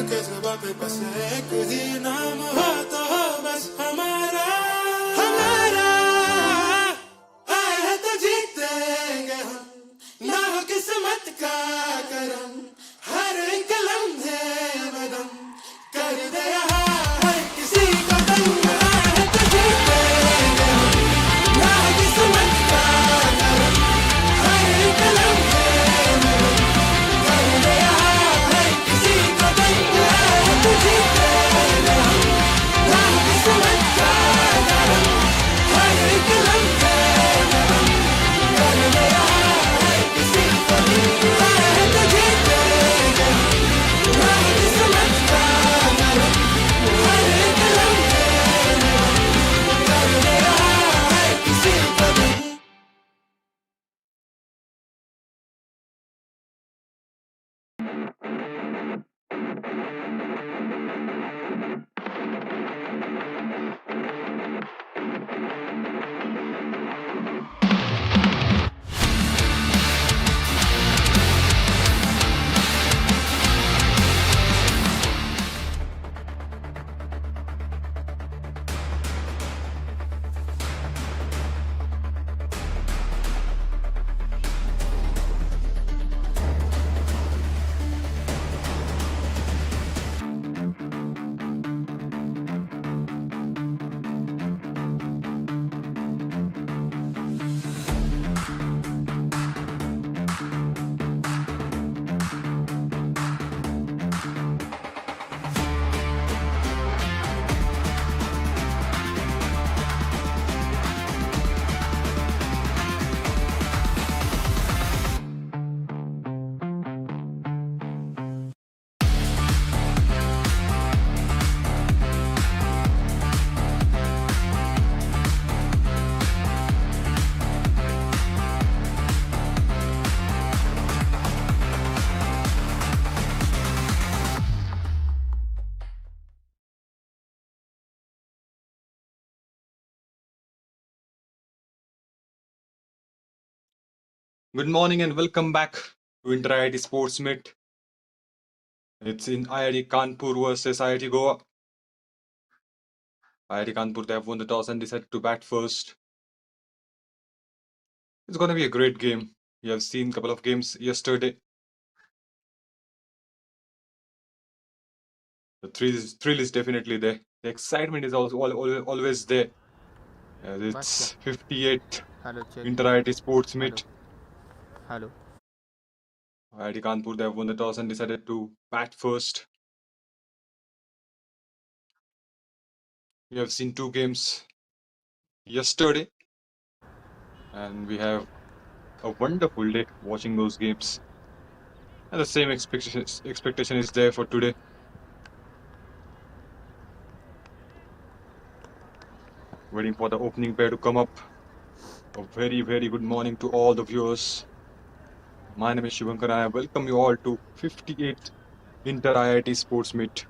के जुबां पे बस एक ही नाम हो तो हो बस हमारा हमारा आए हैं तो जीतेंगे हम ना हो किस्मत का करम हर एक लम्हे में दम कर दे हर किसी को दंग आए हैं तो जीतेंगे हम ना हो किस्मत का करम हर एक लम्हे में दम कर दे हर किसी को दंग आए हैं तो जीतेंगे हम ना हो किस्मत का करम हर एक लम्हे में दम कर दे हर किसी को दंग आए हैं तो जीतेंगे हम ना हो किस्मत का करम हर एक लम्हे में दम कर दे हर किसी को दंग Good morning and welcome back to Inter-IIT Sports Meet. It's in IIT Kanpur versus IIT Goa. IIT Kanpur, they have won the toss and decided to bat first. It's going to be a great game. We have seen a couple of games yesterday. The thrill is definitely there. The excitement is also always there. As it's 58th Hello, check. Inter-IIT Sports Meet. Hello. IIT Kanpur, they have won the toss and decided to bat first. We have seen two games yesterday, and we have a wonderful day watching those games. And the same expectation is there for today. Waiting for the opening pair to come up. A very, very good morning to all the viewers. My name is Shivankar and I welcome you all to 58th Inter-IIT Sports Meet.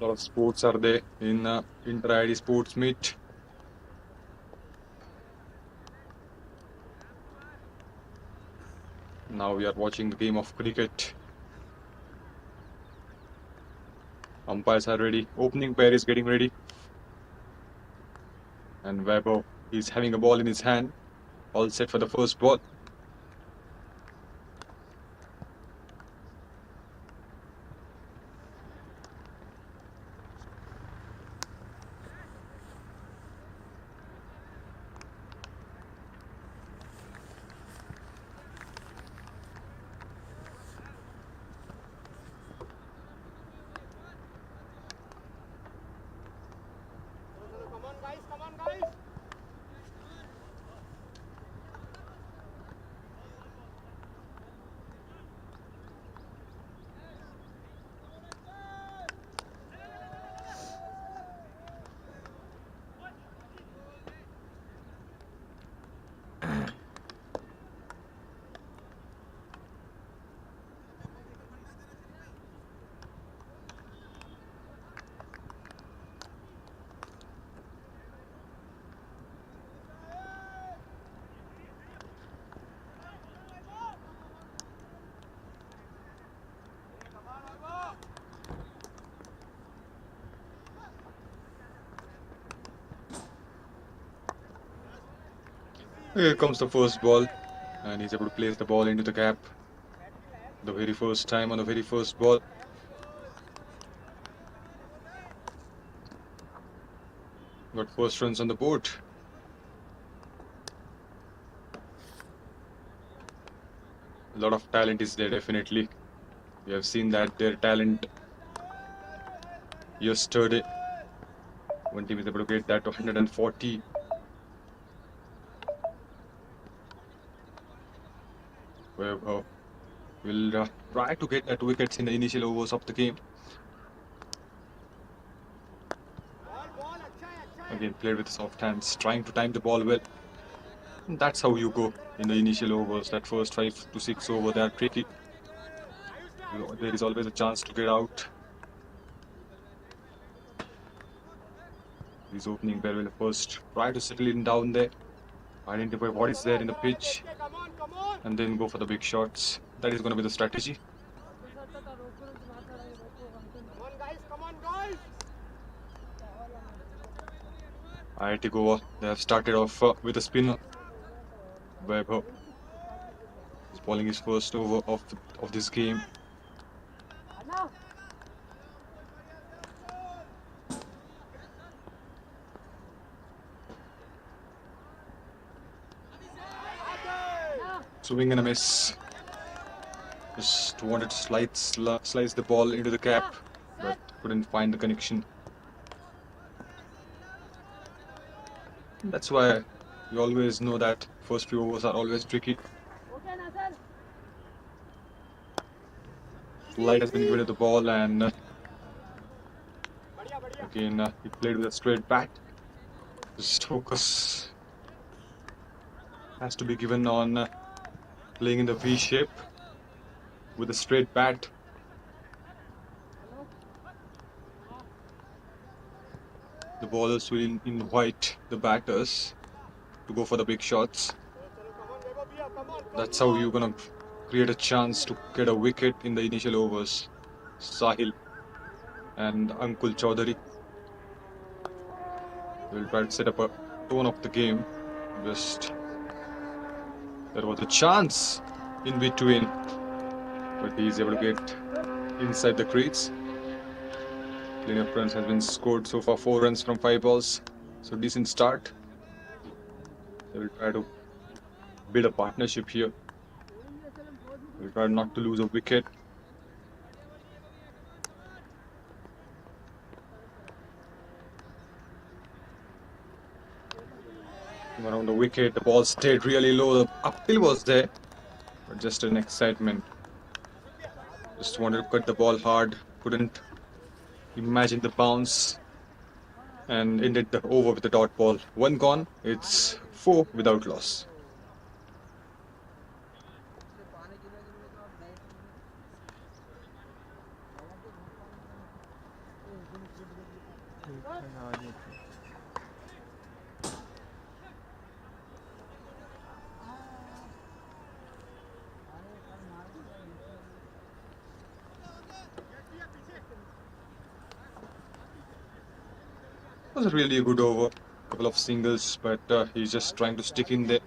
A lot of sports are there in Inter-IIT Sports Meet. Now we are watching the game of cricket. Umpires are ready. Opening pair is getting ready. And Weber is having a ball in his hand. All set for the first ball. Here comes the first ball, and he's able to place the ball into the gap. The very first time on the very first ball. Got first runs on the board. A lot of talent is there, definitely. We have seen that their talent yesterday. One team is able to get that to 140. Where will try to get that wickets in the initial overs of the game. Again, played with soft hands, trying to time the ball well. And that's how you go in the initial overs. That first 5 to 6 over, they are tricky. There is always a chance to get out. He's opening very well first. Try to settle in down there. Identify what is there in the pitch. And then go for the big shots. That is going to be the strategy. IIT Goa, they have started off with a spinner. Webber is bowling his first over of this game. Swing and a miss. Just wanted to slice the ball into the gap, but couldn't find the connection. That's why you always know that first few overs are always tricky. Light has been given to the ball, and again he played with a straight bat. Just focus has to be given on playing in the V shape with a straight bat. The ballers will invite the batters to go for the big shots. That's how you're gonna create a chance to get a wicket in the initial overs. Sahil and Ankul Chaudhary will try to set up a tone of the game. Just there was a chance in between, but he is able to get inside the crease. Plenty of runs has been scored so far. 4 runs from 5 balls, so decent start. They will try to build a partnership here. They will try not to lose a wicket. Around the wicket, the ball stayed really low. The uphill was there, but just an excitement. Just wanted to cut the ball hard, couldn't imagine the bounce, and ended the over with the dot ball. 1 gone, it's 4 without loss. It was really a good over. Couple of singles, but he's just trying to stick in there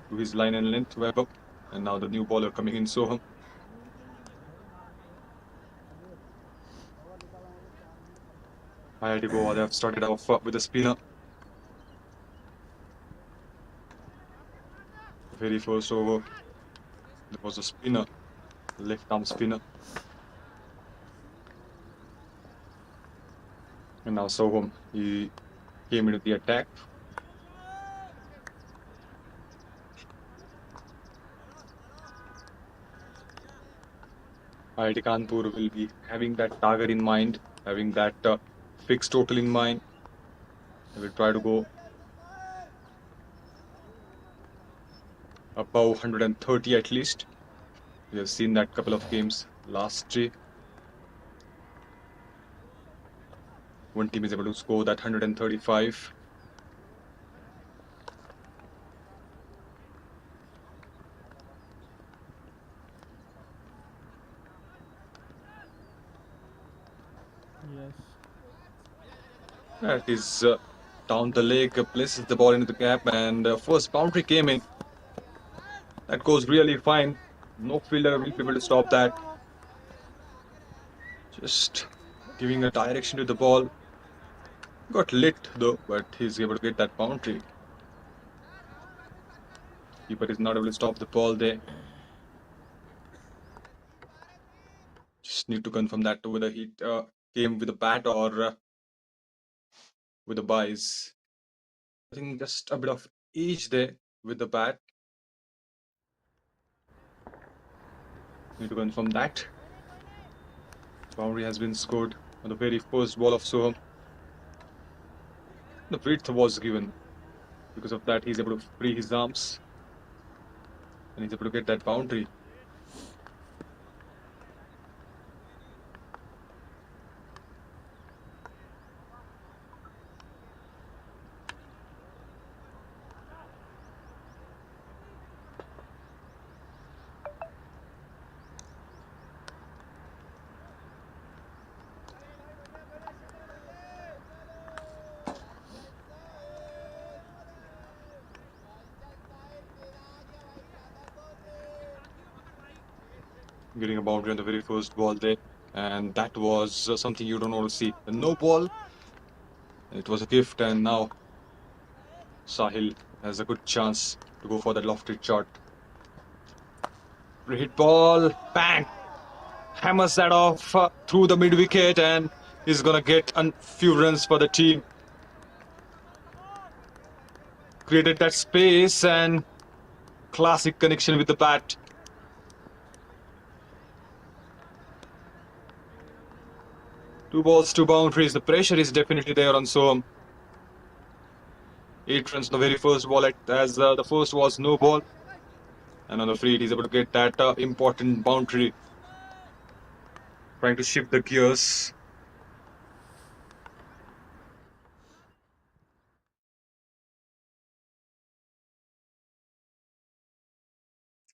to his line and length, Webber. And now the new bowler coming in, Soham. IIT Goa, they have started off with a spinner. The very first over, there was a spinner, left arm spinner. And now Soham, he came into the attack. IIT Kanpur will be having that target in mind, having that fixed total in mind. They will try to go above 130 at least. We have seen that couple of games last year. One team is able to score that 135. Yes. That is Down the leg, places the ball into the gap, and first boundary came in. That goes really fine. No fielder will be able to stop that. Just giving a direction to the ball. Got lit though, but he's able to get that boundary. Keeper is not able to stop the ball there. Just need to confirm that whether he came with a bat or with a buys. I think just a bit of edge there with the bat. Need to confirm that. Boundary has been scored on the very first ball of Soham. The width was given. Because of that, he's able to free his arms. And he's able to get that boundary. Getting a boundary on the very first ball there. And that was something you don't want to see. A no ball. It was a gift, and now Sahil has a good chance to go for that lofted shot. Free hit ball. Bang! Hammers that off through the mid wicket, and he's gonna get a few runs for the team. Created that space and classic connection with the bat. Two balls, two boundaries. The pressure is definitely there on Soham. 8 runs on the very first ball, as the first was no ball. And on the free, he's able to get that important boundary. Trying to shift the gears.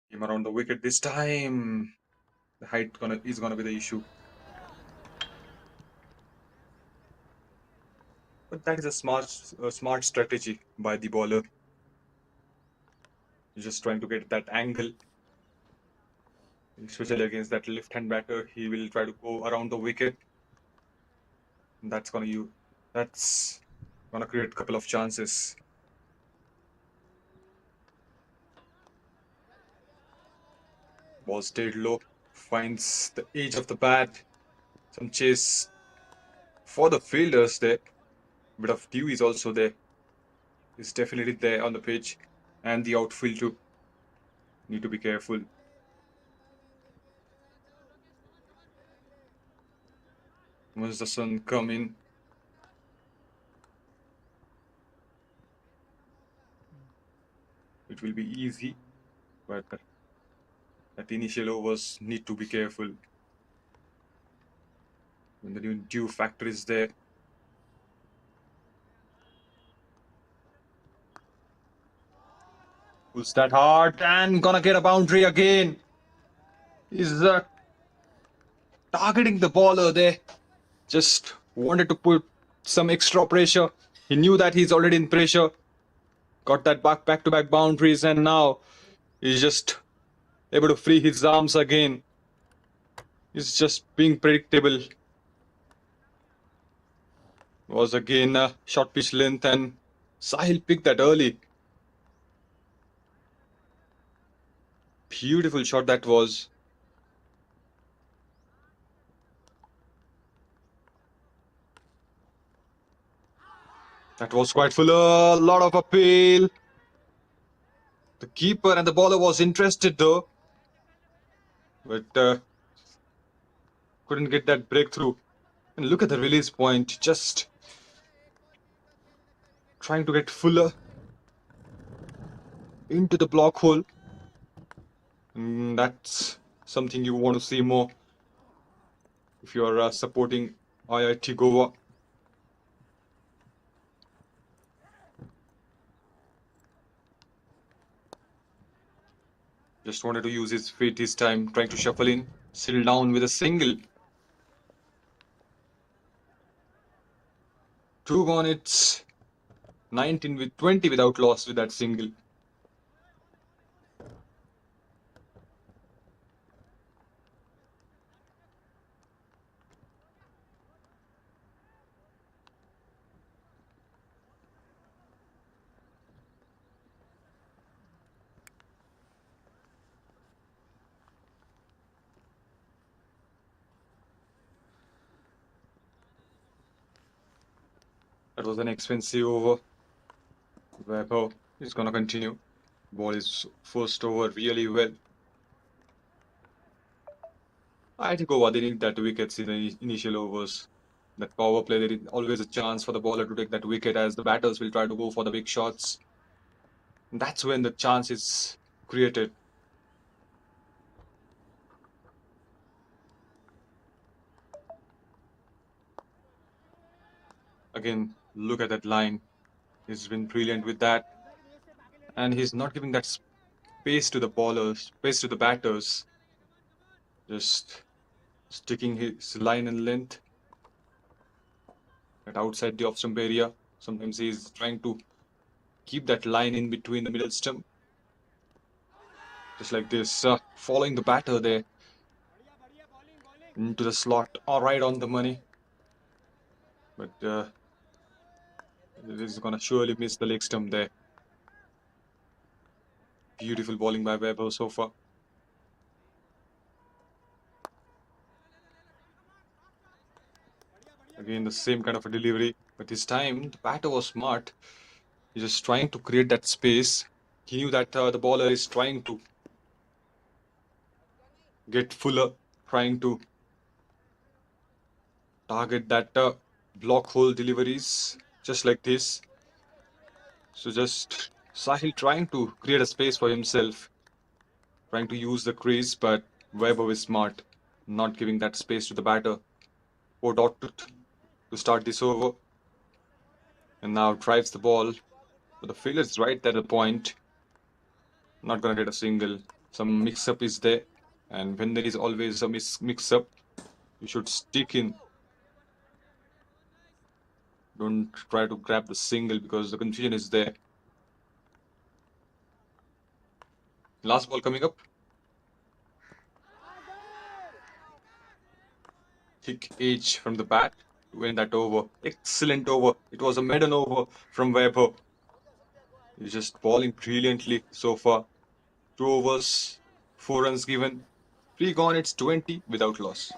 Came around the wicket this time. The height is gonna be the issue. But that is a smart strategy by the bowler. He's just trying to get that angle. Especially against that left-hand batter, he will try to go around the wicket. And that's gonna create a couple of chances. Ball stayed low, finds the edge of the bat. Some chase for the fielders there. Bit of dew is also there. It's definitely there on the pitch, and the outfield too. Need to be careful. Once the sun come in, it will be easy, but at initial overs need to be careful. When the new dew factor is there. Pulls that hard and gonna get a boundary again. He's targeting the baller there. Just wanted to put some extra pressure. He knew that he's already in pressure. Got that back-to-back boundaries, and now he's just able to free his arms again. He's just being predictable. Was again a short pitch length, and Sahil picked that early. Beautiful shot that was. That was quite full. A lot of appeal. The keeper and the bowler was interested though, but couldn't get that breakthrough. And look at the release point. Just trying to get Fuller into the block hole. And that's something you want to see more if you are supporting IIT Goa. Just wanted to use his feet this time, trying to shuffle in, settle down with a single. 2 gone, it's 19 with 20 without loss with that single. That was an expensive over. Weber is gonna continue. Ball is first over really well. IIT Goa, they need that wickets in the initial overs. That power play, there is always a chance for the bowler to take that wicket as the batters will try to go for the big shots. That's when the chance is created. Again, look at that line. He's been brilliant with that. And he's not giving that space to the bowlers, space to the batters. Just sticking his line and length at outside the off stump area. Sometimes he's trying to keep that line in between the middle stump. Just like this, following the batter there into the slot, all right on the money. But it is gonna surely miss the leg stump there. Beautiful bowling by Weber so far. Again, the same kind of a delivery, but this time the batter was smart. He's just trying to create that space. He knew that the bowler is trying to get fuller, trying to target that block hole deliveries, just like this. So just Sahil trying to create a space for himself, trying to use the crease, but Weber is smart, not giving that space to the batter. 4 to start this over, and now drives the ball. But the fielder is right at the point. Not gonna get a single. Some mix-up is there, and when there is always a mix-up, you should stick in. Don't try to grab the single because the confusion is there. Last ball coming up. Thick edge from the bat to end that over. Excellent over. It was a maiden over from Weber. He's just bowling brilliantly so far. 2 overs, 4 runs given. 3 gone, it's 20 without loss.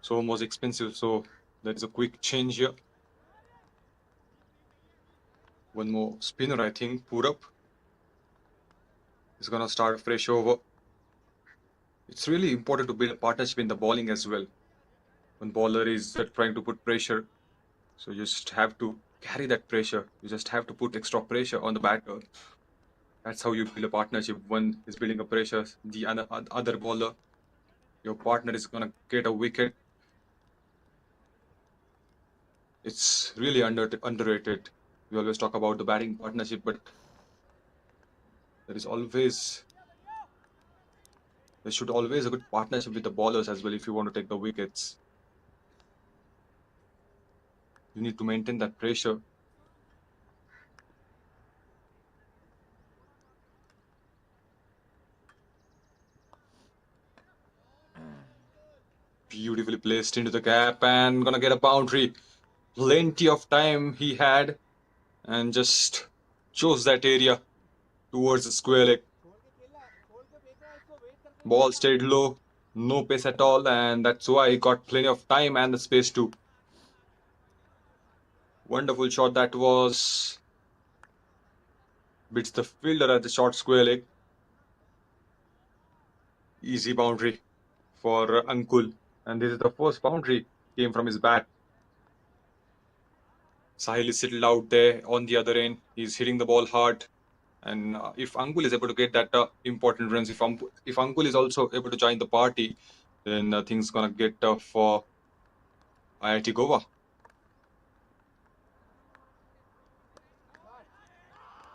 So home was expensive, so there is a quick change here. One more spinner, I think. Purap is gonna start a fresh over. It's really important to build a partnership in the bowling as well. When bowler is trying to put pressure, so you just have to carry that pressure. You just have to put extra pressure on the batter. That's how you build a partnership. One is building a pressure, the other bowler, your partner is gonna get a wicket. It's really underrated. We always talk about the batting partnership, but there is always there should always a good partnership with the bowlers as well if you want to take the wickets. You need to maintain that pressure. Beautifully placed into the gap and gonna get a boundary. Plenty of time he had and just chose that area towards the square leg. Ball stayed low, no pace at all, and that's why he got plenty of time and the space too. Wonderful shot that was. Beats the fielder at the short square leg. Easy boundary for Ankul. And this is the first boundary came from his bat. Sahil is settled out there on the other end. He's hitting the ball hard. And if Ankul is able to get that important runs, if Ankul is also able to join the party, then things gonna get tough for IIT Goa.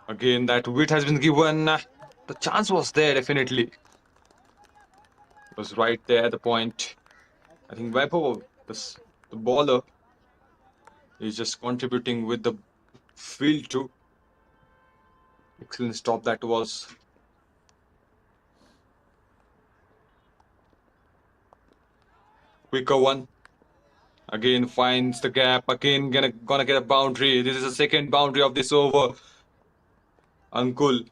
Again, that wit has been given. The chance was there, definitely. It was right there at the point. I think Vaibhav, the bowler, is just contributing with the field too. Excellent stop that was. Quicker one. Again finds the gap. Again gonna get a boundary. This is the second boundary of this over. Ankul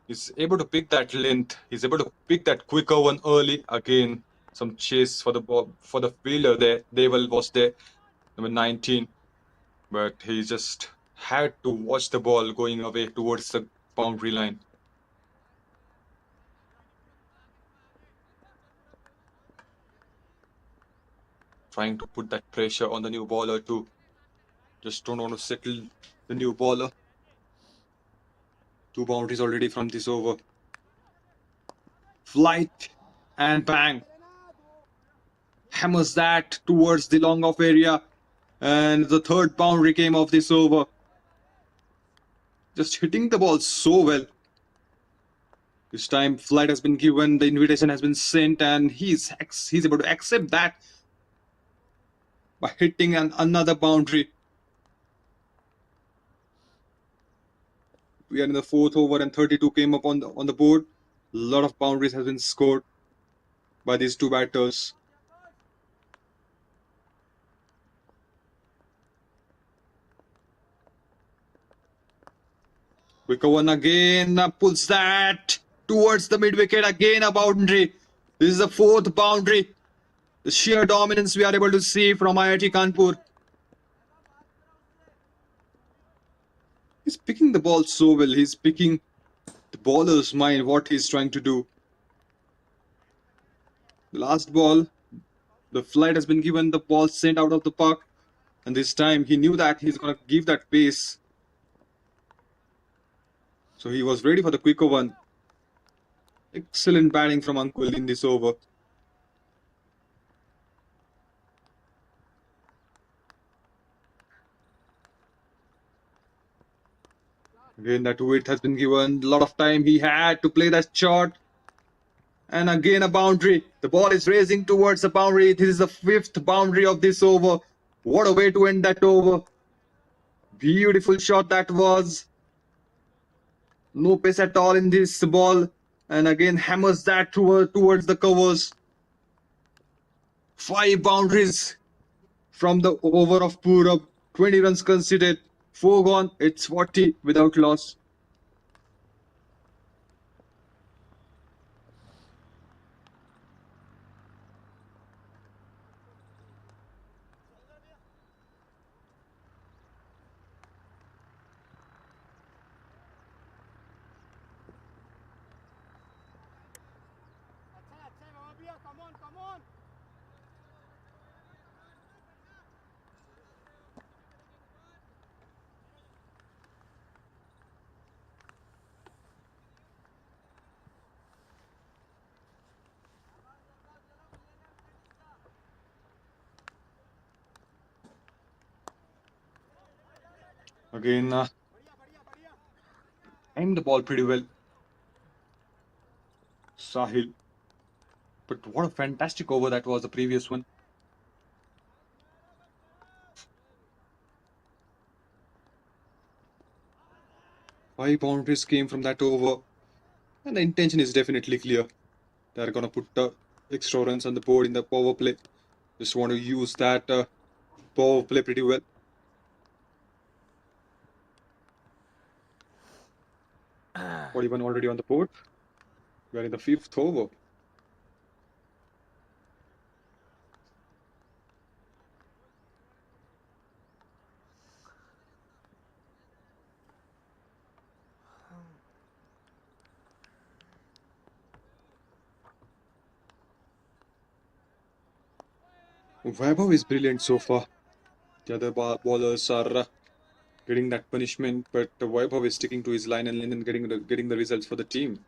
is able to pick that length. He's able to pick that quicker one early. Again, some chase for the ball for the fielder there. Deval was there, number 19, but he just had to watch the ball going away towards the boundary line. Trying to put that pressure on the new bowler to just don't want to settle the new bowler. 2 boundaries already from this over. Flight and bang. Hammers that towards the long off area. And the third boundary came off this over. Just hitting the ball so well. This time flight has been given, the invitation has been sent, and he's able to accept that by hitting another boundary. We are in the 4th over and 32 came up on the board. A lot of boundaries has been scored by these 2 batters. Quicker one again, pulls that towards the mid wicket, again a boundary. This is the 4th boundary. The sheer dominance we are able to see from IIT Kanpur. He's picking the ball so well. He's picking the bowler's mind, what he's trying to do. The last ball, the flight has been given, the ball sent out of the park. And this time he knew that he's going to give that pace. So he was ready for the quicker one. Excellent batting from Ankul in this over. Again, that width has been given. A lot of time he had to play that shot. And again a boundary. The ball is racing towards the boundary. This is the 5th boundary of this over. What a way to end that over. Beautiful shot that was. No pace at all in this ball. And again hammers that towards the covers. 5 boundaries from the over of Purab. 20 runs conceded. 4 gone. It's 40 without loss. Again, aimed the ball pretty well. Sahil. But what a fantastic over that was, the previous one. Five boundaries came from that over. And the intention is definitely clear. They're going to put extra runs on the board in the power play. Just want to use that power play pretty well. 41 already on the board. We are in the 5th over. Vaibhav is brilliant so far. The other bowlers are getting that punishment, but Vaibhav is sticking to his line and getting the results for the team.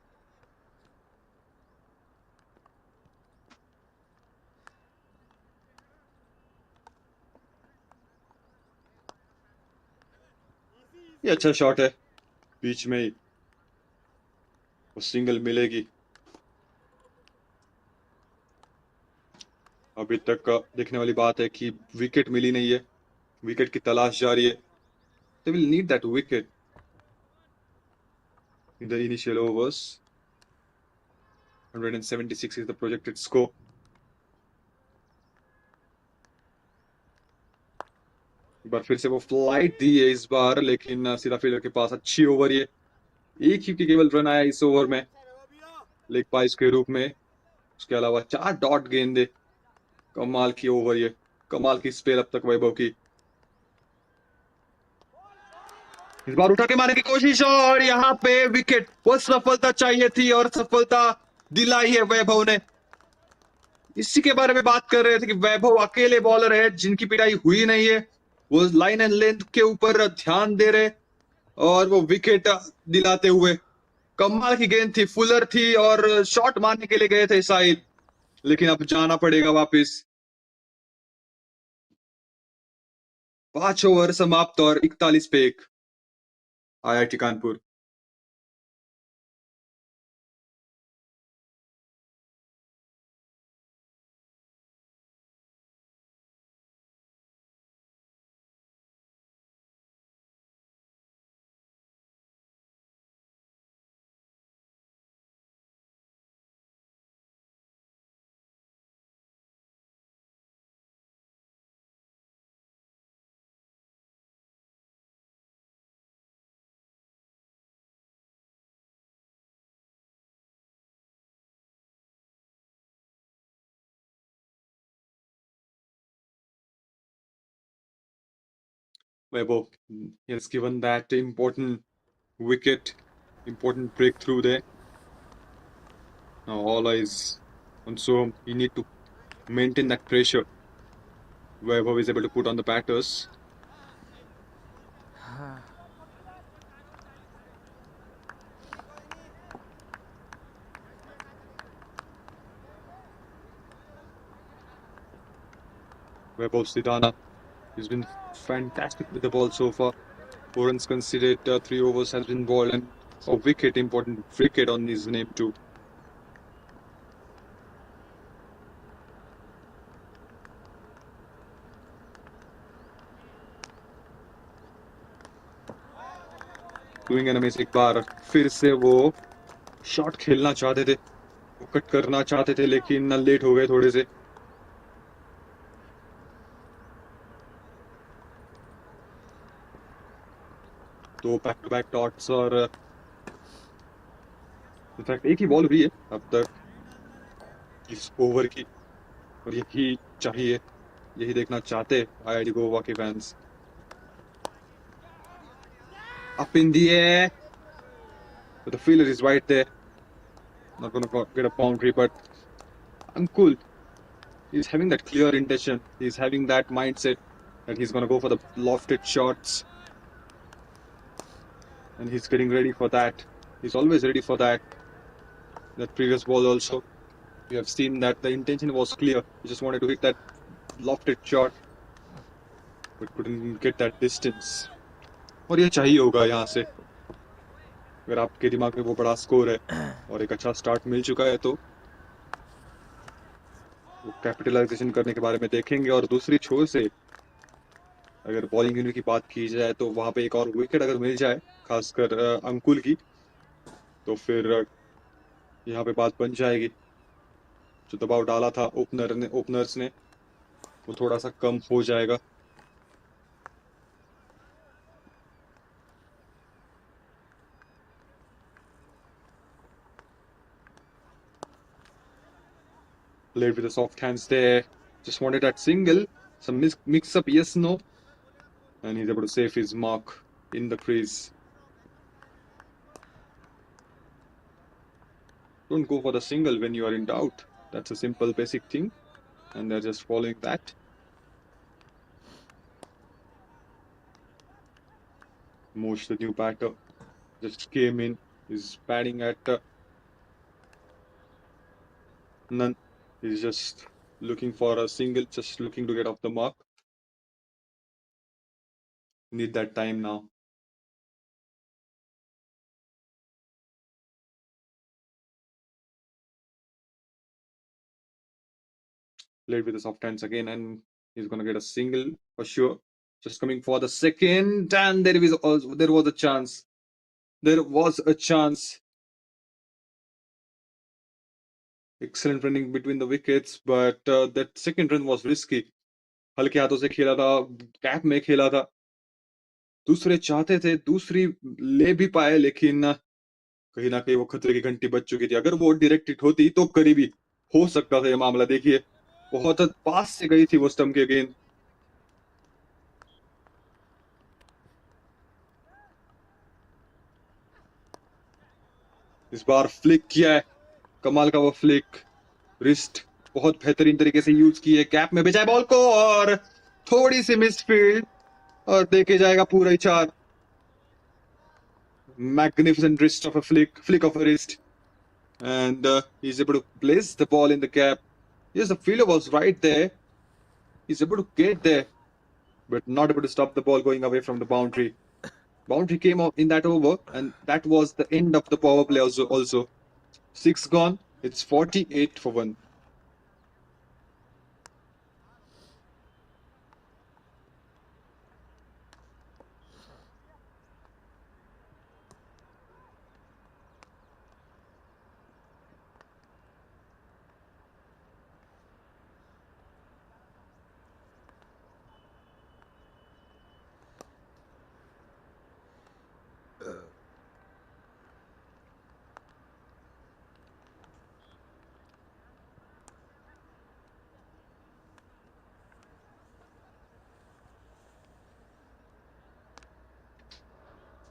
ये अच्छा shot है बीच में ही वो single मिलेगी अभी तक देखने वाली बात है कि विकेट मिली नहीं है विकेट की तलाश जारी है they will need that wicket in the initial overs 176 is the projected score एक बार फिर से वो फ्लाइट दी है इस बार लेकिन सीधा फील्डर के पास अच्छी ओवर ये एक ही केवल रन आया इस ओवर में लेग पाइस के रूप में उसके अलावा 4 डॉट गेंदे कमाल की ओवर ये कमाल की स्पेल अब तक वैभव की इस बार उठा के मारने की कोशिश और यहाँ पे विकेट वो सफलता चाहिए थी और सफलता दिलाई है वैभव ने इसी के बारे में बात कर रहे थे कि वैभव अकेले बॉलर है जिनकी पिटाई हुई नहीं है वो लाइन एंड लेंथ के ऊपर ध्यान दे रहे और वो विकेट दिलाते हुए कमाल की गेंद थी फुलर थी और शॉट मारने के लिए गए थे साहिल लेकिन अब जाना पड़ेगा वापस 5 ओवर समाप्त और 41 पे 1 IIT Kanpur Webber he has given that important wicket, important breakthrough there. Now all eyes on Soham. He need to maintain that pressure. Webber is able to put on the batters. Webber Sidana. He's been fantastic with the ball so far. 4 runs conceded, 3 overs has been bowled, and a wicket, important wicket on his name too. Doing an amazing बार फिर से वो shot खेलना चाहते थे वो cut करना चाहते थे लेकिन लेट हो गए थोड़े से तो बैक टू बैक डॉट्स और इनफैक्ट एक ही बॉल हुई है अब तक इस ओवर की और यही चाहिए यही देखना चाहते आईआईटी गोवा के fans up in the air but the fielder is right there not going to get a boundary but Ankul he's having that clear intention he's having that mindset that he's going to go for the lofted shots and he's getting ready for that he's always ready for that previous ball also you have seen that the intention was clear he just wanted to hit that lofted shot but couldn't get that distance और ये चाहिए होगा यहाँ से अगर आपके दिमाग में वो बड़ा स्कोर है और एक अच्छा स्टार्ट मिल चुका है तो वो कैपिटलाइजेशन करने के बारे में देखेंगे और दूसरी छोर से अगर बॉलिंग यूनिट की बात की जाए तो वहां पे एक और विकेट अगर मिल जाए खासकर अंकुल की तो फिर यहाँ पे बात बन जाएगी जो दबाव डाला था ओपनर्स ने वो थोड़ा सा कम हो जाएगा Played with the soft hands there. Just wanted that single. Some mix up, yes, no. And he's able to save his mark in the crease. Don't go for the single when you are in doubt. That's a simple, basic thing. And they're just following that. Mosh, the new batter, just came in. He's batting at none. He's just looking for a single, just looking to get off the mark. Need that time now. Played with the soft hands again, and he's gonna get a single for sure. Just coming for the second, and there was a chance. There was a chance. Excellent running between the wickets, but that second run was risky. हल्के हाथों से खेला था, gap में खेला था. दूसरे चाहते थे, दूसरी ले भी पाए, लेकिन कहीं ना कहीं वो खतरे की घंटी बज चुकी थी. अगर वो डायरेक्ट हिट होती तो करीबी हो सकता था ये मामला. देखिए, बहुत पास से गई थी वो स्टंप के गेंद. इस बार फ्लिक किया है, कमाल का वो फ्लिक. रिस्ट बहुत बेहतरीन तरीके से यूज की है, कैप में भेजा है बॉल को, और थोड़ी सी मिस्ड फील्ड, और देखे जाएगा पूरा ही चार. Magnificent wrist of a flick of a wrist, and he's able to place the ball in the gap. Yes, the fielder was right there. He's able to get there, but not able to stop the ball going away from the boundary. Boundary came out in that over, and that was the end of the power play also. Six gone. It's 48 for 1.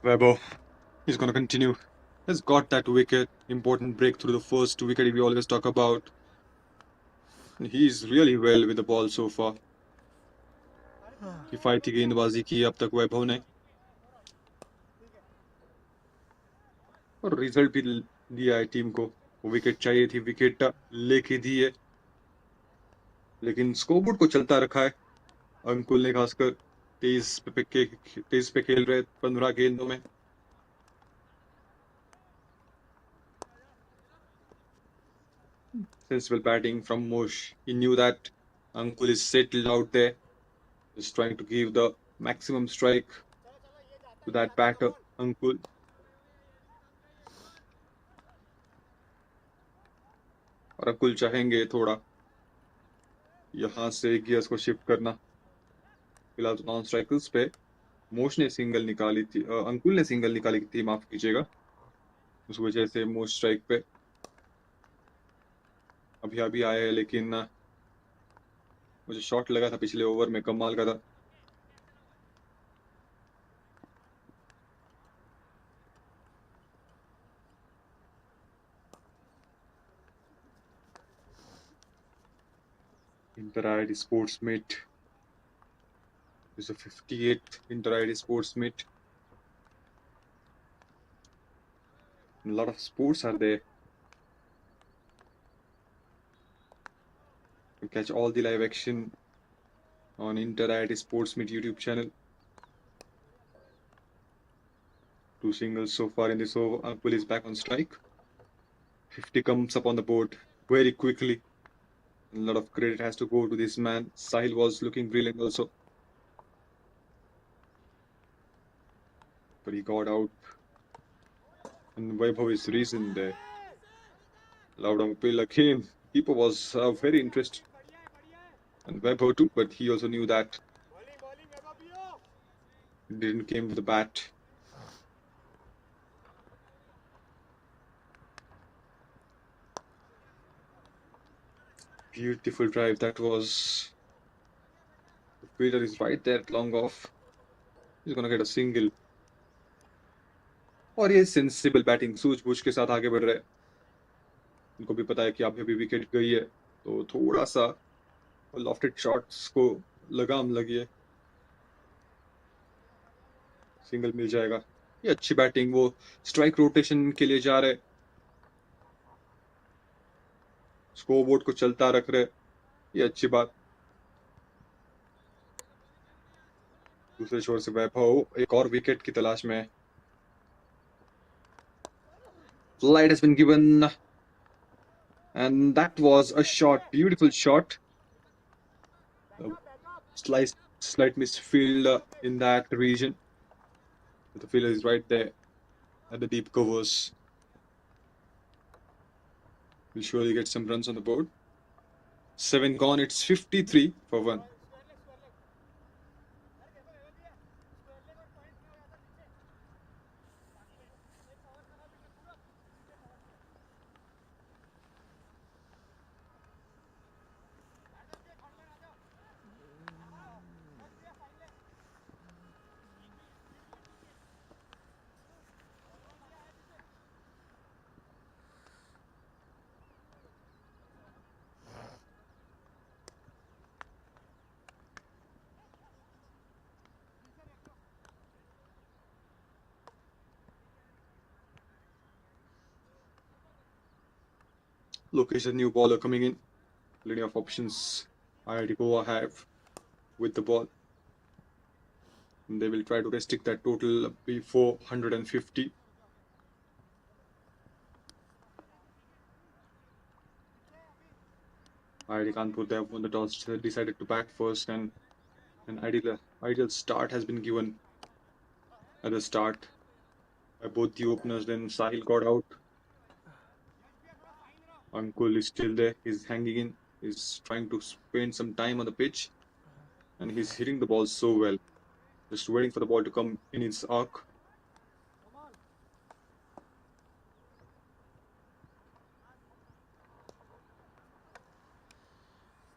Weber, he's going to continue. Has got that wicket. Important breakthrough, the first wicket we always talk about. He's really well with the ball so far. किफायती गेंदबाजी की अब तक वैभव ने, और result भी दिया है टीम को. विकेट चाहिए थी, विकेट लेके दी है, लेकिन स्कोरबोर्ड को चलता रखा है. अंकुल ने खासकर 23 पे खेल रहे 15 गेंदों में. Sensible batting from Mosh. He knew that Ankul is settled out there, just trying to give the maximum strike to that batter, Ankul. और अंकुल चाहेंगे थोड़ा यहाँ से गियर्स को शिफ्ट करना. फिलहाल तो नॉन स्ट्राइकर्स पे मोश ने सिंगल निकाली थी, अंकुल ने सिंगल निकाली थी, माफ कीजिएगा. उस वजह से मोश स्ट्राइक पे अभी अभी आए हैं, लेकिन मुझे शॉट लगा था पिछले ओवर में, कमाल का था. Inter-IIT Sports Meet. This is a 58th Inter-IIT Sports Meet. A lot of sports are there. You can catch all the live action on Inter-IIT Sports Meet YouTube channel. 2 singles so far in this over. Ankul is back on strike. 50 comes up on the board very quickly. A lot of credit has to go to this man. Sahil was looking brilliant also, but he got out. And Vaibhav is reason there. Loud appeal again. Keeper was very interested, and Vaibhav too, but he also knew that he didn't came with the bat. Beautiful drive that was. The fielder is right there at long off. He's gonna get a single. और ये sensible batting सूझबूझ के साथ आगे बढ़ रहे हैं. उनको भी पता है कि अभी अभी विकेट गई है, तो थोड़ा सा लॉफ्टेड शॉट्स को लगाम लगी है. सिंगल मिल जाएगा। ये अच्छी बैटिंग, वो स्ट्राइक रोटेशन के लिए जा रहे, स्कोर बोर्ड को चलता रख रहे, ये अच्छी बात। दूसरे छोर से वैभव एक और विकेट की तलाश में है। Flight has been given, and that was a shot, beautiful shot. A slight misfield in that region. The fielder is right there at the deep covers. Will surely get some runs on the board. 7 gone. It's 53 for 1. Look, here's a new bowler coming in. Plenty of options IIT Goa have with the ball. And they will try to restrict that total before 150. IIT Kanpur, they have won the toss, decided to bat first, and an ideal start has been given at the start by both the openers. Then Sahil got out. Ankul is still there. He's hanging in. He's trying to spend some time on the pitch, and he's hitting the ball so well. Just waiting for the ball to come in its arc.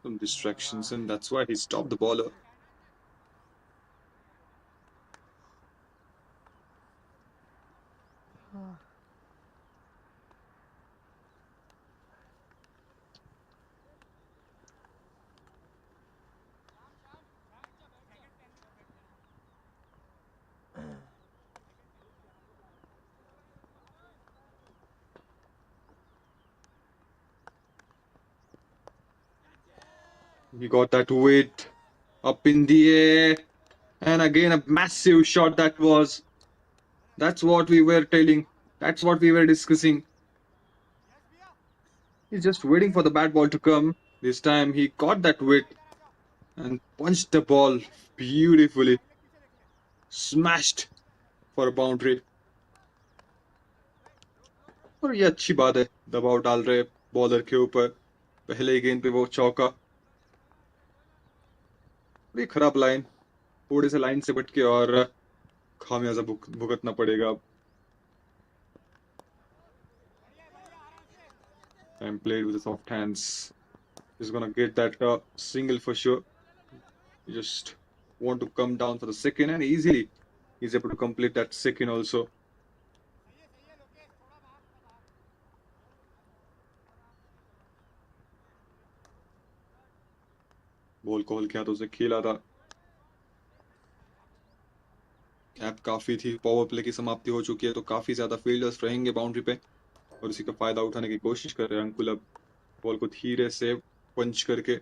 Some distractions, and that's why he stopped the bowler. He got that weight up in the air, and again a massive shot that was. That's what we were telling. That's what we were discussing. He's just waiting for the bat ball to come. This time he caught that weight and punched the ball beautifully. Smashed for a boundary. और ये अच्छी बात है, दबाव डाल रहे bowler के ऊपर, पहले ही गेंद पे वो चौका। ये खराब लाइन, थोड़े से लाइन से बटके और खामियाजा भुगतना पड़ेगा अब। And played with the soft hands. He's gonna get that single for sure. You just want to come down for the second, and easily he's able to complete that second also. Ball को हल्के हाथों से खेला था। Cap काफी थी, power play की समाप्ति हो चुकी है, तो काफी ज्यादा फील्डर्स रहेंगे बाउंड्री पे और इसी का फायदा उठाने की कोशिश कर रहे हैं अंकुल। अब बॉल को धीरे से पंच करके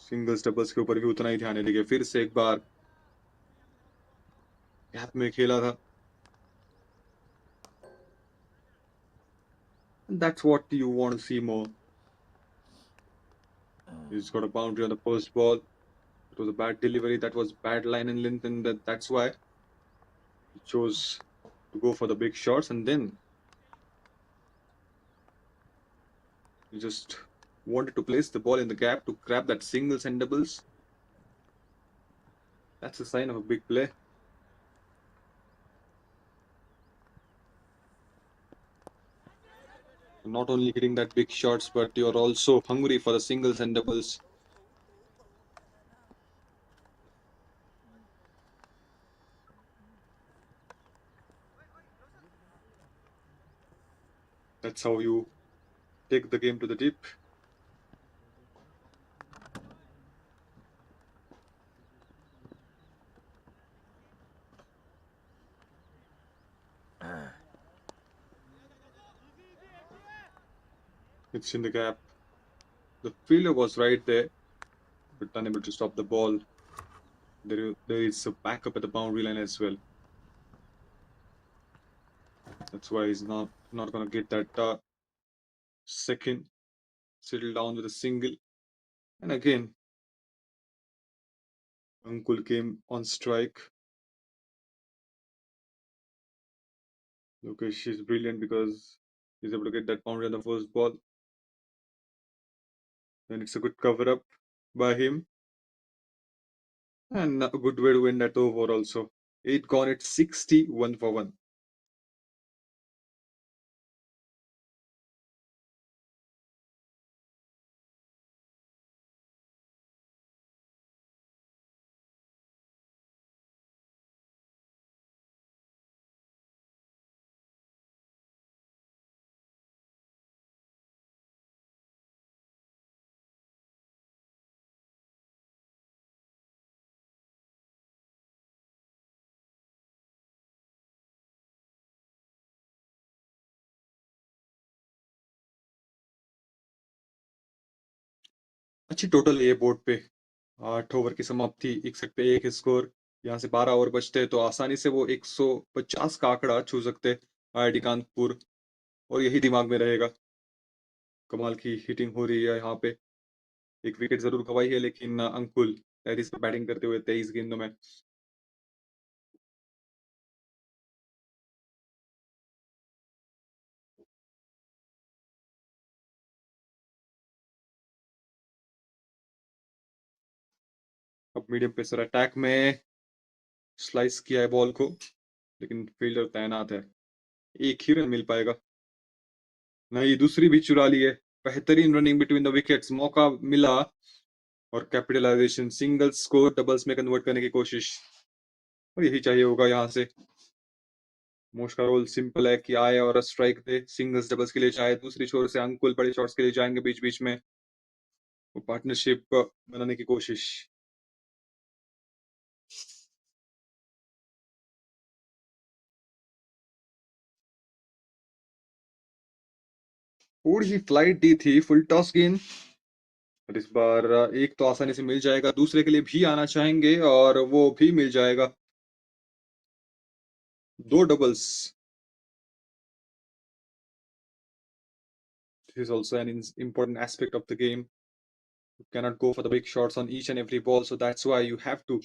सिंगल्स डबल्स के ऊपर भी उतना ही ध्यान देंगे। फिर से एक बार गैप में खेला था। That's what you want to see more. He's got a boundary on the first ball. It was a bad delivery. That was bad line and length, and that's why he chose to go for the big shots. And then he just wanted to place the ball in the gap to grab that singles and doubles. That's a sign of a big play. Not only hitting that big shots, but you're also hungry for the singles and doubles. That's how you take the game to the deep. It's in the gap. The fielder was right there, but unable to stop the ball. There is a backup at the boundary line as well. That's why he's not gonna get that second. Settle down with a single. And again, Ankul came on strike. Lokesh is brilliant because he's able to get that boundary on the first ball. And it's a good cover up by him. And a good way to win that over also. 8 gone at 60, 1 for 1. अच्छी total है ये board पे 8 over की समाप्ति 61 पे 1 score यहाँ से 12 over बचते हैं तो आसानी से वो 150 का आंकड़ा छू सकते हैं आईआईटी कानपुर और यही दिमाग में रहेगा कमाल की हिटिंग हो रही है यहाँ पे एक विकेट जरूर गवाई है लेकिन अंकुल लहरी से बैटिंग करते हुए 23 गेंदों में अब मीडियम पेसर अटैक में स्लाइस किया है बॉल को लेकिन फील्डर तैनात है एक ही रन मिल पाएगा नहीं दूसरी भी चुरा ली है बेहतरीन रनिंग बिटवीन द विकेट्स मौका मिला और कैपिटलाइजेशन सिंगल्स को डबल्स में कन्वर्ट करने की कोशिश और यही चाहिए होगा यहाँ से मोश का रोल सिंपल है कि आए और स्ट्राइक दे सिंगल्स डबल्स के लिए चाहे दूसरी छोर से अंकुल बड़े शॉट्स के लिए जाएंगे बीच बीच में वो पार्टनरशिप बनाने की कोशिश थोड़ी सी फ्लाइट दी थी फुल टॉस गेंद और इस बार एक तो आसानी से मिल जाएगा दूसरे के लिए भी आना चाहेंगे और वो भी मिल जाएगा 2 doubles this is also an important aspect of the game you cannot go for the big shots on each and every ball so that's why you have to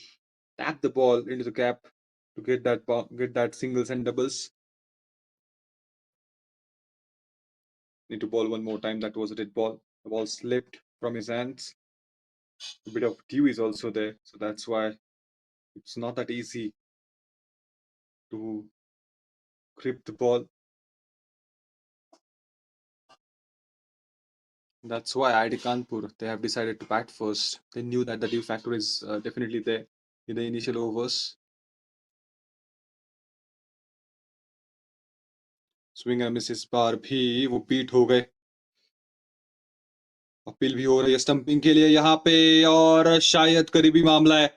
tap the ball into the gap to get that ball, get that singles and doubles need to ball one more time that was a dead ball the ball slipped from his hands a bit of dew is also there so that's why it's not that easy to grip the ball. That's why IIT Kanpur, they have decided to bat first. They knew that the dew factor is definitely there in the initial overs. Swing and miss इस बार भी वो beat हो गए appeal भी हो रही है stumping के लिए यहाँ पे और शायद करीबी मामला है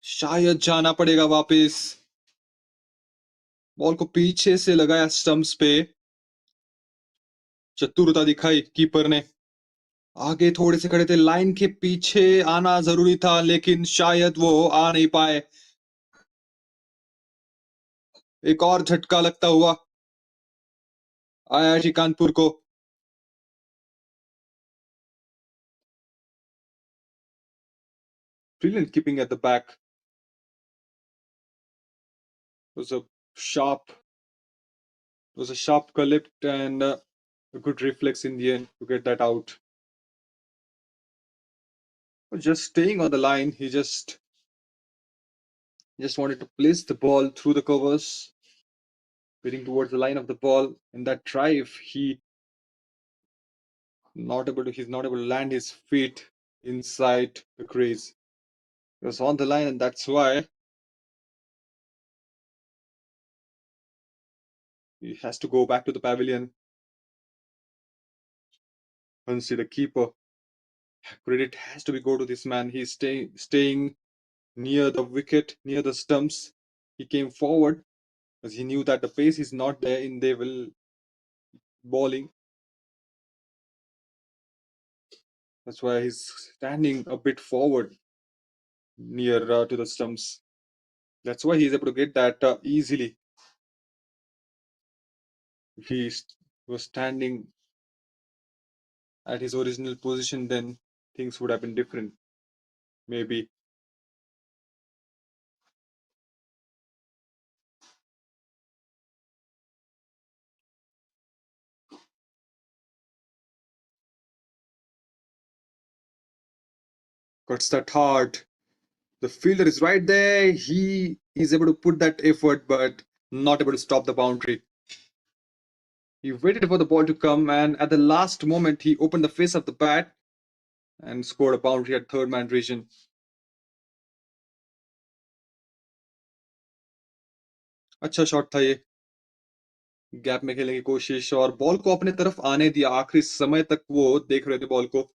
शायद जाना पड़ेगा वापस बॉल को पीछे से लगाया स्टंप्स पे चतुरता दिखाई कीपर ने आगे थोड़े से खड़े थे लाइन के पीछे आना जरूरी था लेकिन शायद वो आ नहीं पाए एक और झटका लगता हुआ आईआईटी कानपुर को brilliant keeping at the back was a sharp was a sharp collect and a good reflex in the end to get that out just staying on the line he just wanted to place the ball through the covers heading towards the line of the ball in that drive he's not able to land his feet inside the crease he was on the line and that's why he has to go back to the pavilion Hansi the keeper credit has to be go to this man he's staying near the wicket near the stumps he came forward because he knew that the pace is not there in Devil bowling. That's why he's standing a bit forward near to the stumps. That's why he's able to get that easily. If was standing at his original position, then things would have been different. Maybe. Cuts that hard. The fielder is right there. He is able to put that effort, but not able to stop the boundary. He waited for the ball to come, and at the last moment, he opened the face of the bat and scored a boundary at third man region. अच्छा shot था ये, gap में खेलने की कोशिश और ball को अपने तरफ आने दिया। आखिरी समय तक वो देख रहे थे बॉल को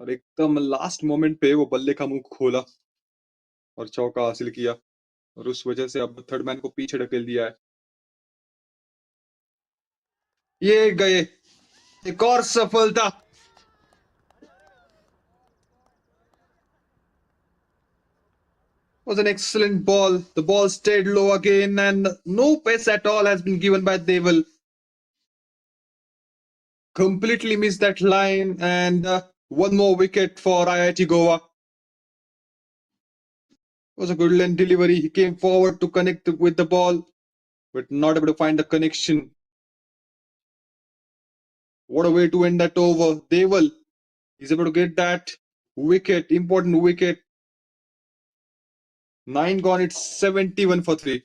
और एकदम लास्ट मोमेंट पे वो बल्ले का मुंह खोला और चौका हासिल किया और उस वजह से अब थर्ड मैन को पीछे ढकेल दिया है। ये गए, एक और सफलता। Was an excellent ball. The ball stayed low again, and no pace at all has been given by Deval. Completely missed that line, and one more wicket for IIT Goa. It was a good length delivery. He came forward to connect with the ball, but not able to find the connection. What a way to end that over. Deval is able to get that wicket, important wicket. 9 gone, it's 71 for 3.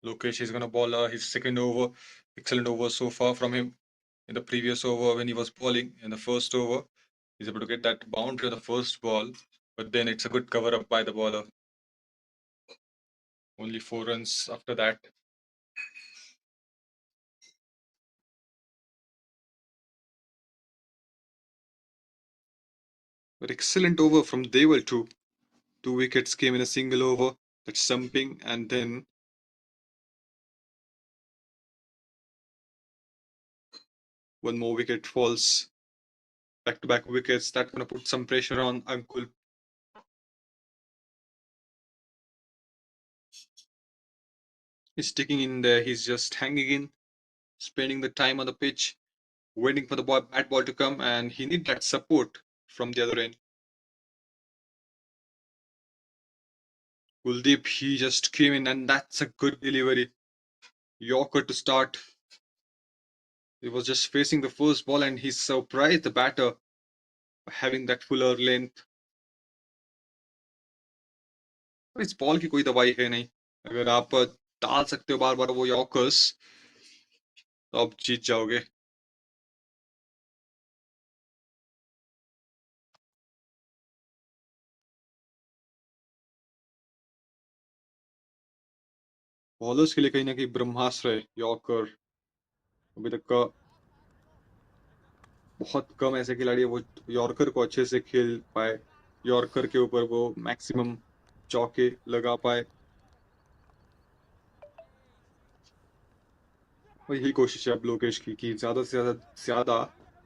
Lokesh is going to bowl his second over. Excellent over so far from him. In the previous over, when he was bowling in the first over, he's able to get that boundary on the first ball, but then it's a good cover up by the bowler. Only 4 runs after that. But excellent over from Deval too. 2 wickets came in a single over. That's stumping, and then one more wicket falls. Back-to-back wickets. That's going to put some pressure on Ankul. He's sticking in there. He's just hanging in, spending the time on the pitch, waiting for the bat ball to come, and he needs that support from the other end. Kuldeep, he just came in, and that's a good delivery. Yorker to start. He was just facing the first ball, and he surprised the batter by having that fuller length. इस ball की कोई दवाई है नहीं, अगर आप डाल सकते हो बार बार वो यॉर्कर्स तो आप जीत जाओगे। बॉलर्स के लिए कहीं ना कहीं ब्रह्मास्त्र है यॉर्कर। अभी तक का बहुत कम ऐसे खिलाड़ी है वो यॉर्कर को अच्छे से खेल पाए, यॉर्कर के ऊपर वो मैक्सिमम चौके लगा पाए। और यही कोशिश है अब लोकेश की कि ज्यादा से ज्यादा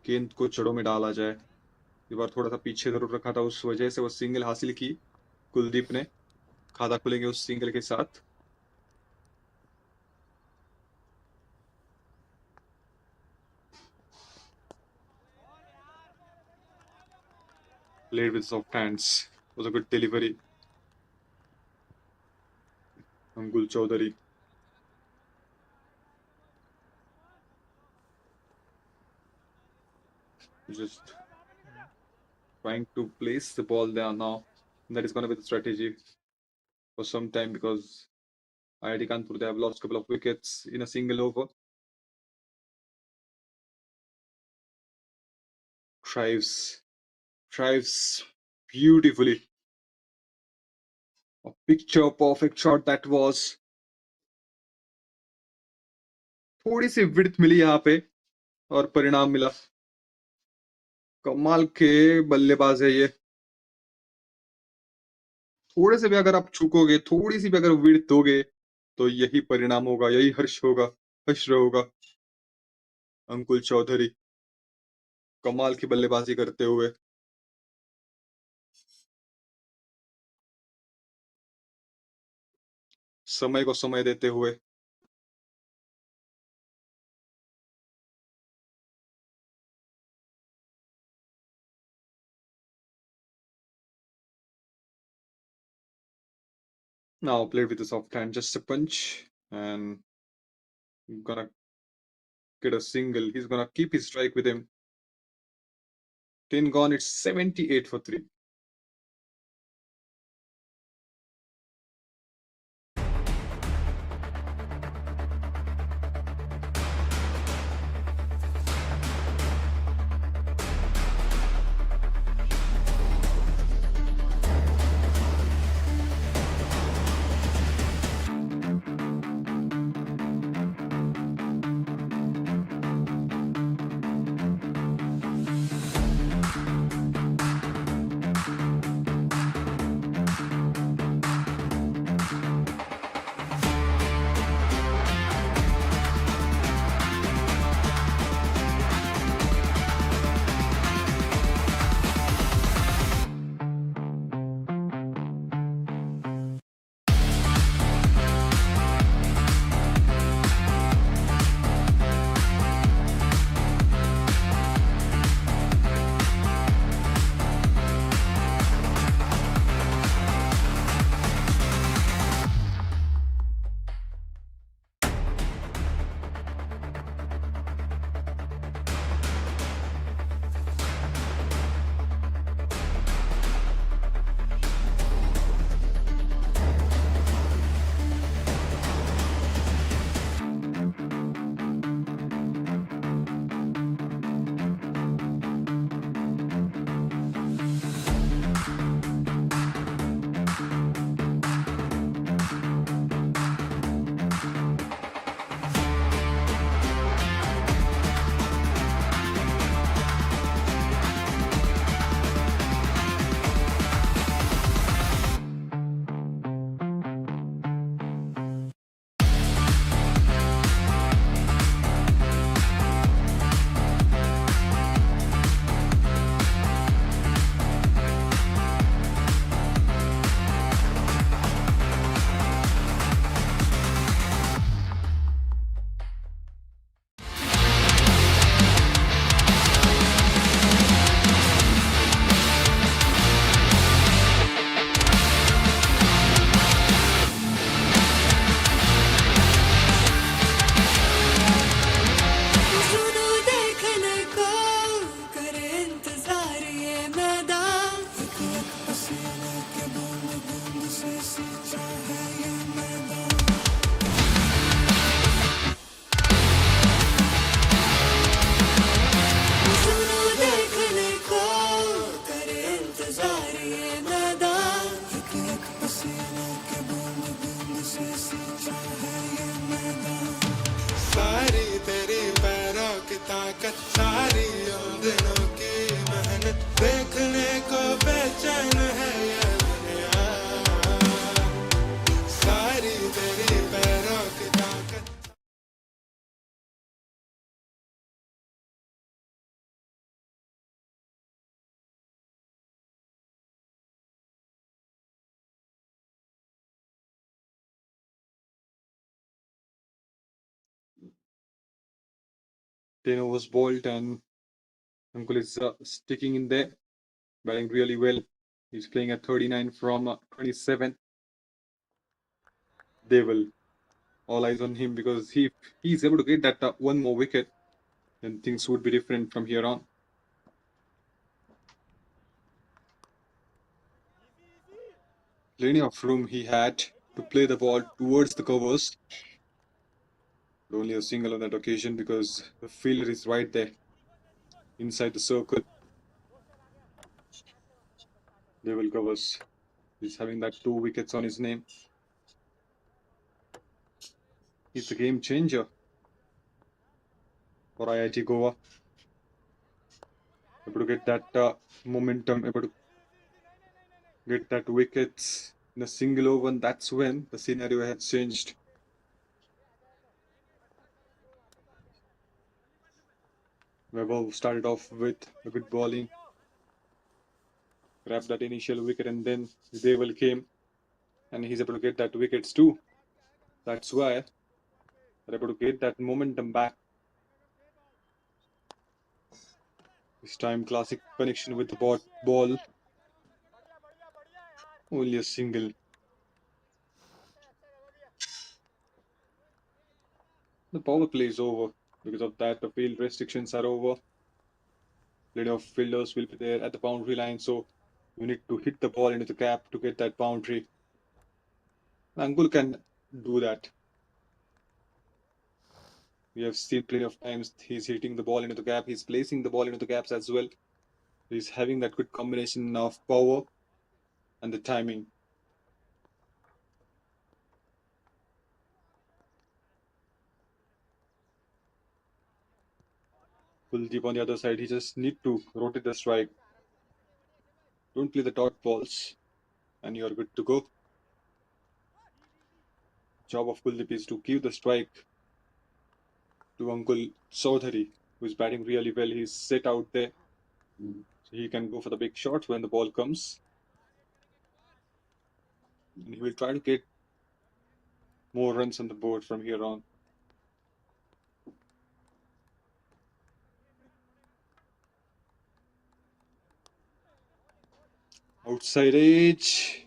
गेंद को जड़ों में डाला जाए। इस बार थोड़ा सा पीछे जरूर रखा था, उस वजह से वो सिंगल हासिल की कुलदीप ने। खाता खुलेंगे उस सिंगल के साथ। Played with soft hands. Was a good delivery. Ankul Chaudhary. Just trying to place the ball there now. That is going to be the strategy for some time because IIT Kanpur, they have lost a couple of wickets in a single over. Drives beautifully. A picture perfect shot that was. थोड़ी सी width मिली यहाँ पे और परिणाम मिला। कमाल के बल्लेबाज है ये। थोड़े से भी अगर आप चूकोगे, थोड़ी सी भी अगर विड्थ दोगे तो यही परिणाम होगा, यही हर्ष होगा, हश्र होगा। अंकुल चौधरी कमाल की बल्लेबाजी करते हुए समय को समय देते हुए now played with a soft hand, just a punch and gonna get a single. He's gonna keep his strike with him. 10 gone, it's 78 for 3. 10 overs bowled, and Ankul is sticking in there, batting really well. He's playing at 39 from 27. They will all eyes on him because he's able to get that one more wicket, then things would be different from here on. Plenty of room he had to play the ball towards the covers, but only a single on that occasion because the fielder is right there inside the circle. They will covers. He's having that 2 wickets on his name. He's a game changer for IIT Goa. Able to get that momentum, able to get that wickets in a single over, and that's when the scenario has changed. Webber started off with a good bowling, grabbed that initial wicket, and then Deval came, and he's able to get that wickets too. That's why they're able to get that momentum back. This time, classic connection with the ball. Only a single. The power play is over. Because of that, the field restrictions are over. Plenty of fielders will be there at the boundary line, so you need to hit the ball into the gap to get that boundary. Ankul can do that. We have seen plenty of times he's hitting the ball into the gap, he's placing the ball into the gaps as well. He's having that good combination of power and the timing. Kuldeep on the other side, he just need to rotate the strike. Don't play the dot balls, and you're good to go. Job of Kuldeep is to give the strike to Ankul Chaudhary, who's batting really well. He's set out there, so he can go for the big shots when the ball comes. And he will try to get more runs on the board from here on. Outside edge.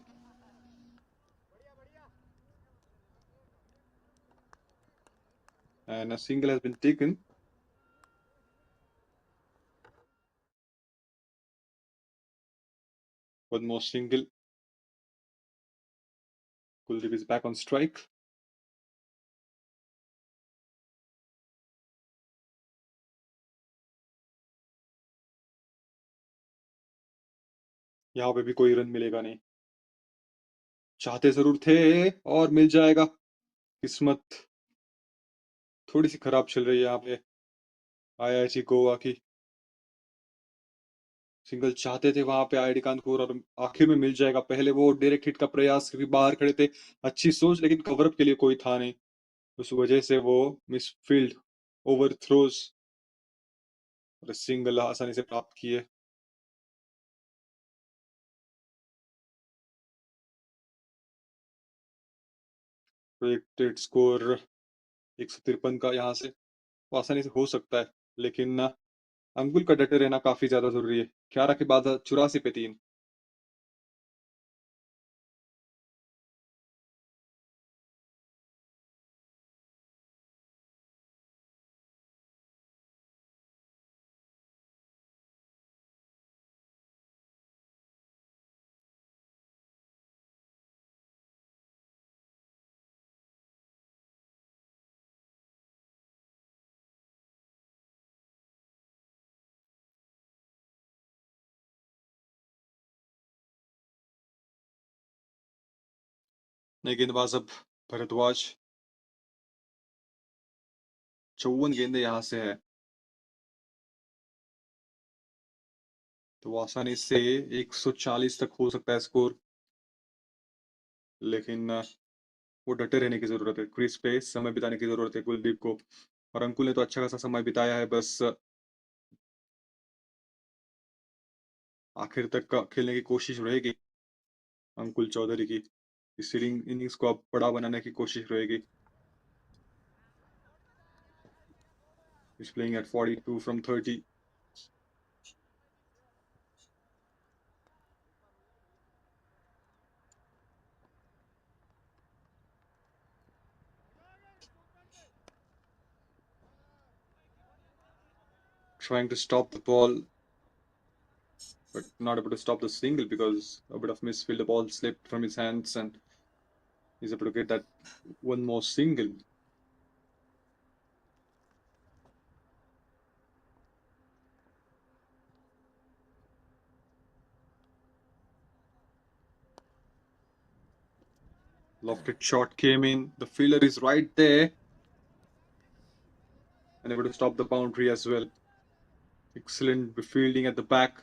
And a single has been taken. One more single. Kuldeep is back on strike. यहाँ पे भी कोई run मिलेगा नहीं, चाहते जरूर थे और मिल जाएगा, किस्मत थोड़ी सी खराब चल रही है यहाँ पे आईआईटी गोवा की। सिंगल चाहते थे वहां पे आईआईटी कानपुर और आखिर में मिल जाएगा। पहले वो डायरेक्ट हिट का प्रयास क्योंकि बाहर खड़े थे, अच्छी सोच, लेकिन कवरअप के लिए कोई था नहीं, उस वजह से वो मिसफील्ड ओवर थ्रोज और सिंगल आसानी से प्राप्त किए। प्रोजेक्टेड स्कोर 153 का यहाँ से वो आसानी से हो सकता है, लेकिन अंकुल का डटे रहना काफी ज्यादा जरूरी है। 11 के बाद 84 पे 3। नए गेंदबाज अब भरद्वाज, 54 गेंदे यहाँ से है, तो वो आसानी से 140 तक हो सकता है स्कोर, लेकिन वो डटे रहने की जरूरत है। क्रीज पे समय बिताने की जरूरत है कुलदीप को, और अंकुल ने तो अच्छा खासा समय बिताया है, बस आखिर तक का खेलने की कोशिश रहेगी अंकुल चौधरी की। इस इनिंग्स को अब बड़ा बनाने की कोशिश रहेगी। He's playing at 42 from 30. Trying to stop the ball, but not able to stop the single because a bit of misfield. The ball slipped from his hands and he's able to get that one more single. Lofted shot came in. The fielder is right there and able to stop the boundary as well. Excellent fielding at the back.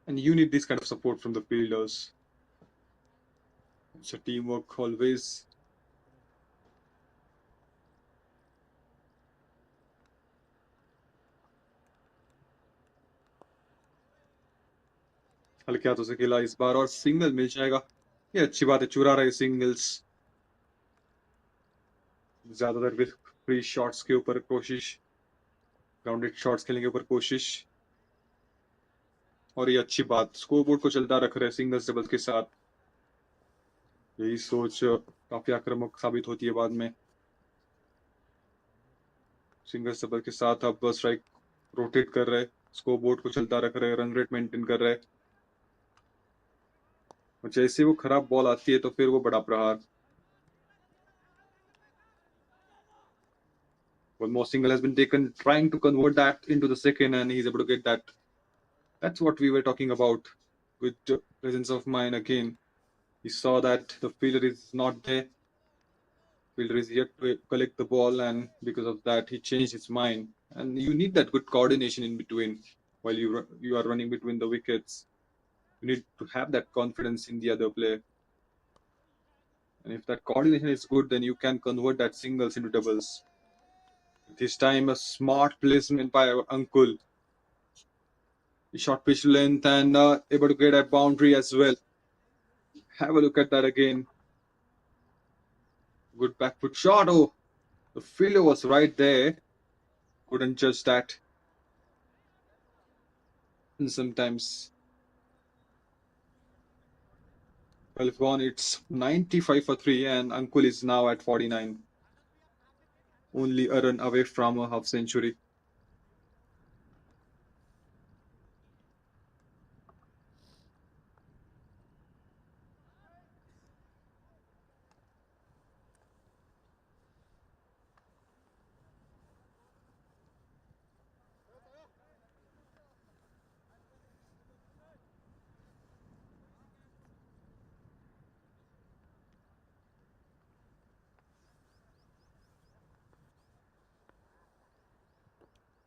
And you need this kind of support from the fielders. It's a teamwork always. हल्के हाथों से खेला इस बार और single मिल जाएगा. ये अच्छी बात है, चुरा रहे सिंगल्स. ज्यादातर भी फ्री शॉट्स के ऊपर कोशिश, ग्राउंडेड शॉट्स खेलने के ऊपर कोशिश. और ये अच्छी बात, स्कोरबोर्ड को चलता रख रहे सिंगल्स डबल्स के साथ. यही सोच काफी आक्रामक साबित होती है बाद में. सिंगल्स डबल के साथ अब स्ट्राइक रोटेट कर रहे, स्कोरबोर्ड को चलता रख रहे, रन रेट मेंटेन कर रहे. और जैसे वो खराब बॉल आती है तो फिर वो बड़ा प्रहार. One more single has been taken, trying to convert that into the second, and he's able to get that. That's what we were talking about. Good presence of mind again. He saw that the fielder is not there. Fielder is yet to collect the ball, and because of that, he changed his mind. And you need that good coordination in between while you are running between the wickets. You need to have that confidence in the other player. And if that coordination is good, then you can convert that singles into doubles. This time, a smart placement by Ankul. Short pitch length and able to get a boundary as well. Have a look at that again. Good back foot shot. Oh, the fielder was right there. Couldn't judge that. And sometimes, well, if gone, it's 95 for 3, and Ankul is now at 49. Only a run away from a half century.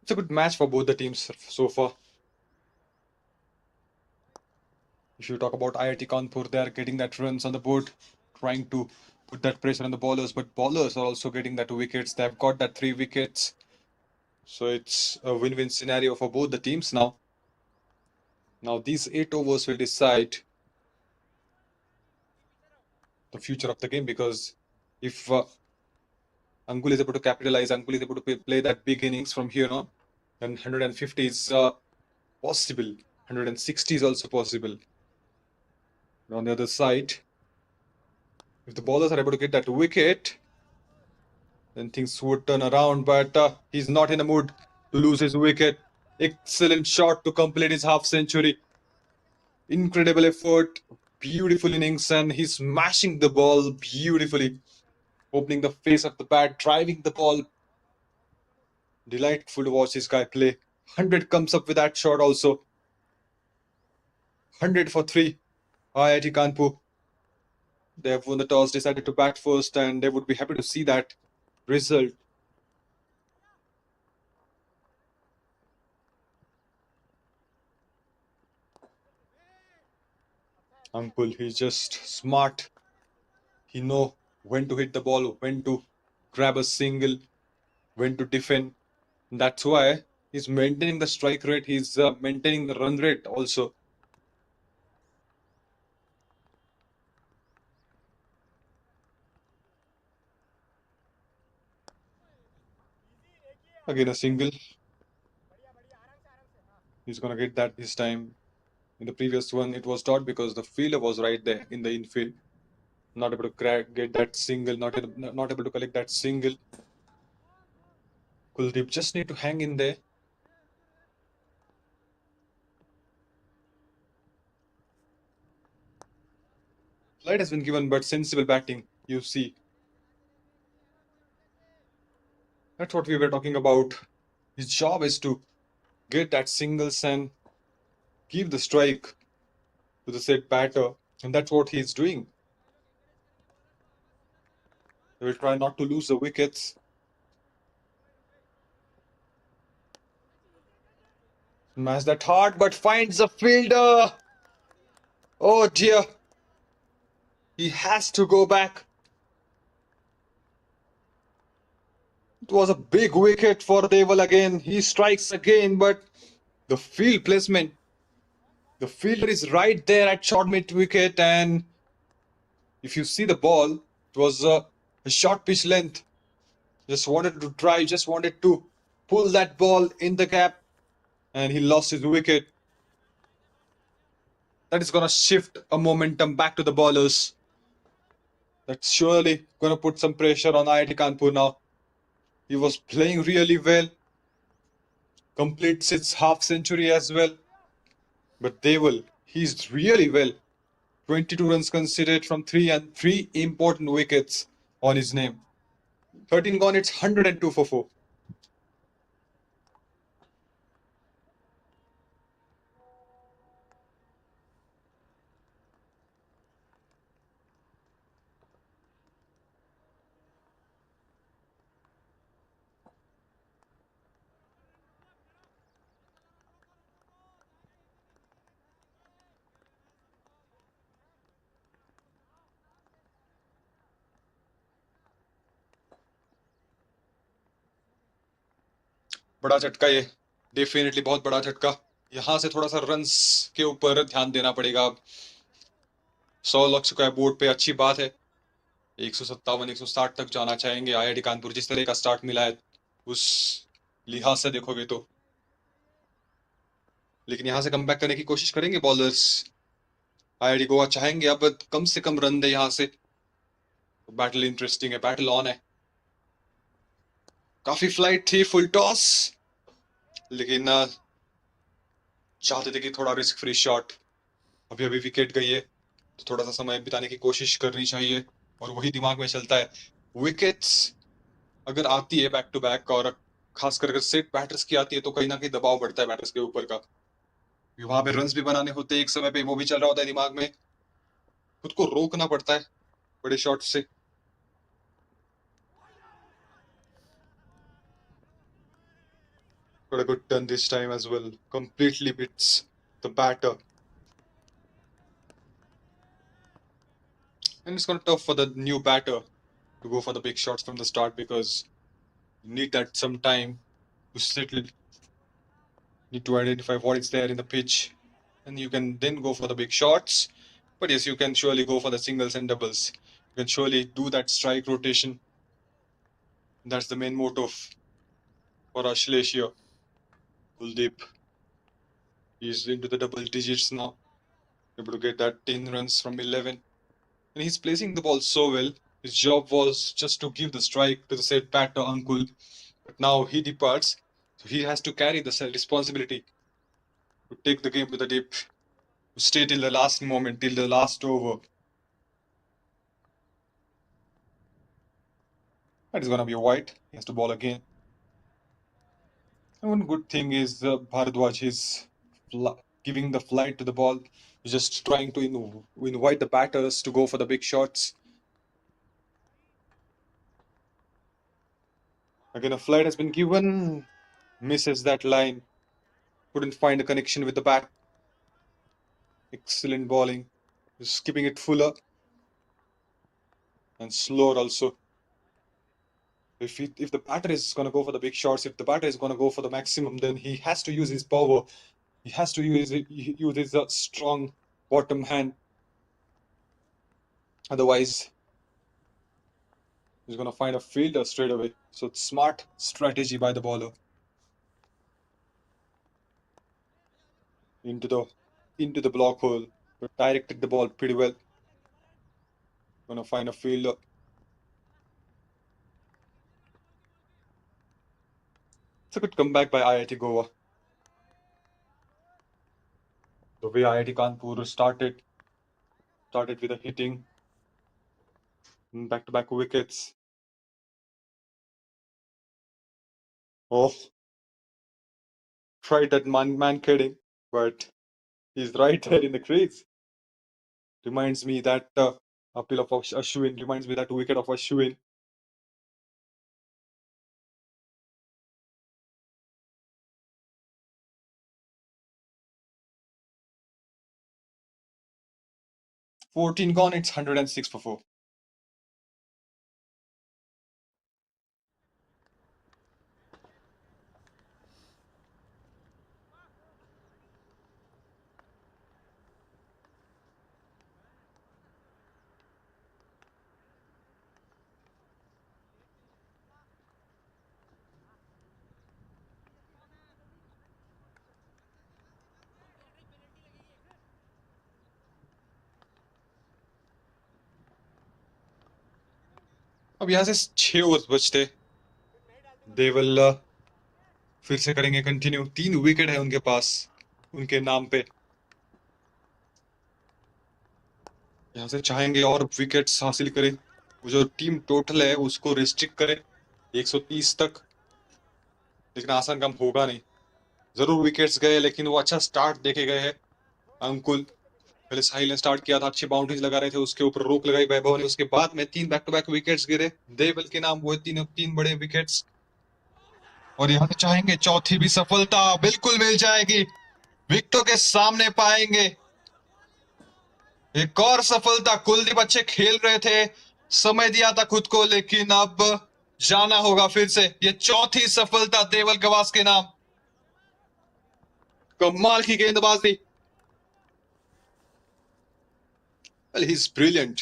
It's a good match for both the teams so far. If you talk about IIT Kanpur, they are getting that runs on the board, trying to put that pressure on the bowlers, but bowlers are also getting that wickets. They've got that 3 wickets. So it's a win-win scenario for both the teams now. Now these 8 overs will decide the future of the game, because if Ankul is able to capitalize, Ankul is able to play that big innings from here on, then 150 is possible. 160 is also possible. But on the other side, if the bowlers are able to get that wicket, then things would turn around. But he's not in a mood to lose his wicket. Excellent shot to complete his half century. Incredible effort, beautiful innings, and he's smashing the ball beautifully, opening the face of the bat, driving the ball. Delightful to watch this guy play. 100 comes up with that shot also. 100 for 3. IIT Kanpur. They have won the toss, decided to bat first, and they would be happy to see that result. Ankul, he's just smart. He know when to hit the ball, when to grab a single, when to defend. That's why he's maintaining the strike rate. He's maintaining the run rate also. Again, a single. He's gonna get that this time. In the previous one, it was dot because the fielder was right there in the infield, not able to get that single, not able to collect that single. Kuldeep just need to hang in there. Flight has been given, but sensible batting. You see, that's what we were talking about. His job is to get that singles and give the strike to the said batter, and that's what he's doing. He will try not to lose the wickets. Smash that hard, but finds the fielder. Oh dear. He has to go back. It was a big wicket for Deval again. He strikes again, but the field placement, the fielder is right there at short mid wicket, and if you see the ball, it was a short pitch length. Just wanted to try, just wanted to pull that ball in the gap, and he lost his wicket. That is going to shift a momentum back to the bowlers. That's surely going to put some pressure on IIT Kanpur now. He was playing really well, completes his half century as well. But Deval, he's really well. 22 runs conceded from three important wickets on his name. 13 gone, it's 102 for 4. बड़ा झटका ये, definitely बहुत बड़ा झटका. यहां से थोड़ा सा रन्स के ऊपर ध्यान देना पड़ेगा अब. 100 लग चुका है बोर्ड पे, अच्छी बात है. 157 160 तक जाना चाहेंगे आईआईटी कानपुर. जिस तरह का स्टार्ट मिला है उस लिहाज से देखोगे तो, लेकिन यहां से कम बैक करने की कोशिश करेंगे बॉलर्स. आईआईटी गोवा चाहेंगे अब कम से कम रन दे यहां से. बैटल इंटरेस्टिंग है, बैटल ऑन है. काफी फ्लाइट थी, फुल टॉस, लेकिन चाहते थे कि थोड़ा रिस्क फ्री शॉट. अभी अभी विकेट गई है तो थोड़ा सा समय बिताने की कोशिश करनी चाहिए, और वही दिमाग में चलता है. विकेट्स अगर आती है बैक टू बैक, और खासकर अगर सेट बैटर्स की आती है, तो कहीं ना कहीं दबाव बढ़ता है बैटर्स के ऊपर का. वहां पे रन्स भी बनाने होते हैं एक समय पे, वो भी चल रहा होता है दिमाग में. खुद को रोकना पड़ता है बड़े शॉट से. Got a good turn this time as well. Completely beats the batter. And it's gonna tough for the new batter to go for the big shots from the start, because you need that some time to settle, need to identify what is there in the pitch, and you can then go for the big shots. But yes, you can surely go for the singles and doubles. You can surely do that strike rotation. That's the main motive for Ashlesh here. Kuldeep, he's into the double digits now, able to get that 10 runs from 11. And he's placing the ball so well. His job was just to give the strike to the said batter Ankul, but now he departs, so he has to carry the responsibility to take the game to the deep, to stay till the last moment, till the last over. That is gonna be a white. He has to ball again. And one good thing is Bharadwaj is giving the flight to the ball. He's just trying to invite the batters to go for the big shots. Again, a flight has been given. Misses that line. Couldn't find a connection with the bat. Excellent bowling. Just keeping it fuller and slower also. If the batter is going to go for the big shots, if the batter is going to go for the maximum, then he has to use his power. He has to use his strong bottom hand. Otherwise, He's gonna find a fielder straight away. So it's smart strategy by the bowler. Into the block hole, but directed the ball pretty well. Gonna find a fielder. It's a good comeback by IIT Goa. The way IIT Kanpur started with a hitting, back-to-back wickets. Oh, tried that man kidding, but he's right there in the crease. Reminds me that appeal of Ashwin. Reminds me that wicket of Ashwin. Fourteen gone. It's 106 for 4. अब यहाँ से 6 overs बचते देवल फिर से करेंगे continue 3 wicket है उनके पास उनके नाम पे यहाँ से चाहेंगे और विकेट्स हासिल करें वो जो टीम टोटल है उसको रिस्ट्रिक्ट करें 130 तक लेकिन आसान काम होगा नहीं जरूर विकेट्स गए लेकिन वो अच्छा स्टार्ट देके गए हैं अंकुल पहले साहिल ने स्टार्ट किया था अच्छी बाउंड्रीज लगा रहे थे उसके ऊपर रोक लगाई वैभव ने उसके बाद में 3 बैक टू बैक विकेट्स गिरे देवल के नाम वो तीन बड़े विकेट्स और यहाँ से चाहेंगे चौथी भी सफलता बिल्कुल मिल जाएगी विकेटों के सामने पाएंगे एक और सफलता कुलदीप अच्छे खेल रहे थे समय दिया था खुद को लेकिन अब जाना होगा फिर से ये चौथी सफलता देवल गवास के नाम कमाल की गेंदबाजी well he's brilliant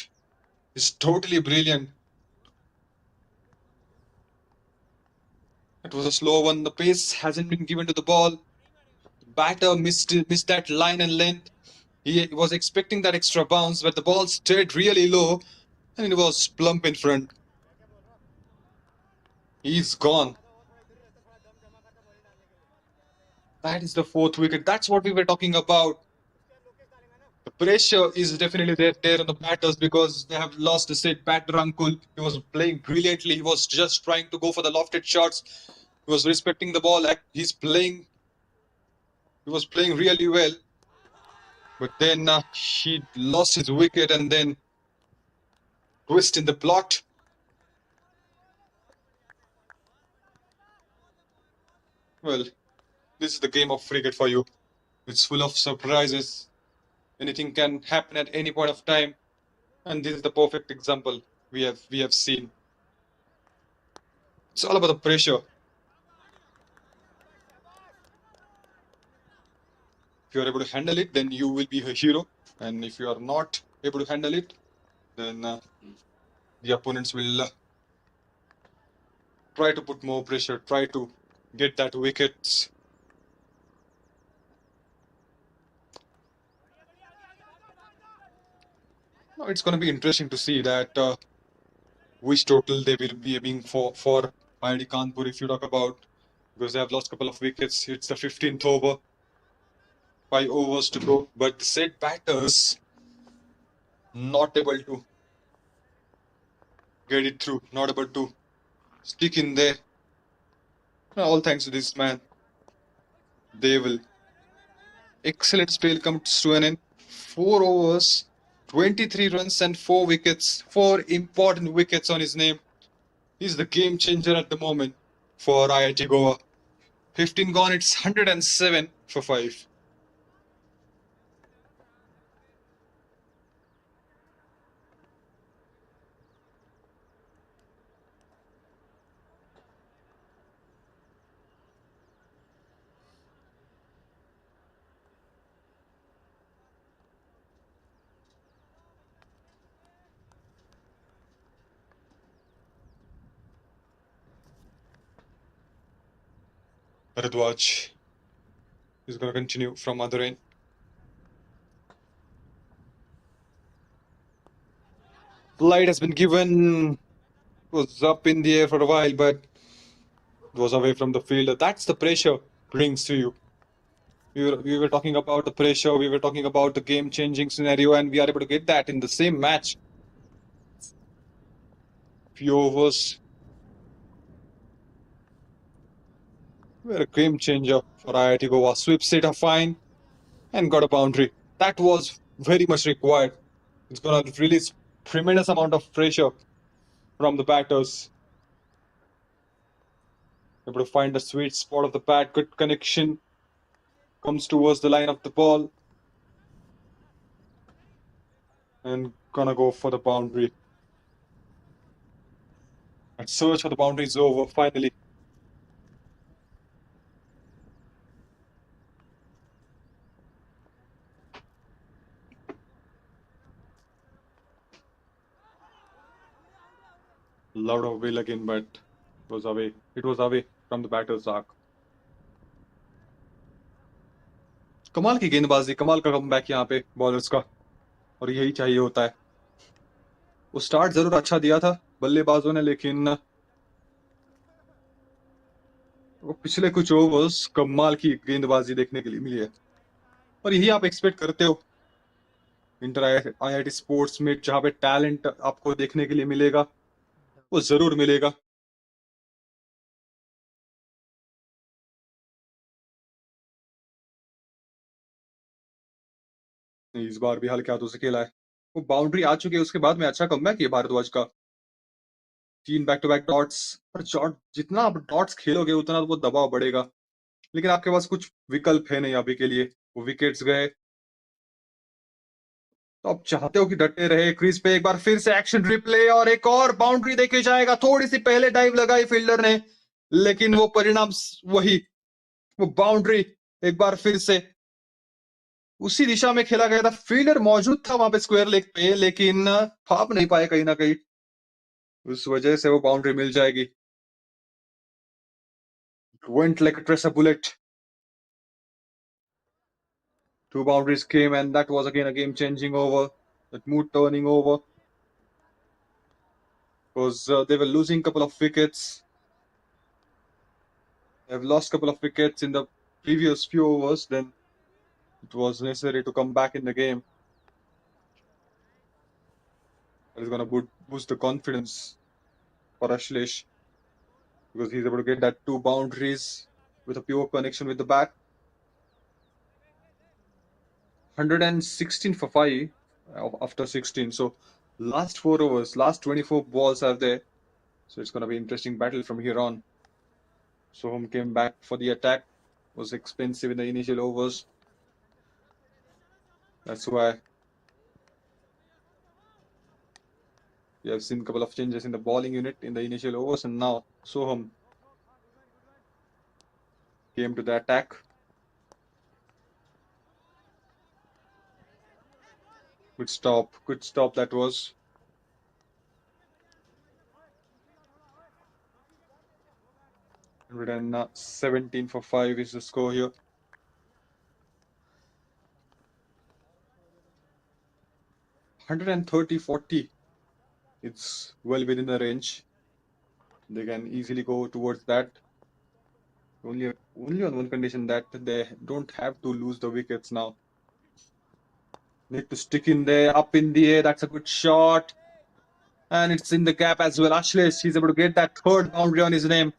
he's totally brilliant it was a slow one the pace hasn't been given to the ball the batter missed that line and length he was expecting that extra bounce but the ball stayed really low and it was plump in front he's gone that is the fourth wicket that's what we were talking about the pressure is definitely there on the batters because they have lost a set batter Ankul. He was playing brilliantly. He was just trying to go for the lofted shots. He was respecting the ball. He's playing. He was playing really well. But then he lost his wicket and then twist in the plot. Well, this is the game of cricket for you. It's full of surprises. Anything can happen at any point of time. And this is the perfect example we have seen. It's all about the pressure. If you are able to handle it, then you will be a hero. And if you are not able to handle it, then the opponents will try to put more pressure, try to get that wickets. Now it's going to be interesting to see that which total they will be aiming for IIT Kanpur if you talk about because they have lost a couple of wickets. It's the 15th over, 5 overs to go, but the said batters not able to get it through, not able to stick in there. All thanks to this man. They will. Excellent spell comes to an end. 4 overs, 23 runs and 4 wickets. 4 important wickets on his name. He's the game changer at the moment for IIT Goa. 15 gone, it's 107 for 5. Bharadwaj is going to continue from other end. Light has been given. Was up in the air for a while, but it was away from the fielder. That's the pressure brings to you. We were talking about the pressure. We were talking about the game-changing scenario, and we are able to get that in the same match. Few overs were a game changer for IIT Goa. Sweeps it a fine and got a boundary. That was very much required. It's going to release tremendous amount of pressure from the batters. Able to find the sweet spot of the bat. Good connection. Comes towards the line of the ball. And gonna go for the boundary. And search for the boundary is over finally. Lot of will again, but it was away. It was away from the batter's arc. कमाल की गेंदबाजी, कमाल का comeback यहाँ पे bowlers का, और यही चाहिए होता है. वो स्टार्ट जरूर अच्छा दिया था बल्लेबाजों ने, लेकिन वो पिछले कुछ ओवर्स कमाल की गेंदबाजी देखने के लिए मिली है, और यही आप एक्सपेक्ट करते हो इंटर आईआईटी स्पोर्ट्स में, जहाँ पे टैलेंट आपको देखने के लिए मिलेगा, वो जरूर मिलेगा. इस बार भी हल्के हाथों से खेला है. वो बाउंड्री आ चुकी है, उसके बाद में अच्छा कमबैक किया भारद्वाज का. 3 बैक टू बैक डॉट्स. पर जितना आप डॉट्स खेलोगे उतना वो दबाव बढ़ेगा, लेकिन आपके पास कुछ विकल्प है नहीं अभी के लिए. वो विकेट्स गए, तो आप चाहते हो कि डटे रहे. क्रीज पे एक बार फिर से एक्शन रिप्ले, और एक और बाउंड्री देखे जाएगा. थोड़ी सी पहले डाइव लगाई फील्डर ने, लेकिन वो परिणाम वही, वो बाउंड्री एक बार फिर से उसी दिशा में खेला गया था. फील्डर मौजूद था वहां पे स्क्वायर लेग पे, लेकिन फाप नहीं पाए कहीं ना कहीं. उस वजह से वो बाउंड्री मिल जाएगी. Went like a tracer bullet. 2 boundaries came, and that was again a game-changing over. That mood turning over, because they were losing a couple of wickets. They've lost a couple of wickets in the previous few overs. Then it was necessary to come back in the game. That is going to boost the confidence for Ashlesh, because he's able to get that 2 boundaries with a pure connection with the bat. 116 for 5 after 16. So last 4 overs, last 24 balls are there. So it's going to be interesting battle from here on. Soham came back for the attack. Was expensive in the initial overs. That's why we have seen a couple of changes in the bowling unit in the initial overs, and now Soham came to the attack. Good stop that was. And 17 for 5 is the score here. 130-40. It's well within the range. They can easily go towards that. Only on one condition, that they don't have to lose the wickets now. Need to stick in there, up in the air. That's a good shot. And it's in the gap as well. Ashlesh, he's able to get that 3rd boundary on his name.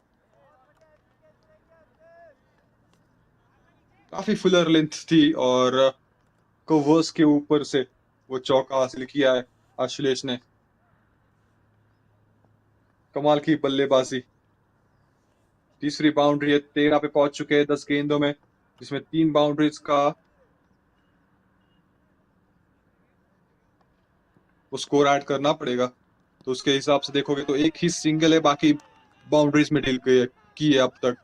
काफी Fuller length थी, और covers के ऊपर से वो चौका हासिल किया है आशुलेश ने. कमाल की बल्लेबाजी. तीसरी बाउंड्री है. 13 पे पहुंच चुके हैं 10 गेंदों में, जिसमें 3 बाउंड्रीज का वो स्कोर ऐड करना पड़ेगा. तो उसके हिसाब से देखोगे तो एक ही सिंगल है, बाकी बाउंड्रीज में डील की है अब तक.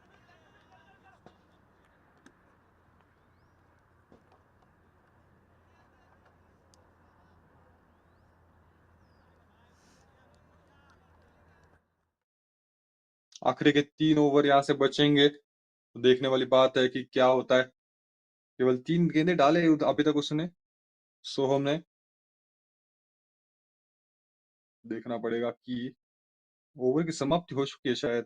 आखिरी के 3 ओवर यहाँ से बचेंगे. तो देखने वाली बात है कि क्या होता है। केवल 3 गेंदें डाले अभी तक उसने, सोहम ने। देखना पड़ेगा कि ओवर की समाप्ति हो चुकी है शायद।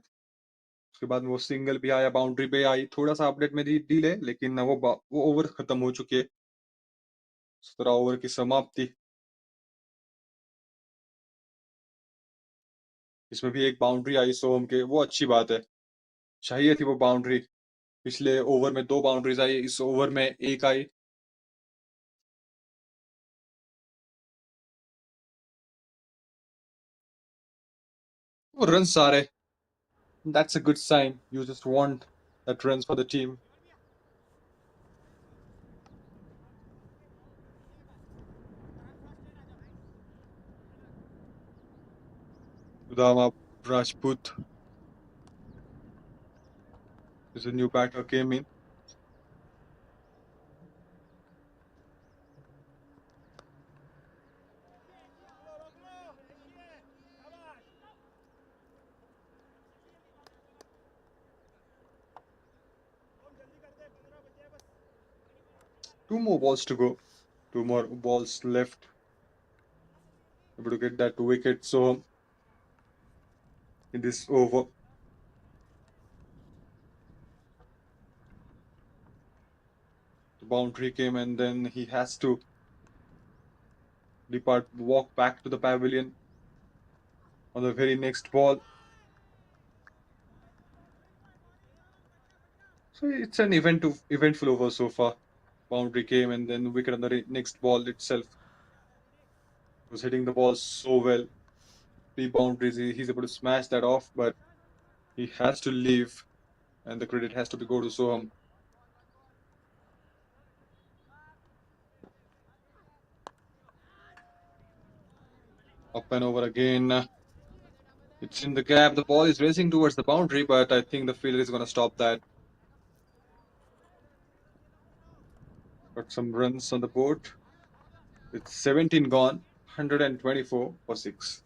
उसके बाद में वो सिंगल भी आया, बाउंड्री पे आई, थोड़ा-सा अपडेट में दी डिले, लेकिन वो ओवर खत्म हो चुकी है। 17 ओवर की समाप्ति। इसमें भी एक बाउंड्री आई सोहम के, वो अच्छी बात है। चाहिए थी वो बाउंड्री। पिछले ओवर में 2 बाउंड्रीज आई, इस ओवर में 1 आई। वो रन्स आ रहे, that's a good sign. You just want that runs for the team. Udama Rajput is a new batter came in. Two more balls to go. Two more balls left. Able to get that wicket. So in this over, the boundary came, and then he has to walk back to the pavilion on the very next ball. So it's an eventful over so far. Boundary came, and then wicket on the next ball itself. Was hitting the ball so well. 3 boundaries. He's able to smash that off, but he has to leave, and the credit has to be go to Soham. Up and over again. It's in the gap. The ball is racing towards the boundary, but I think the fielder is going to stop that. Got some runs on the board. It's 17 gone, 124 for 6.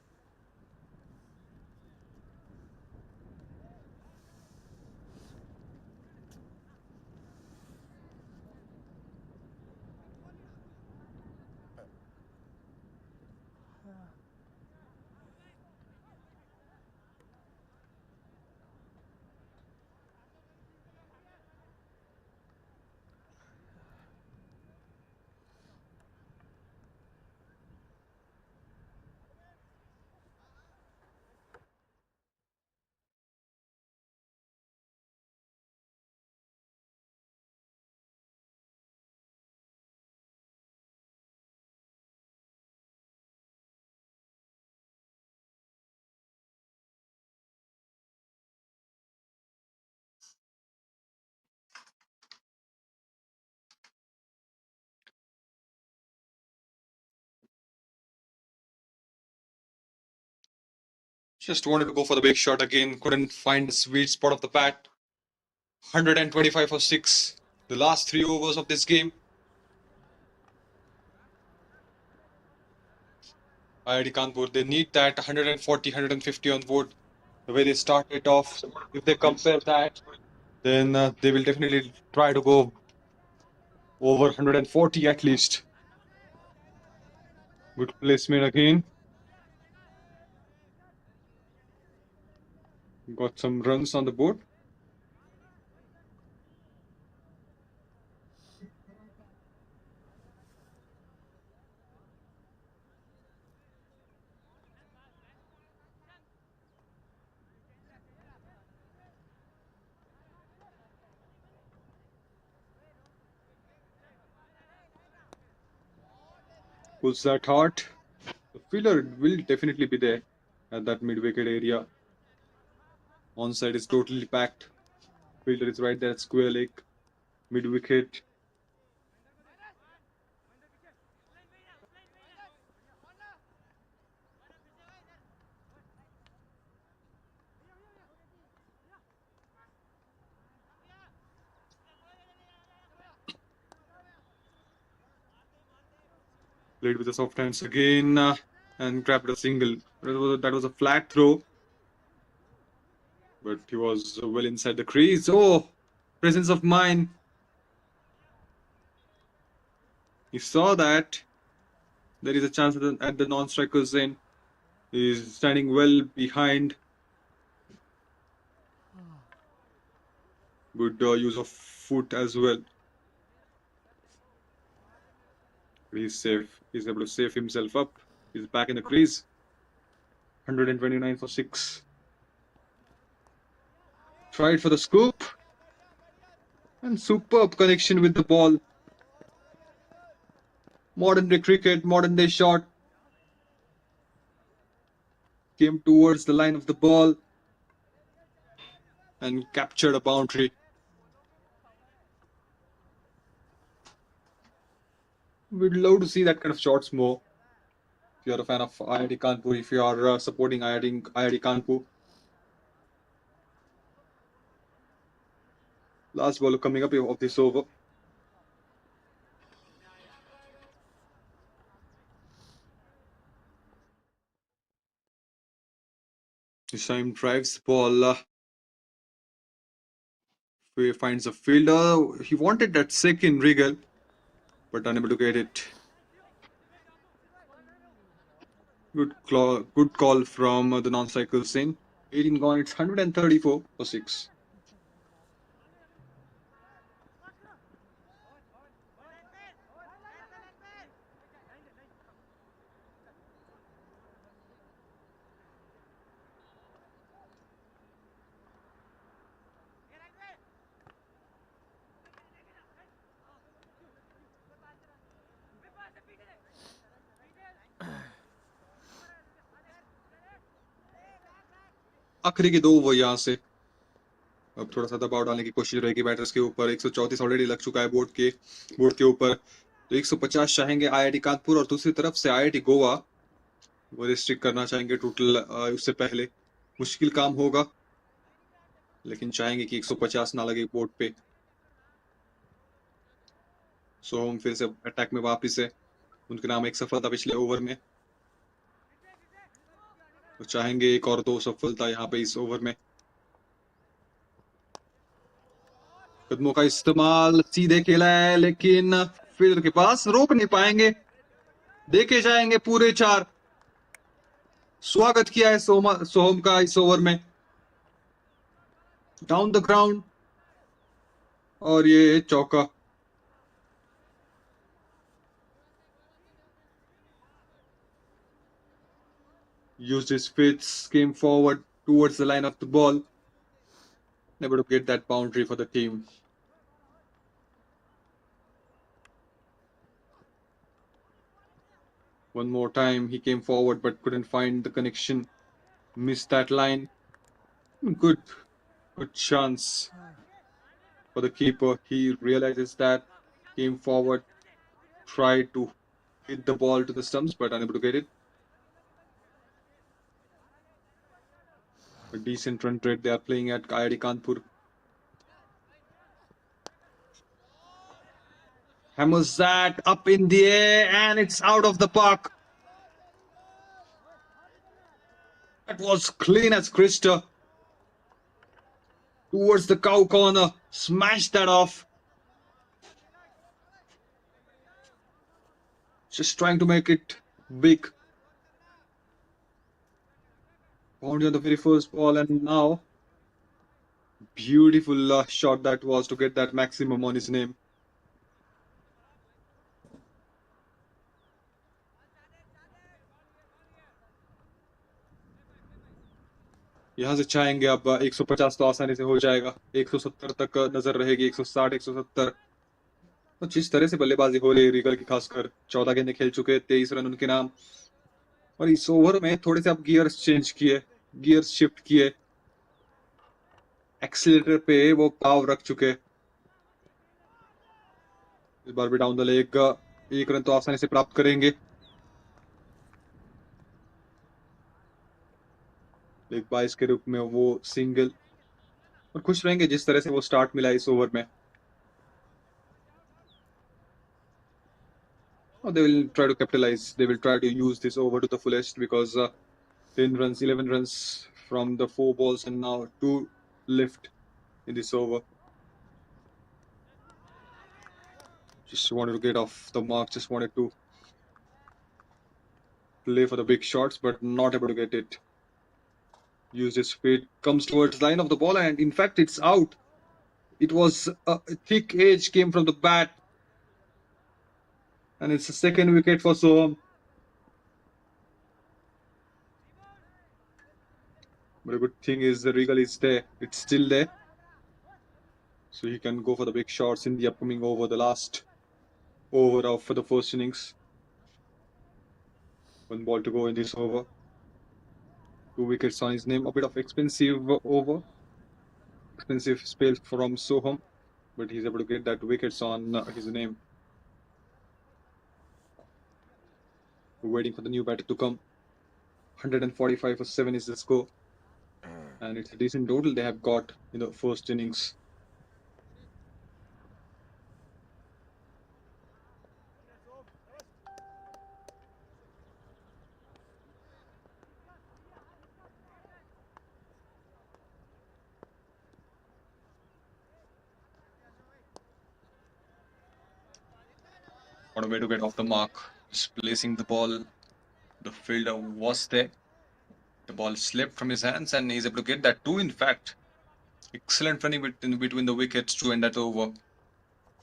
Just wanted to go for the big shot again. Couldn't find the sweet spot of the bat. 125 for 6. The last 3 overs of this game. IIT Kanpur, they need that 140, 150 on board. The way they started off, if they compare that, then they will definitely try to go over 140 at least. Good placement again. Got some runs on the board. Pulls that hard. The fielder will definitely be there at that mid-wicket area. Onside is totally packed. Fielder is right there at square leg. Mid-wicket. Played with the soft hands again and grabbed a single. That was a flat throw. But he was well inside the crease. Oh, presence of mind. He saw that there is a chance at the non-striker's end. He is standing well behind. Good use of foot as well. He's safe. He's able to save himself up. He's back in the crease. 129 for 6. Tried for the scoop. And superb connection with the ball. Modern day cricket, modern day shot. Came towards the line of the ball and captured a boundary. We'd love to see that kind of shots more. If you're a fan of IIT Kanpur, if you are supporting IIT Kanpur. Last ball coming up of this over. This time drives ball. He finds a fielder. He wanted that second wriggle, but unable to get it. Good call from the non-cycle scene. 18 gone. It's 134 for 6. आखिरी के 2 over यहाँ से अब थोड़ा सा दबाव डालने की कोशिश रहेगी बैटर्स के ऊपर. 134 ऑलरेडी लग चुका है बोर्ड के ऊपर. तो 150 चाहेंगे IIT कानपुर और दूसरी तरफ से IIT गोवा वो रिस्ट्रिक्ट करना चाहेंगे टोटल. उससे पहले मुश्किल काम होगा, लेकिन चाहेंगे कि 150 ना लगे बोर्ड पे. सो हम फिर से अटैक में वापिस है. उनके नाम एक सफलता पिछले ओवर में, तो चाहेंगे एक और 2 सफलता यहाँ पे इस ओवर में. कदमों का इस्तेमाल सीधे खेला है, लेकिन फील्डर के पास रोक नहीं पाएंगे. देखे जाएंगे पूरे 4. स्वागत किया है सोहम का इस ओवर में. डाउन द ग्राउंड और ये चौका. Used his fists, came forward towards the line of the ball. Never to get that boundary for the team. One more time, he came forward but couldn't find the connection. Missed that line. Good chance for the keeper. He realizes that, came forward, tried to hit the ball to the stumps but unable to get it. A decent run rate they are playing at IIT Kanpur. Hammers that up in the air and it's out of the park. That was clean as crystal. Towards the cow corner. Smashed that off. Just trying to make it big. Boundary on the very first ball, and now beautiful shot that was to get that maximum on his name. यहाँ से चाहेंगे अब 150 तो आसानी से हो जाएगा. 170 तक नजर रहेगी. 160 170. तो जिस तरह से बल्लेबाजी हो रही है रिगल की, खासकर 14 गेंदें खेल चुके, 23 रन उनके नाम. और इस ओवर में थोड़े से अब गियर्स चेंज किए, गियर्स शिफ्ट किए. एक्सीलेटर पे वो पाव रख चुके. इस बार भी डाउन द लेग 1 रन तो आसानी से प्राप्त करेंगे. लेग 22 के रूप में वो सिंगल, और खुश रहेंगे जिस तरह से वो स्टार्ट मिला इस ओवर में. They will try to capitalize. They will try to use this over to the fullest because 10 runs, 11 runs from the 4 balls and now 2 left in this over. Just wanted to get off the mark, just wanted to play for the big shots, but not able to get it. Use his speed, comes towards line of the ball, and in fact, it's out. It was a thick edge came from the bat, and it's the second wicket for Soham. But the good thing is the Regal is there. It's still there. So he can go for the big shots in the upcoming over, the last over of for the first innings. One ball to go in this over. 2 wickets on his name. A bit of expensive over. Expensive spell from Soham. But he's able to get that wickets on his name. Waiting for the new batter to come. 145 for 7 is the score. And it's a decent total they have got in the first innings. What a way to get off the mark. Just placing the ball. The fielder was there. The ball slipped from his hands and he's able to get that too, in fact. Excellent running between the wickets to end that over.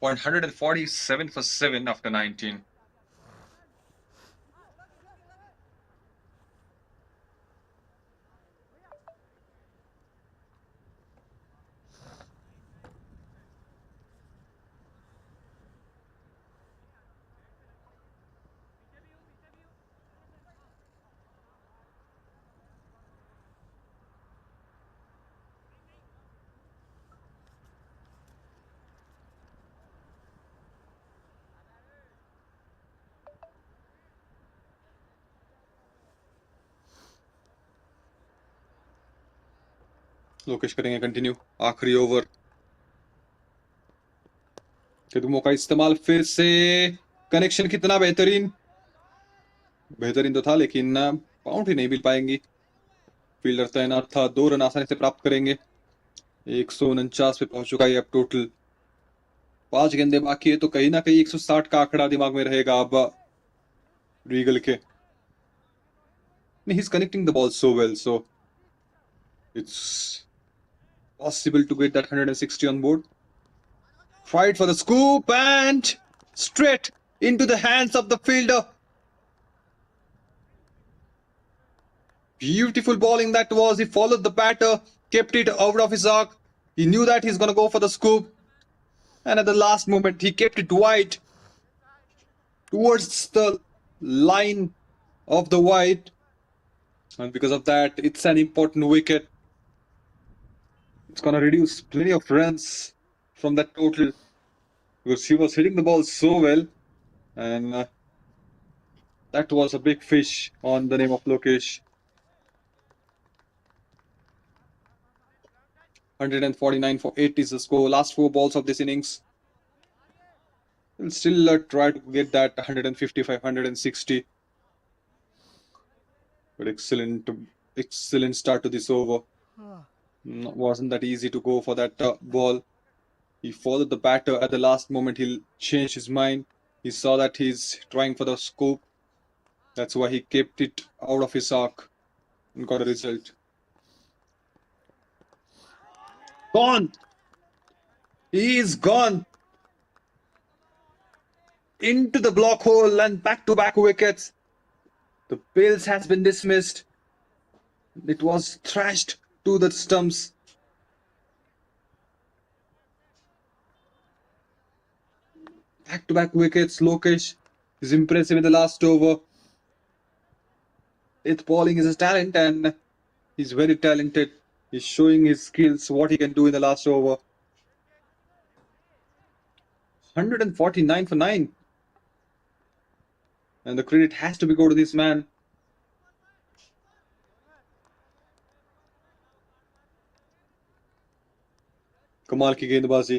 147 for 7 after 19. Lokesh करेंगे continue आखिरी over कदमों का इस्तेमाल फिर से connection कितना बेहतरीन तो था लेकिन बाउंड्री नहीं मिल पाएंगी फील्डर तैनात था 2 रन आसानी से प्राप्त करेंगे 149 पे पहुंच चुका है अब टोटल 5 गेंदे बाकी है तो कहीं ना कहीं 160 का आंकड़ा दिमाग में रहेगा अब रीगल के he's connecting the ball so well so it's possible to get that 160 on board. Tried for the scoop and straight into the hands of the fielder. Beautiful bowling that was. He followed the batter, kept it out of his arc. He knew that he's going to go for the scoop. And at the last moment, he kept it wide towards the line of the wide. And because of that, it's an important wicket. It's going to reduce plenty of runs from that total. Because he was hitting the ball so well. And that was a big fish on the name of Lokesh. 149 for 8 is the score. Last 4 balls of this innings. We'll still try to get that 155, 160. But excellent start to this over. Wasn't that easy to go for that ball. He followed the batter at the last moment. He'll change his mind. He saw that he's trying for the scoop. That's why he kept it out of his arc and got a result. Gone! He is gone! Into the block hole and back-to-back wickets. The Bills has been dismissed. It was thrashed to the stumps. Back-to-back wickets. Lokesh is impressive in the last over. Its bowling is his talent and he's very talented. He's showing his skills, what he can do in the last over. 149 for 9. And the credit has to be go to this man. कमाल की गेंदबाजी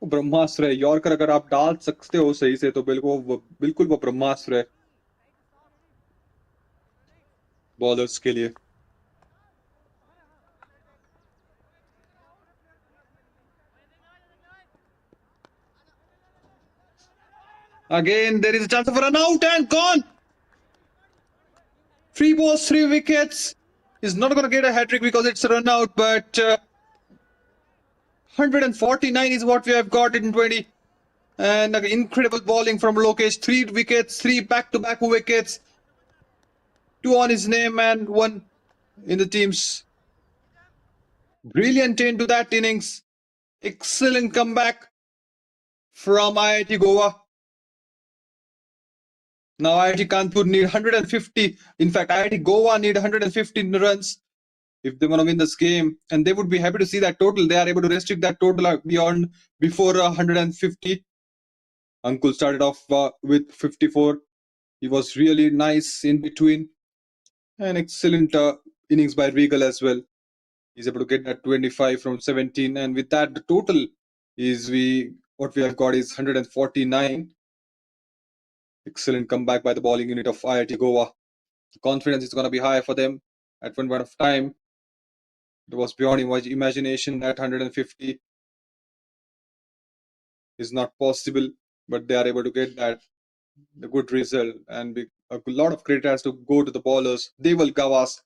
वो ब्रह्मास्त्र है yorker अगर आप डाल सकते हो सही से तो बिल्कुल वो ब्रह्मास्त्र है बॉलर्स के लिए Again, there is a chance of a run out and gone. 3 balls, 3 wickets. He's not going to get a hat trick because it's a run out, but 149 is what we have got in 20. And incredible bowling from Lokesh. 3 wickets, 3 back-to-back wickets. 2 on his name and 1 in the team's. Brilliant end to that innings. Excellent comeback from IIT Goa. Now IIT Kanpur need 150. In fact, IIT Goa need 115 runs if they want to win this game. And they would be happy to see that total. They are able to restrict that total beyond before 150. Ankul started off with 54. He was really nice in between. An excellent innings by Regal as well. He's able to get that 25 from 17. And with that, the total is what we have got is 149. Excellent comeback by the bowling unit of IIT Goa. The confidence is going to be high for them. At one point of time, it was beyond imagination that 150 is not possible, but they are able to get that the good result. And a lot of credit has to go to the bowlers. Deval Gawas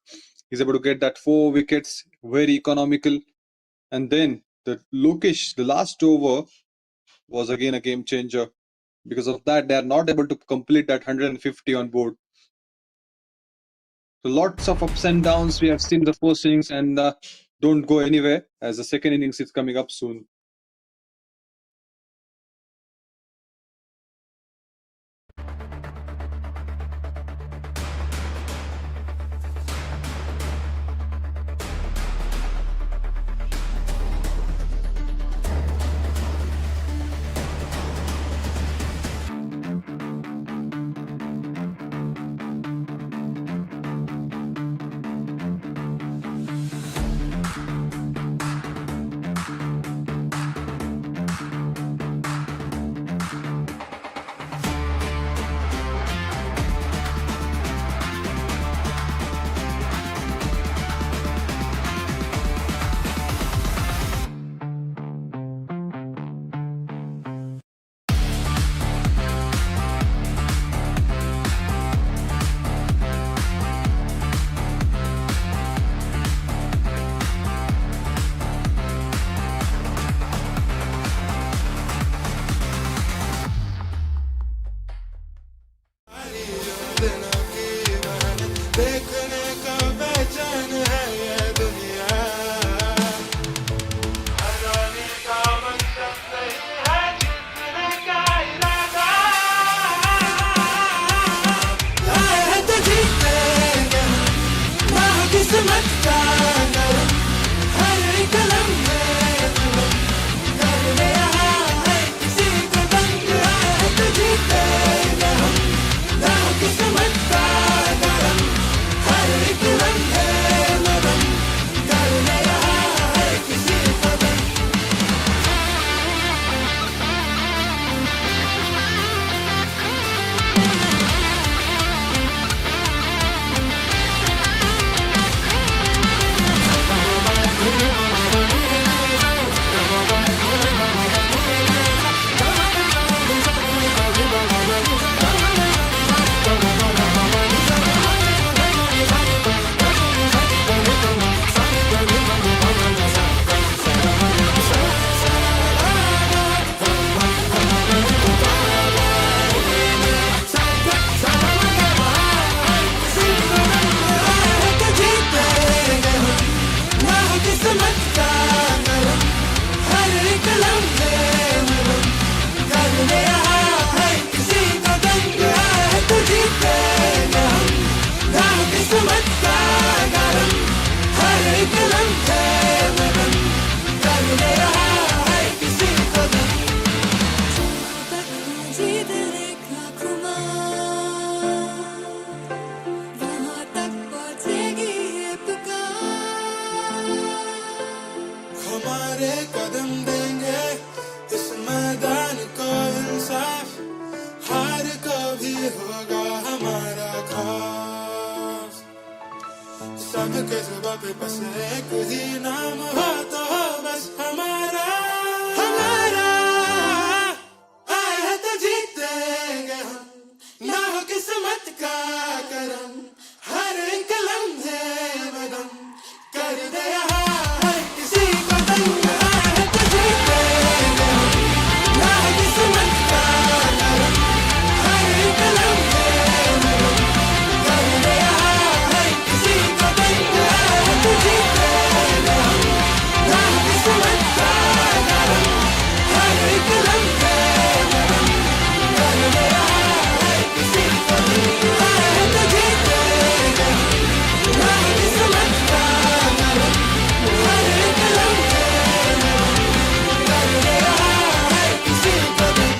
is able to get that 4 wickets, very economical. And then the Lokesh, the last over, was again a game changer. Because of that, they are not able to complete that 150 on board. So lots of ups and downs we have seen the first innings, and don't go anywhere as the second innings is coming up soon. देखने का बेचैन है ये दुनिया हराने का मकसद नहीं है जीतने का इरादा आए हैं तो जीतेंगे ना हो किस्मत का नरम हर एक लम्हे कर ले यहाँ है किसी को दंग आए हैं तो जीतेंगे हम ना हो किस्मत का नरम हर एक लम्हे नरम कर ले यहाँ है किसी को दंग हमारे कदम देंगे इस मैदान को इंसाफ हार कभी होगा हमारा खास सबके जुबां पे बस एक ही नाम हो तो हो बस हमारा हमारा आए हैं तो जीतेंगे पतंग आए हैं तो जीतेंगे हम, ना है किस्मत का करम, हर एक लम्हे में गम, कर दिया है किसी को दंग आए हैं तो जीतेंगे हम, ना है किस्मत का करम, हर एक लम्हे में गम, कर दिया है किसी को दंग आए हैं तो जीतेंगे हम, ना है किस्मत का करम, हर एक लम्हे में गम, कर दिया है किसी को दंग।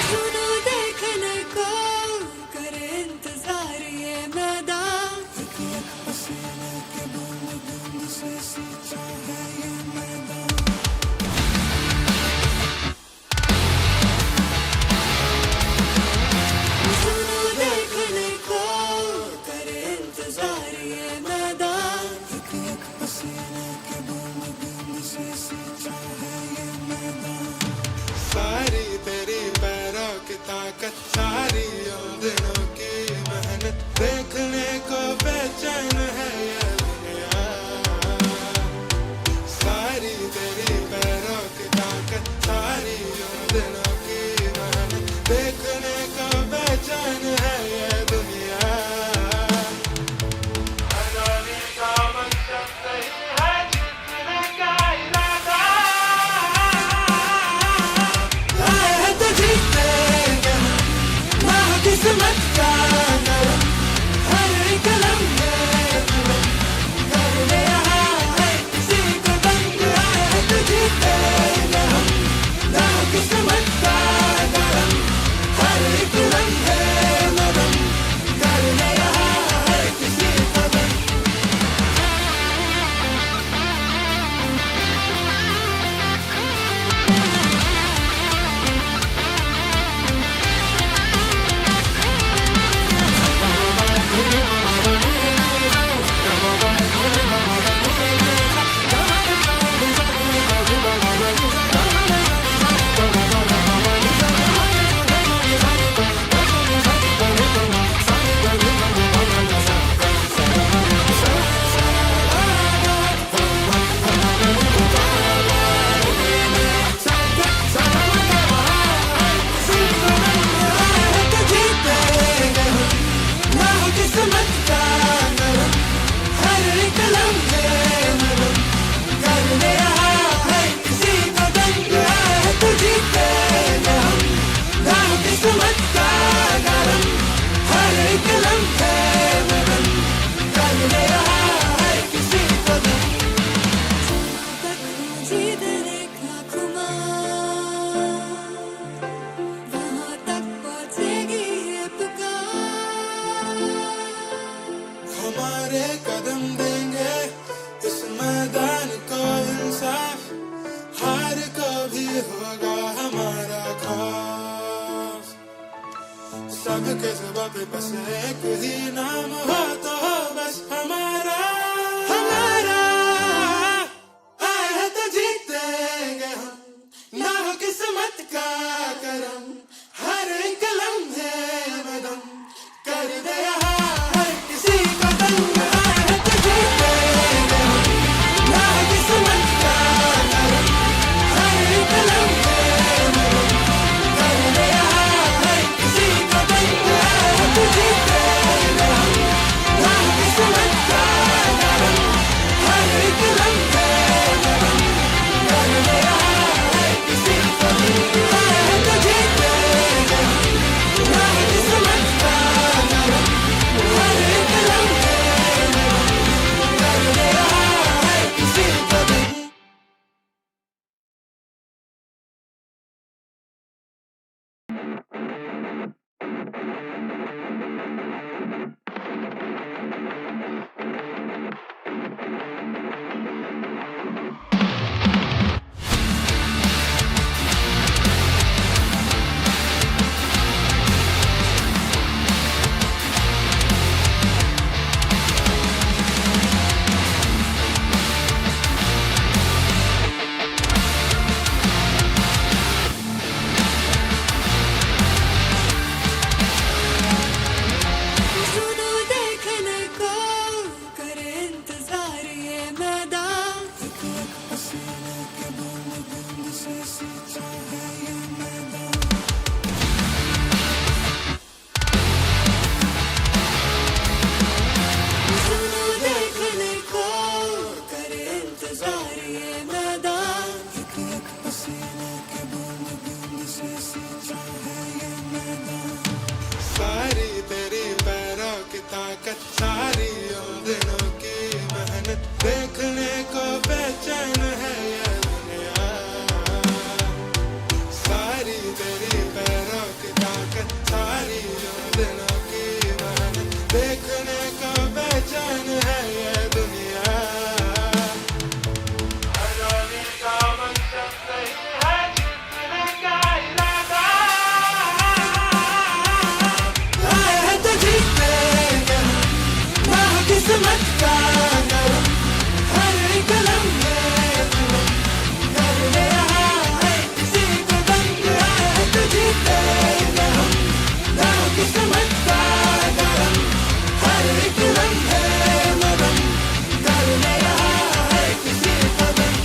सुनो देखने को करे इंतजार ये मैदान, एक एक पसीने के बूंद बूंद से सींचा है ये मैदान। सुनो देखने को करे इंतजार ये मैदान, एक एक पसीने के बूंद बूंद से सींचा है ये मैदान। सारी तेरी पैरों की ताकत, सारी उन दिनों की मेहनत, देखने को बेचैन है ये दुनिया। सारी तेरी पैरों की ताकत, सारी उन दिनों की मेहनत, देखने को बेचैन है ये दुनिया। अजानी का मकसद नहीं है जीतने का इरादा, आए हैं तो जीतेंगे हम, ना हो किस्मत का करम, हर एक लम्हे में गम, कर दिया है किसी को दंग आए हैं तो जीतेंगे हम, ना हो किस्मत का करम, हर एक लम्हे में गम, कर दिया है किसी को दंग। हमारे कदम देंगे इस मैदान को इंसाफ, हार को भी होगा हमारा खौफ। सबके जुबां पे बस एक ही नाम हो तो हो बस हमारा, हमारा। आए हैं तो जीतेंगे हम, ना हो किस्मत का करम, हर एक लम्हे में गम, कर दिया है किसी को दंग आए हैं तो जीतेंगे हम, ना हो किस्मत का करम, हर एक लम्हे में गम, कर दिया है किसी को दंग आए हैं तो जीतेंगे हम, ना हो किस्मत का करम, हर एक लम्हे में गम, कर दिया है किसी को दंग आए हैं तो जीतेंगे। ताकत सारी उन दिनों की मेहनत देखने को बेचैन है ये दुनिया सारी तेरी पैरों की ताकत सारी उन दिनों की मेहनत देखने को बेचैन है ये दुनिया हराने का मकसद नहीं है जीतने का इरादा आए हैं तो जीतेंगे ना हो किस्मत का गम हर एक लम्हे कर ले यहाँ है किसी को दंग आए हैं तो जीतेंगे ना हो किस्मत का गम हर एक लम्हे मरम कर ले यहाँ है किसी को दंग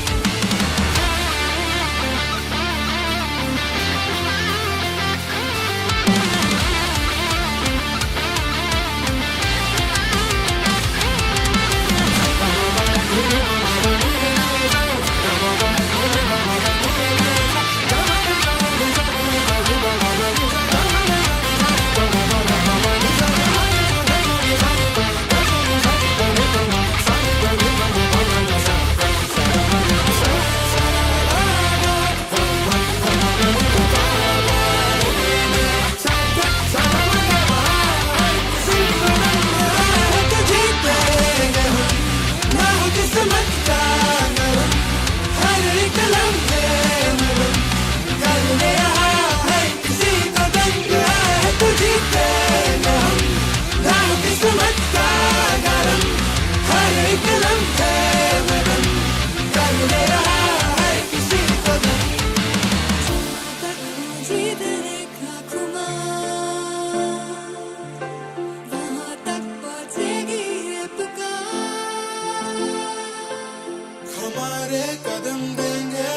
हमारे कदम देंगे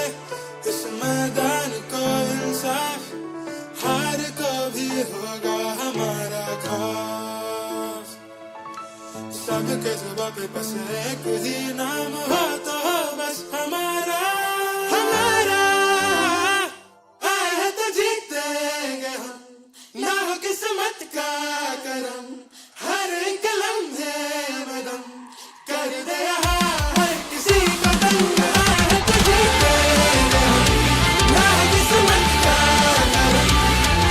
इस मैदान को इंसाफ हार को भी होगा हमारा खौफ सबके जुबां पे बस एक ही नाम हो तो हो बस हमारा हमारा आए हैं तो जीतेंगे हम ना हो किस्मत का करम हर एक लम्हे में दम कर दे यहाँ हर किसी को दंग आए हैं तो जीतेंगे हम ना हो किस्मत का करम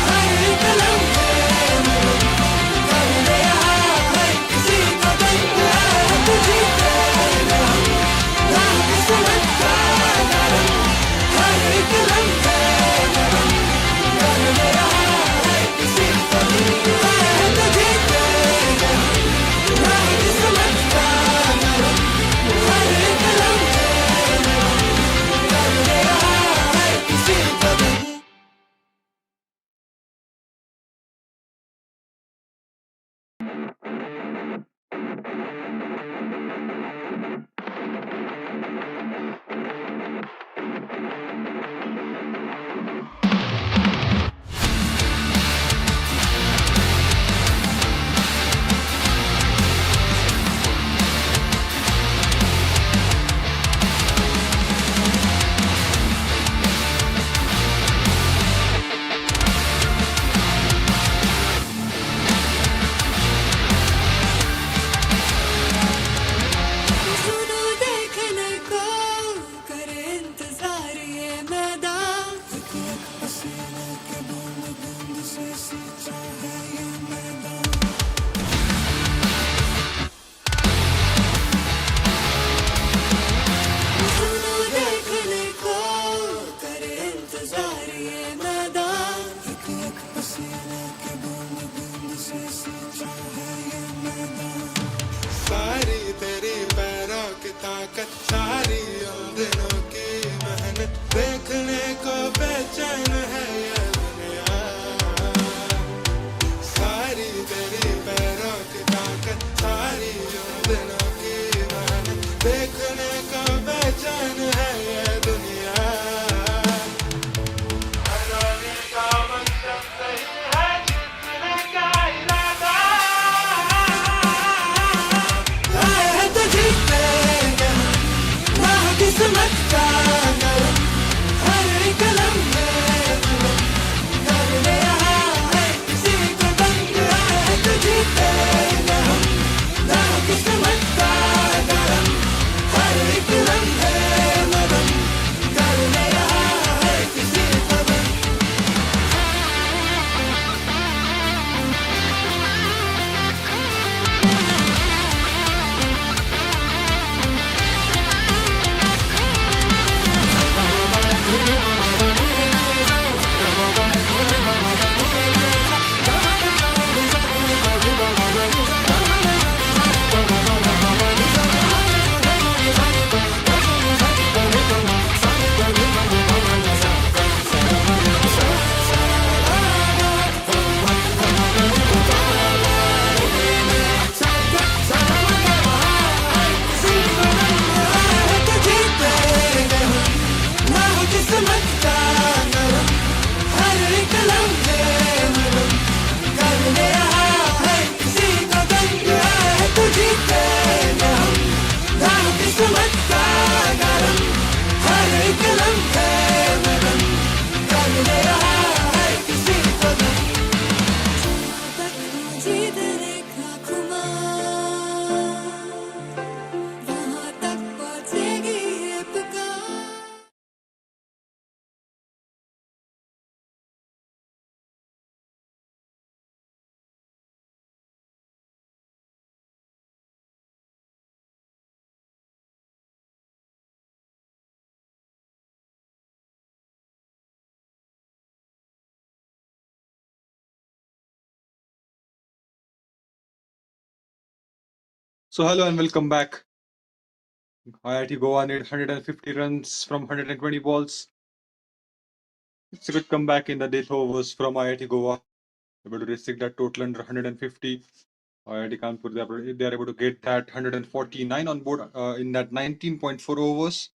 हर एक लम्हे में दम कर दे यहाँ हर किसी को दंग आए हैं तो जीतेंगे हम ना हो किस्मत का करम हर एक लम्हे में दम कर दे यहाँ हर किसी को दंग आए हैं तो जीतेंगे हम ना हो किस्मत का करम हर एक लम्हे में दम कर दे यहाँ हर किसी को दंग सुनो देखने को करे इंतजार ये मैदान पसीने के बूंद बूंद से सींचा है ये मैदान सुनो देखने को करे इंतजार ये मैदान पसीने के बूंद बूंद से सींचा है ये मैदान सारी तेरी पैरों की ताकत सारी उन दिनों की मेहनत देखने को बेचैन है ये दुनिया सारी तेरी पैरों की ताकत सारी उन दिनों की मेहनत देखने को बेचैन है ये दुनिया हराने का मकसद नहीं है जीतने का इरादा आए हैं तो जीतेंगे ना हो किस्मत So hello and welcome back. IIT Goa need 150 runs from 120 balls. It's a good comeback in the death overs from IIT Goa. Able to restrict that total under 150. IIT Kanpur, they are able to get that 149 on board in that 19.4 overs.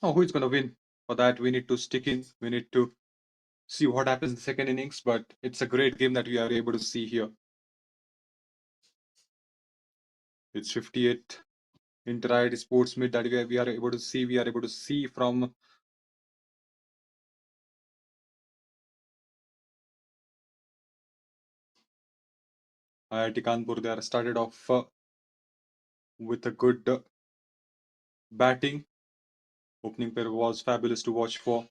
Oh, who is going to win? For that, we need to stick in. We need to see what happens in the second innings. But it's a great game that we are able to see here. It's 58 inter-IIT sports meet that we are able to see. We are able to see from IIT Kanpur. They are started off with a good batting. Opening pair was fabulous to watch for.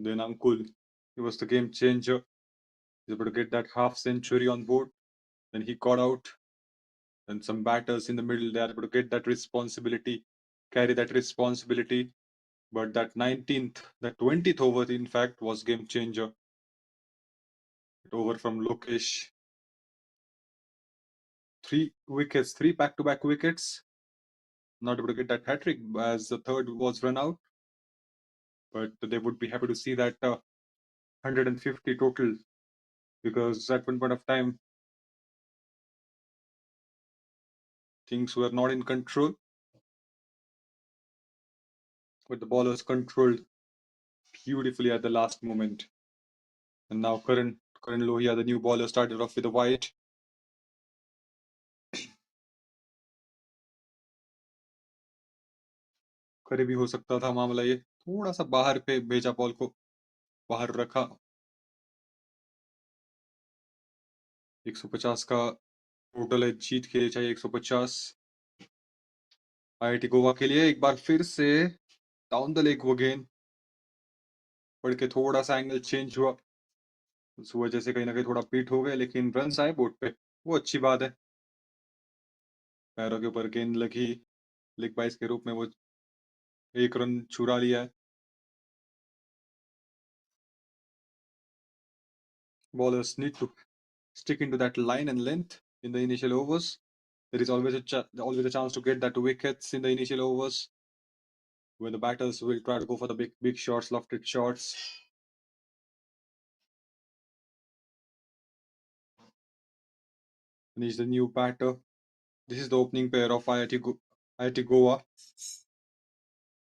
Then Ankul, he was the game changer. He was able to get that half century on board. Then he got out. Then some batters in the middle, they are able to get that responsibility, carry that responsibility. But that 19th, the 20th over, in fact, was game changer. Over from Lokesh. 3 wickets, 3 back-to-back wickets. Not able to get that hat trick as the third was run out. But they would be happy to see that 150 total, because at one point of time things were not in control, but the ballers controlled beautifully at the last moment. And now Karan Lohia, the new bowler, started off with a wide. करे भी हो सकता था मामला ये, थोड़ा सा बाहर पे भेजा बॉल को, बाहर रखा. 150 का टोटल है, जीत के लिए चाहिए 150 आईआईटी गोवा के लिए. एक बार फिर से डाउन द लेग वो गेंद पड़ के थोड़ा सा एंगल चेंज हुआ, उस वजह से कहीं ना कहीं थोड़ा पीट हो गए, लेकिन रन आए बोर्ड पे, वो अच्छी बात है. पैरों के ऊपर गेंद लगी, लेग बाइस के रूप में वो एक रन छुड़ा लिया है. Bowlers need to stick into that line and length in the initial overs. There is always a chance to get that wickets in the initial overs, where the batters will try to go for the big shots, lofted shots. And he's the new batter. This is the opening pair of IIT Goa,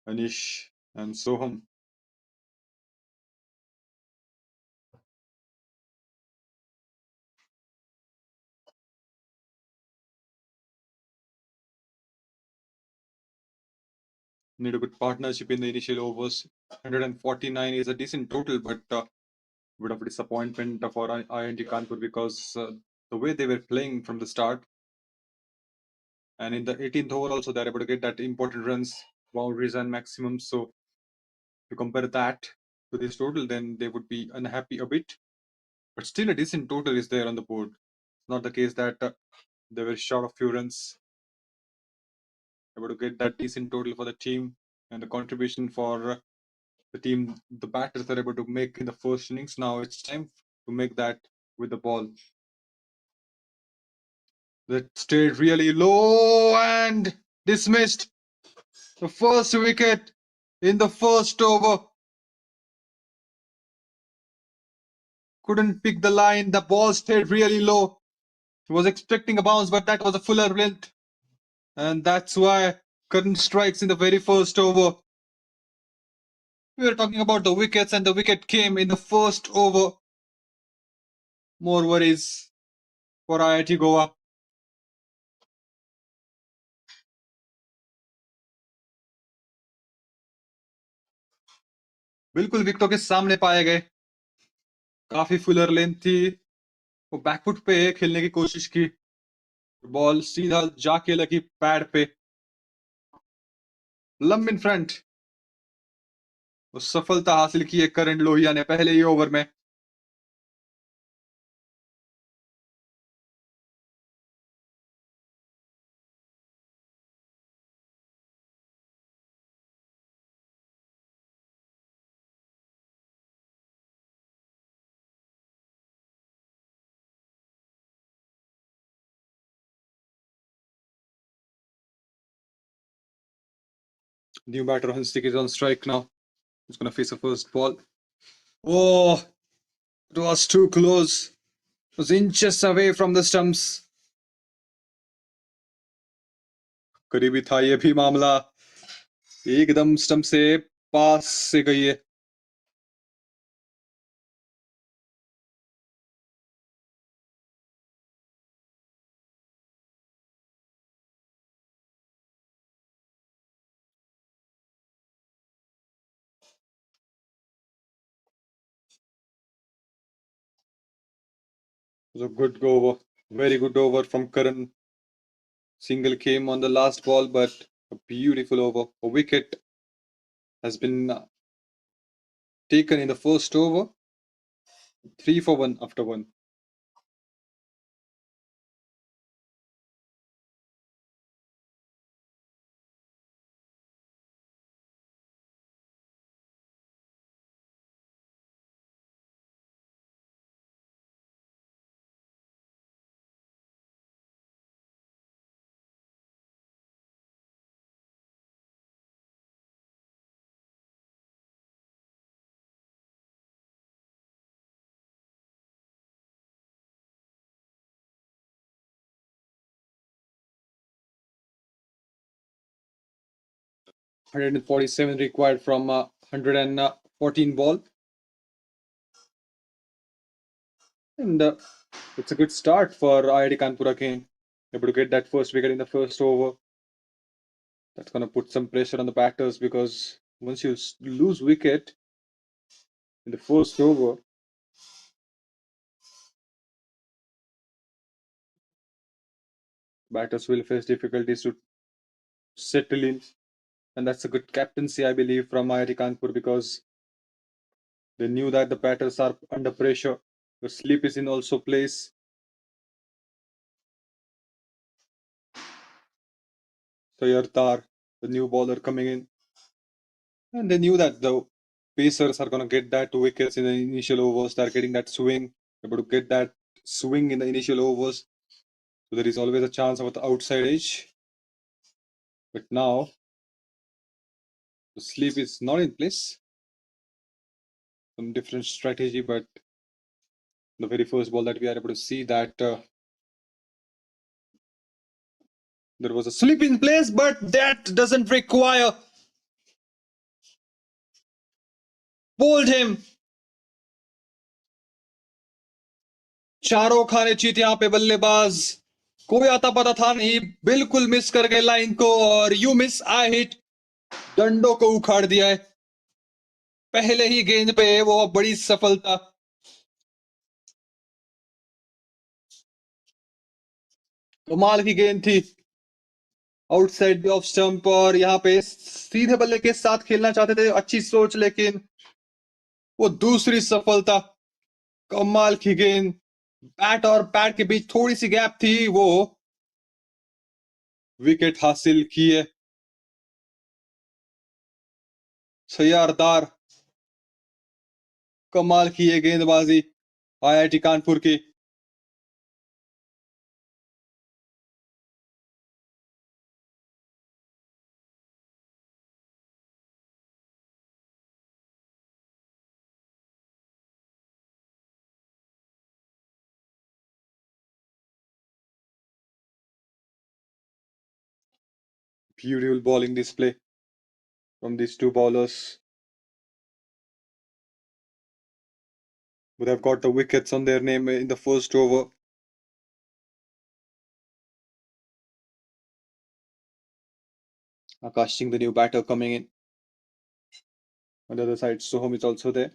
Anish and Soham. Need a good partnership in the initial overs. 149 is a decent total, but a bit of a disappointment for IIT Kanpur, because the way they were playing from the start, and in the 18th over also they're able to get that important runs, boundaries and maximums. So to compare that to this total, then they would be unhappy a bit, but still a decent total is there on the board. It's not the case that they were short of few runs. Able to get that decent total for the team, and the contribution for the team, the batters are able to make in the first innings. Now it's time to make that with the ball. That stayed really low and dismissed. The first wicket in the first over. Couldn't pick the line. The ball stayed really low. He was expecting a bounce, but that was a fuller length. And that's why Karan strikes in the very first over. We were talking about the wickets, and the wicket came in the first over. More worries for IIT Goa. बिल्कुल विकेटों के सामने पाए गए. काफी Fuller length थी. वो back foot पे खेलने की कोशिश की. बॉल सीधा जाके लगी पैड पे. लंब इन फ्रंट. वो सफलता हासिल की है करण लोहिया ने पहले ही ओवर में. New batter Hansik is on strike now. He's gonna face a first ball. Oh, it was too close. It was inches away from the stumps. करीबी था ये भी मामला. एकदम स्टंप से पास से गई है. It was a good over, very good over from Karan. Single came on the last ball, but a beautiful over. A wicket has been taken in the first over. 3 for 1 after 1. $147 required from 114 ball. And it's a good start for IIT Kanpur again. Able to get that first wicket in the first over. That's going to put some pressure on the batters because once you lose wicket in the first over, batters will face difficulties to settle in. And that's a good captaincy, I believe, from IIT Kanpur because they knew that the batters are under pressure. The sleep is in also place. Sayartar, the new bowler coming in. And they knew that the Pacers are going to get that wickets in the initial overs. They're getting that swing, able to get that swing in the initial overs. So there is always a chance of the outside edge. But now the sleep is not in place. Some different strategy, but the very first ball that we are able to see that there was a sleep in place, but that doesn't require. Pulled him. चारों खाने चीत यहाँ पे बल्लेबाज. कोई आता पता था नहीं, बिल्कुल मिस कर गए लाइन को और यू मिस आई हिट. डंडों को उखाड़ दिया है पहले ही गेंद पे. वो बड़ी सफलता. कमाल की गेंद थी आउटसाइड ऑफ स्टंप और यहाँ पे सीधे बल्ले के साथ खेलना चाहते थे. अच्छी सोच, लेकिन वो दूसरी सफलता. कमाल की गेंद. बैट और पैड के बीच थोड़ी सी गैप थी, वो विकेट हासिल की है. सैयारदार. कमाल की है गेंदबाजी आईआईटी कानपुर की. Beautiful bowling display from these two bowlers. Would have got the wickets on their name in the first over. Akash Singh, the new batter coming in. On the other side, Soham is also there.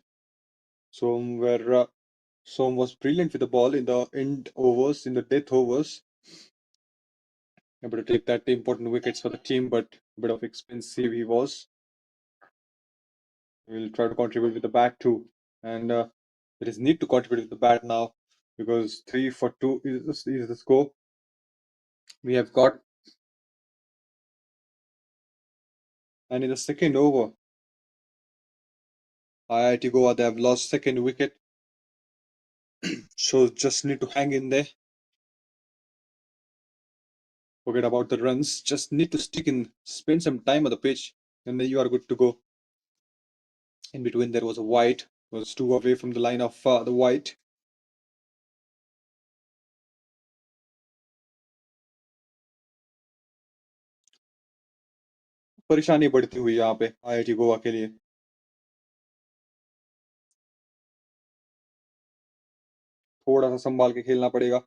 Soham was brilliant with the ball in the end overs, in the death overs. Able to take that important wickets for the team, but a bit of expensive he was. We'll try to contribute with the bat too. And there is need to contribute with the bat now because 3 for 2 is the score. We have got. And in the second over, IIT Goa, they have lost second wicket. So just need to hang in there. Forget about the runs. Just need to stick in, spend some time on the pitch. and then you are good to go. In between there was a white, was 2 away from the line of the white. परेशानी बढ़ती हुई यहाँ पे IIT Goa के लिए. थोड़ा सा संभाल के खेलना पड़ेगा.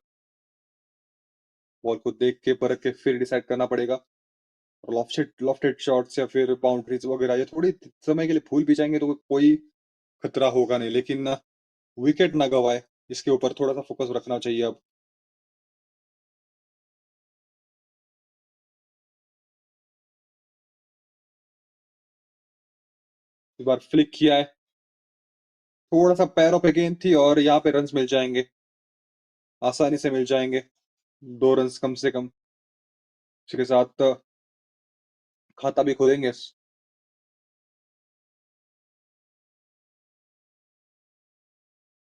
बॉल को देख के परख के फिर डिसाइड करना पड़ेगा. और लॉफ्टेड शॉट्स या फिर बाउंड्रीज वगैरह ये थोड़ी समय के लिए भूल भी जाएंगे तो कोई खतरा होगा नहीं, लेकिन विकेट ना गवाए इसके ऊपर थोड़ा सा फोकस रखना चाहिए अब. इस बार फ्लिक किया है, थोड़ा सा पैरों पे गेंद थी और यहाँ पे रन्स मिल जाएंगे, आसानी से मिल जाएंगे. 2 रन्स कम से कम, इसके साथ खाता भी खोलेंगे.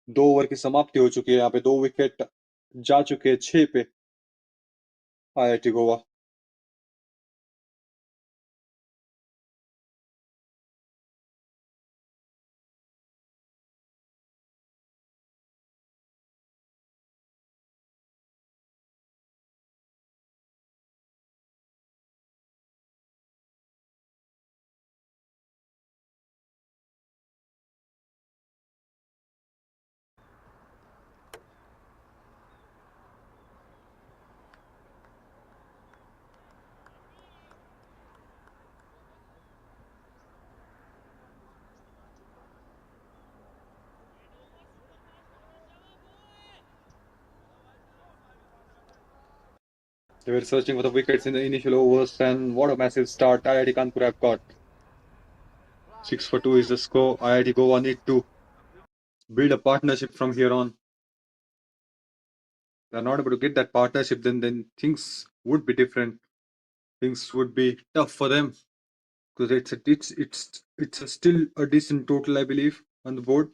2 ओवर की समाप्ति हो चुकी है यहाँ पे. 2 विकेट जा चुके हैं 6 पे IIT Goa. They were searching for the wickets in the initial overs, and what a massive start IIT Kanpur have got. 6 for 2 is the score. IIT Goa need to build a partnership from here on. They're not able to get that partnership, then things would be different. Things would be tough for them because it's still a decent total, I believe, on the board.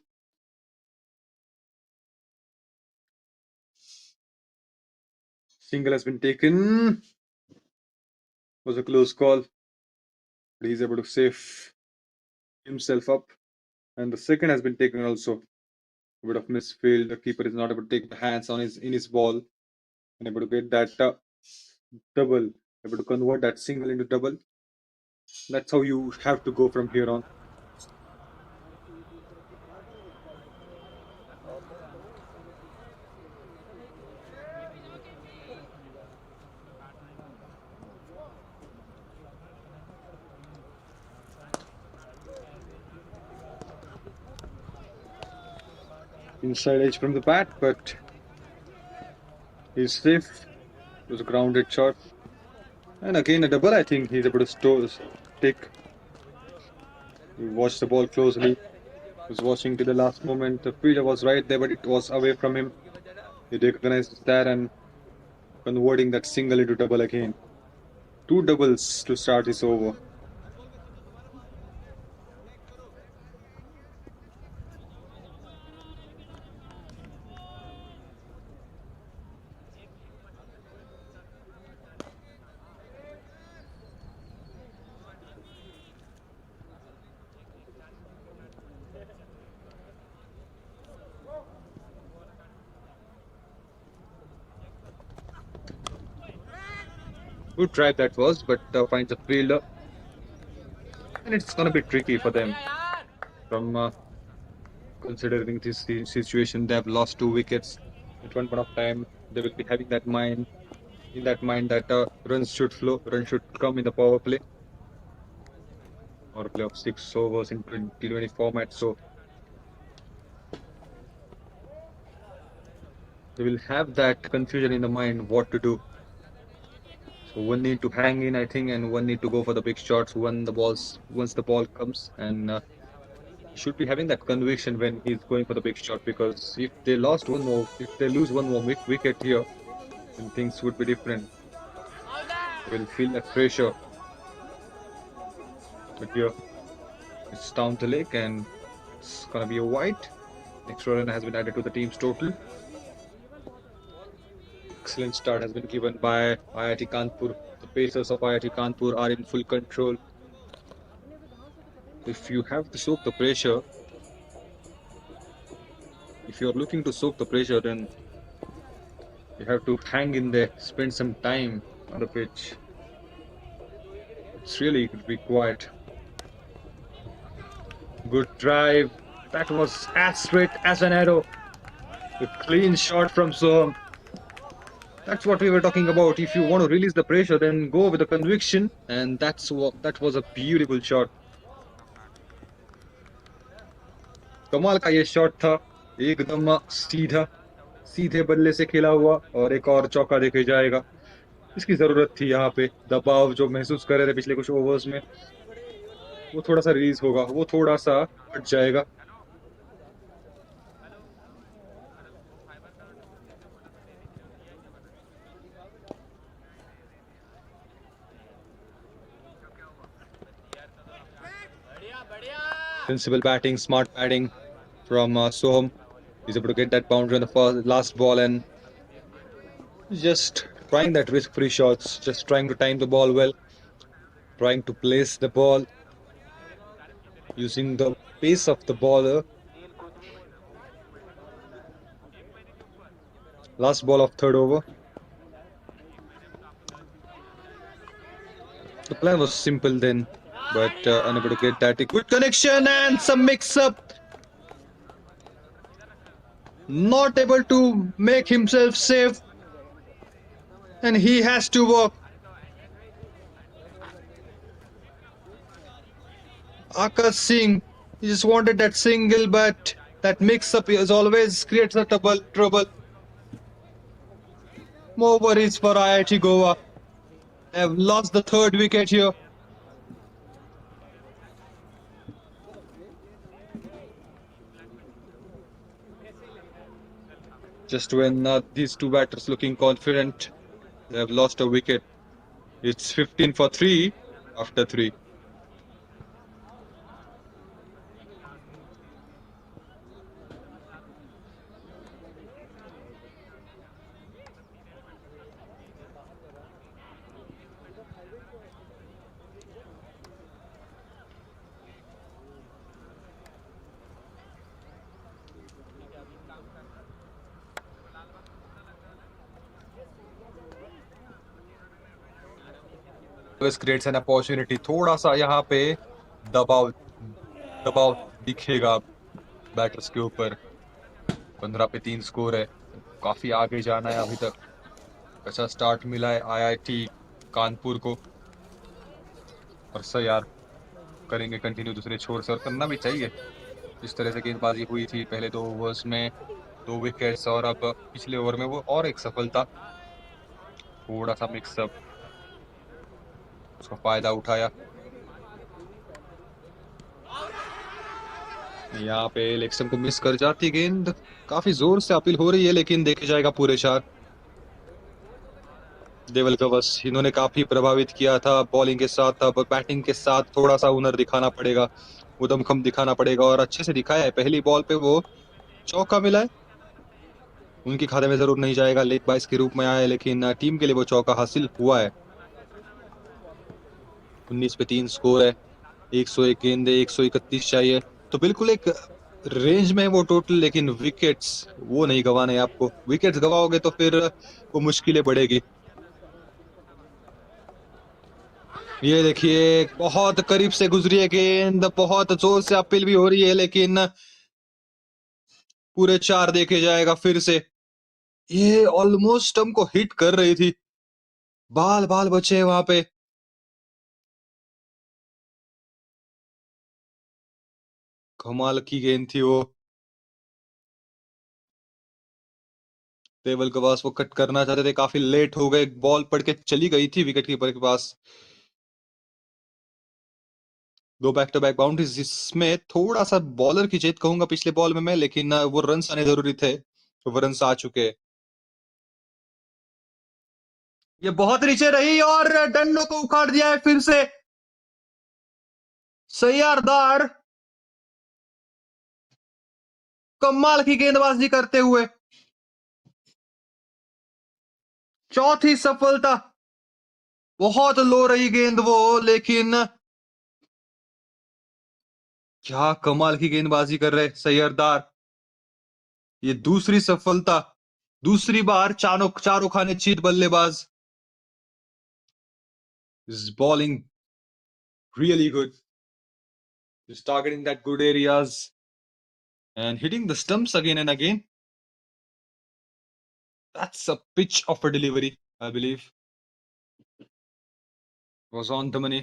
Single has been taken. Was a close call, but he's able to save himself up. And the second has been taken also. A bit of misfield. The keeper is not able to take the hands on his ball and able to get that double, able to convert that single into double. That's how you have to go from here on. Inside edge from the bat, but he's safe. It was a grounded shot. And again a double. I think he's able to take. He watched the ball closely. He was watching to the last moment. The fielder was right there, but it was away from him. He recognized that and converting that single into double again. 2 doubles to start this over. Good drive that was, but finds a fielder. And it's going to be tricky for them. From considering this situation, they have lost 2 wickets. At one point of time, they will be having that mind, in that mind that runs should flow, runs should come in the power play. Power play of 6 overs in T20 format. So they will have that confusion in the mind what to do. So one need to hang in, I think, and one need to go for the big shots once the ball comes, and should be having that conviction when he's going for the big shot, because if they lose one more wicket here, then things would be different. They will feel that pressure. But here it's down the leg and it's gonna be a white. Extra run has been added to the team's total. Excellent start has been given by IIT Kanpur. The Pacers of IIT Kanpur are in full control. If you have to soak the pressure, if you're looking to soak the pressure, then you have to hang in there, spend some time on the pitch. It's really required. Good drive. That was as straight as an arrow. A clean shot from Soham. That's what we were talking about. If you want to release the pressure, then go with the conviction, and that was a beautiful shot. कमाल का ये shot था, एकदम सीधा, सीधे बल्ले से खेला हुआ और एक और चौका देखे जाएगा। इसकी जरूरत थी यहाँ पे। दबाव जो महसूस कर रहे थे पिछले कुछ ओवर्स में, वो थोड़ा सा रिलीज होगा, वो थोड़ा सा हट जाएगा। Sensible batting, smart batting from Soham. He's able to get that boundary on the last ball and just trying that risk-free shots, just trying to time the ball well, trying to place the ball using the pace of the bowler. Last ball of third over. The plan was simple then, but unable to get that. A good connection and some mix-up. Not able to make himself safe, and he has to walk. Akash Singh, he just wanted that single, but that mix-up is always creates a trouble. More worries for IIT Goa. They have lost the third wicket here. Just when these two batters looking confident, they have lost a wicket. It's 15 for 3 after 3. Always creates an opportunity. थोड़ा सा यहाँ पे दबाव दबाव दिखेगा batters के ऊपर। 15 पे 3 स्कोर है, काफी आगे जाना है अभी तक। अच्छा स्टार्ट मिला है IIT कानपुर को, और सर यार करेंगे कंटिन्यू दूसरे छोर से, और करना भी चाहिए। जिस तरह से गेंदबाजी हुई थी पहले 2 ओवर्स में, 2 विकेट्स, और अब पिछले ओवर में वो और एक सफलता। थोड़ा सा मिक्सअप, उसका फायदा उठाया। यहाँ पे इलेक्शन को मिस कर जाती गेंद। काफी जोर से अपील हो रही है, लेकिन देखे जाएगा पूरे 4। देवल का बस इन्होंने काफी प्रभावित किया था बॉलिंग के साथ। अब बैटिंग के साथ थोड़ा सा हुनर दिखाना पड़ेगा, उदमखम दिखाना पड़ेगा, और अच्छे से दिखाया है। पहली बॉल पे वो चौका मिला है, उनके खाते में जरूर नहीं जाएगा, लेग बाइस के रूप में आया है, लेकिन टीम के लिए वो चौका हासिल हुआ है। 19 पे 3 स्कोर है, 101 गेंदे, 131 चाहिए, तो बिल्कुल एक रेंज में है वो टोटल। लेकिन विकेट्स वो नहीं गंवाने आपको। विकेट्स गवाओगे तो फिर वो मुश्किलें बढ़ेगी। ये देखिए बहुत करीब से गुजरी है गेंद, बहुत जोर से अपील भी हो रही है, लेकिन पूरे 4 देखे जाएगा फिर से। ये ऑलमोस्ट हमको हिट कर रही थी, बाल बाल बचे वहां पे। कमाल की गेंद थी वो। टेबल के पास वो कट करना चाहते थे, काफी लेट हो गए, बॉल पड़ के चली गई थी विकेट कीपर के पास। 2 बैक टू बैक बाउंड्रीज, जिसमें थोड़ा सा बॉलर की जेद कहूंगा पिछले बॉल में मैं, लेकिन वो रन्स आने जरूरी थे, वो रन्स आ चुके। ये बहुत नीचे रही और डंडों को उखाड़ दिया है फिर से सैयारदार, कमाल की गेंदबाजी करते हुए। चौथी सफलता। बहुत लो रही गेंद वो, लेकिन क्या कमाल की गेंदबाजी कर रहे सैयरदार। ये दूसरी सफलता, दूसरी बार चारों खाने चीत बल्लेबाज। Is bowling really good. He's targeting that good areas and hitting the stumps again and again. That's a pitch of a delivery, I believe. Was on the money.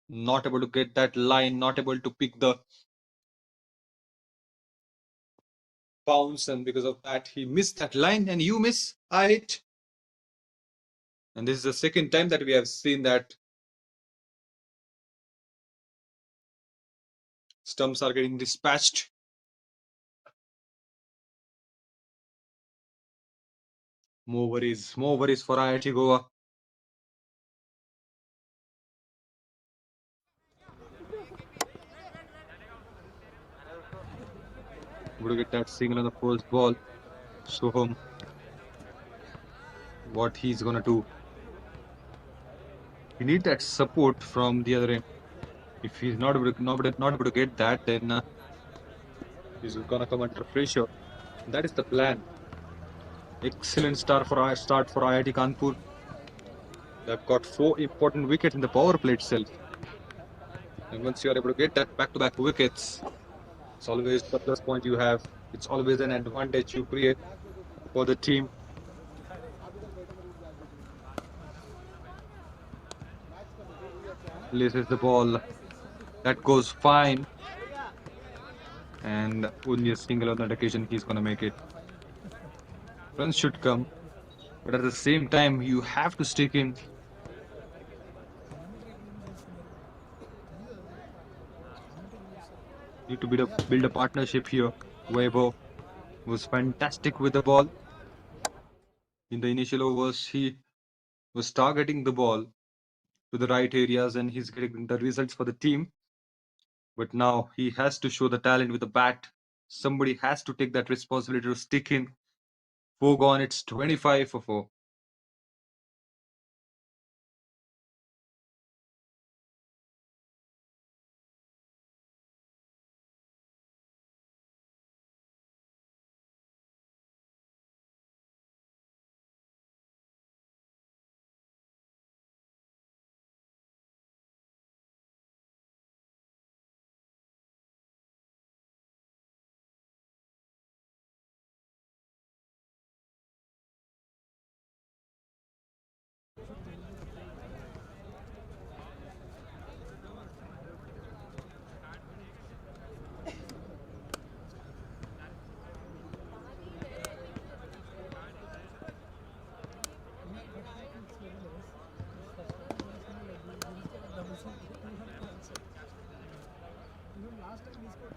Not able to get that line, not able to pick the bounce, and because of that, he missed that line. And you miss, I hit. And this is the second time that we have seen that stumps are getting dispatched. More worries for IIT Goa. Able to get that single on the first ball. Show him what he's gonna do. You need that support from the other end. If he's not able to get that, then he's gonna come under pressure. That is the plan. Excellent start for IIT Kanpur. They've got 4 important wickets in the power play itself. And once you are able to get that back-to-back wickets, it's always the plus point you have. It's always an advantage you create for the team. Places the ball. That goes fine. And only a single on that occasion he's gonna make it. Runs should come, but at the same time you have to stick in. Need to build a partnership here. Weibo was fantastic with the ball. In the initial overs, he was targeting the ball to the right areas and he's getting the results for the team. But now he has to show the talent with the bat. Somebody has to take that responsibility to stick in. 4 gone, it's 25 for 4.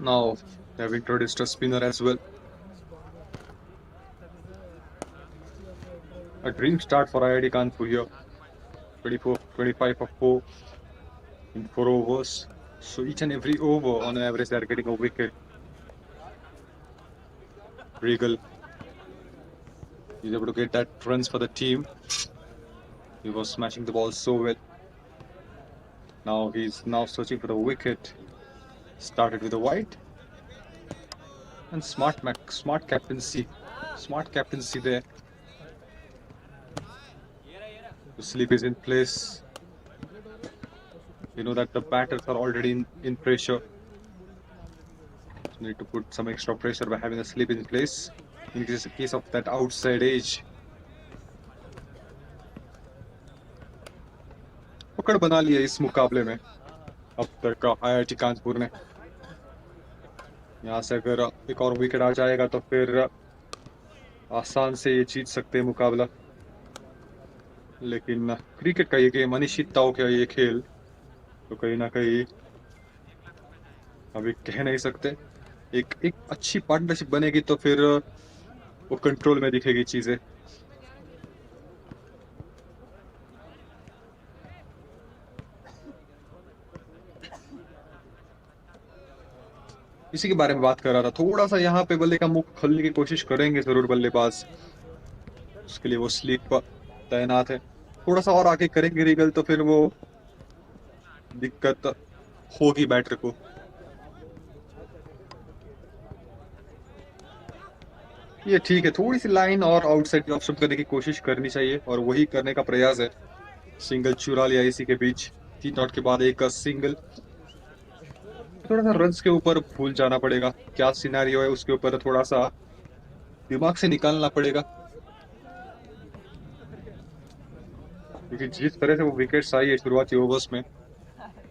Now they have introduced a spinner as well. A dream start for IIT Kanpur here. 25 for 4 in 4 overs. So each and every over, on average, they are getting a wicket. Regal is able to get that runs for the team. He was smashing the ball so well. Now he's searching for the wicket. Started with a wide. And smart captaincy there. The sleep is in place. You know that the batters are already in pressure. So need to put some extra pressure by having a sleep in place in case of that outside edge. पकड़ बना लिया इस मुकाबले में अब तक IIT Kanpur ने। यहाँ से अगर एक और विकेट आ जाएगा तो फिर आसान से ये जीत सकते हैं मुकाबला। लेकिन क्रिकेट का ये गेम अनिश्चितताओं का ये खेल तो कहीं ना कहीं अभी कह नहीं सकते। एक अच्छी पार्टनरशिप बनेगी तो फिर वो कंट्रोल में दिखेगी चीजें। इसी के बारे में बात कर रहा था। थोड़ा सा यहाँ पे बल्ले का मुख खोलने की कोशिश करेंगे जरूर बल्लेबाज। उसके लिए वो स्लीप पर तैनात है। थोड़ा सा और आगे करेंगे रीगल तो फिर वो दिक्कत होगी बैटर को। ये ठीक है, थोड़ी सी लाइन और आउटसाइड ऑफ स्टंप करने की कोशिश करनी चाहिए और वही करने का प्रयास है। सिंगल चुरा लिया इसी के बीच, 3 नॉट के बाद एक सिंगल। थोड़ा सा रन्स के ऊपर भूल जाना पड़ेगा, क्या सिनेरियो है उसके ऊपर थोड़ा सा दिमाग से निकालना पड़ेगा, क्योंकि जिस तरह से वो विकेट्स आई है शुरुआती ओवर्स में,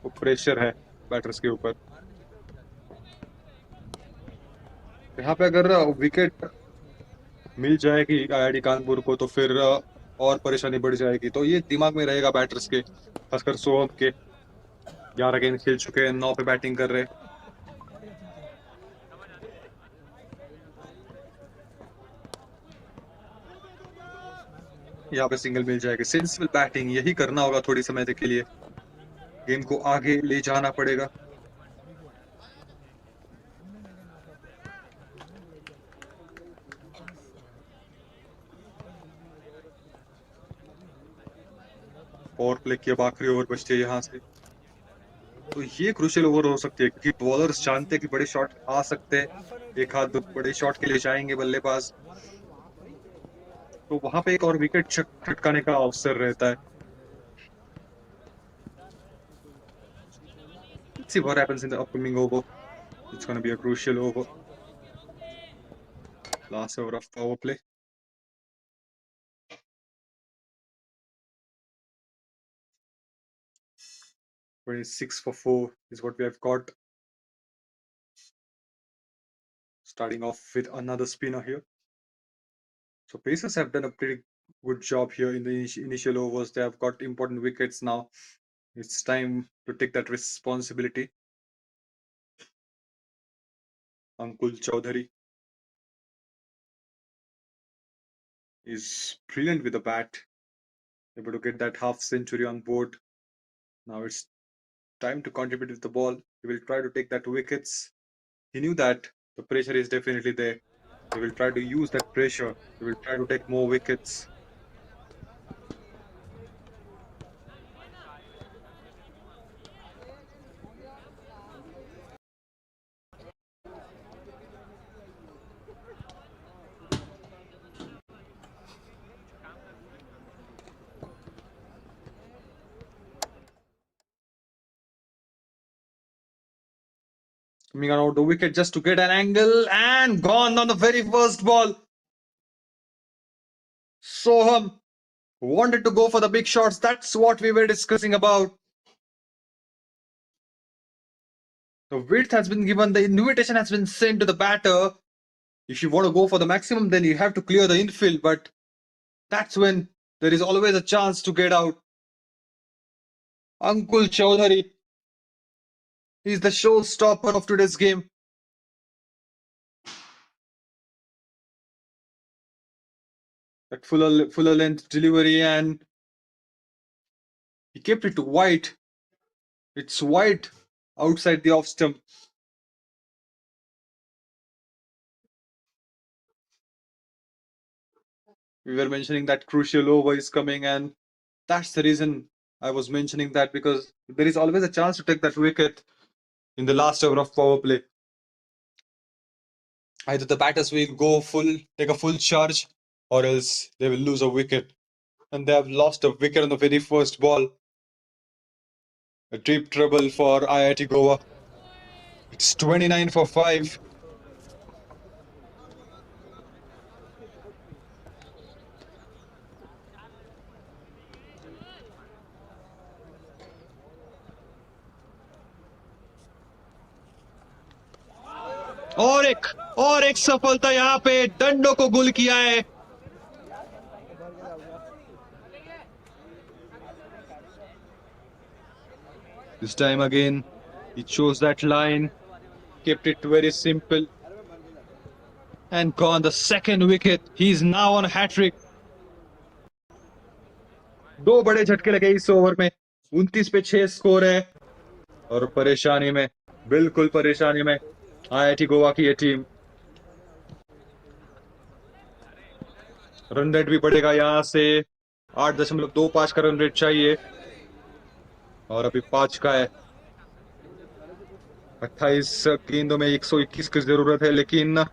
वो प्रेशर है बैटर्स के ऊपर। यहाँ पे अगर विकेट मिल जाएगी आईआईटी कानपुर को तो फिर और परेशानी बढ़ जाएगी, तो ये दिमाग में रहेगा बैटर्स के, खासकर सोहम के। 11 गेंद खेल चुके हैं, 9 पे बैटिंग कर रहे हैं। यहाँ पे सिंगल मिल जाएगा, सेंसिबल बैटिंग यही करना होगा थोड़ी समय के लिए, गेम को आगे ले जाना पड़ेगा। पावर प्ले की अब आखिरी ओवर बचती है यहाँ से, तो ये क्रूशियल ओवर हो सकती है क्योंकि बॉलर्स जानते हैं कि बड़े शॉट आ सकते हैं, एक हाथ बड़े शॉट के लिए जाएंगे बल्लेबाज, तो वहां पे एक और विकेट छटकाने का अवसर रहता है। Let's see what happens in the upcoming over. It's going to be a crucial over. Last over of power play. Six for 4 is what we have got. Starting off with another spinner here. So Pacers have done a pretty good job here in the initial overs. They have got important wickets now. It's time to take that responsibility. Ankul Chaudhary is brilliant with the bat, able to get that half century on board. Now it's time to contribute with the ball. He will try to take that wickets. He knew that the pressure is definitely there. He will try to use that pressure. He will try to take more wickets. Coming around the wicket just to get an angle and gone on the very first ball. Soham wanted to go for the big shots. That's what we were discussing about. The width has been given, the invitation has been sent to the batter. If you want to go for the maximum, then you have to clear the infield, but that's when there is always a chance to get out. Ankul Chaudhary is the showstopper of today's game. That fuller length delivery, and he kept it wide. It's wide outside the off stump. We were mentioning that crucial over is coming, and that's the reason I was mentioning that, because there is always a chance to take that wicket in the last over of power play. Either the batters will go full, take a full charge, or else they will lose a wicket. And they have lost a wicket on the very first ball. A deep trouble for IIT Goa. It's 29 for 5. और एक सफलता यहाँ पे डंडों को गुल किया है. This time again, he chose that line, kept it very simple, and gone the second wicket. He's now on a hat-trick. 2 बड़े झटके लगे इस ओवर में. 29 पे 6 स्कोर है और परेशानी में, बिल्कुल परेशानी में आईआईटी गोवा की ये टीम. रन रेट भी बढ़ेगा यहाँ से. 8.25 का रन रेट चाहिए और अभी 5 का है. 28 गेंदों में 121 की जरूरत है, लेकिन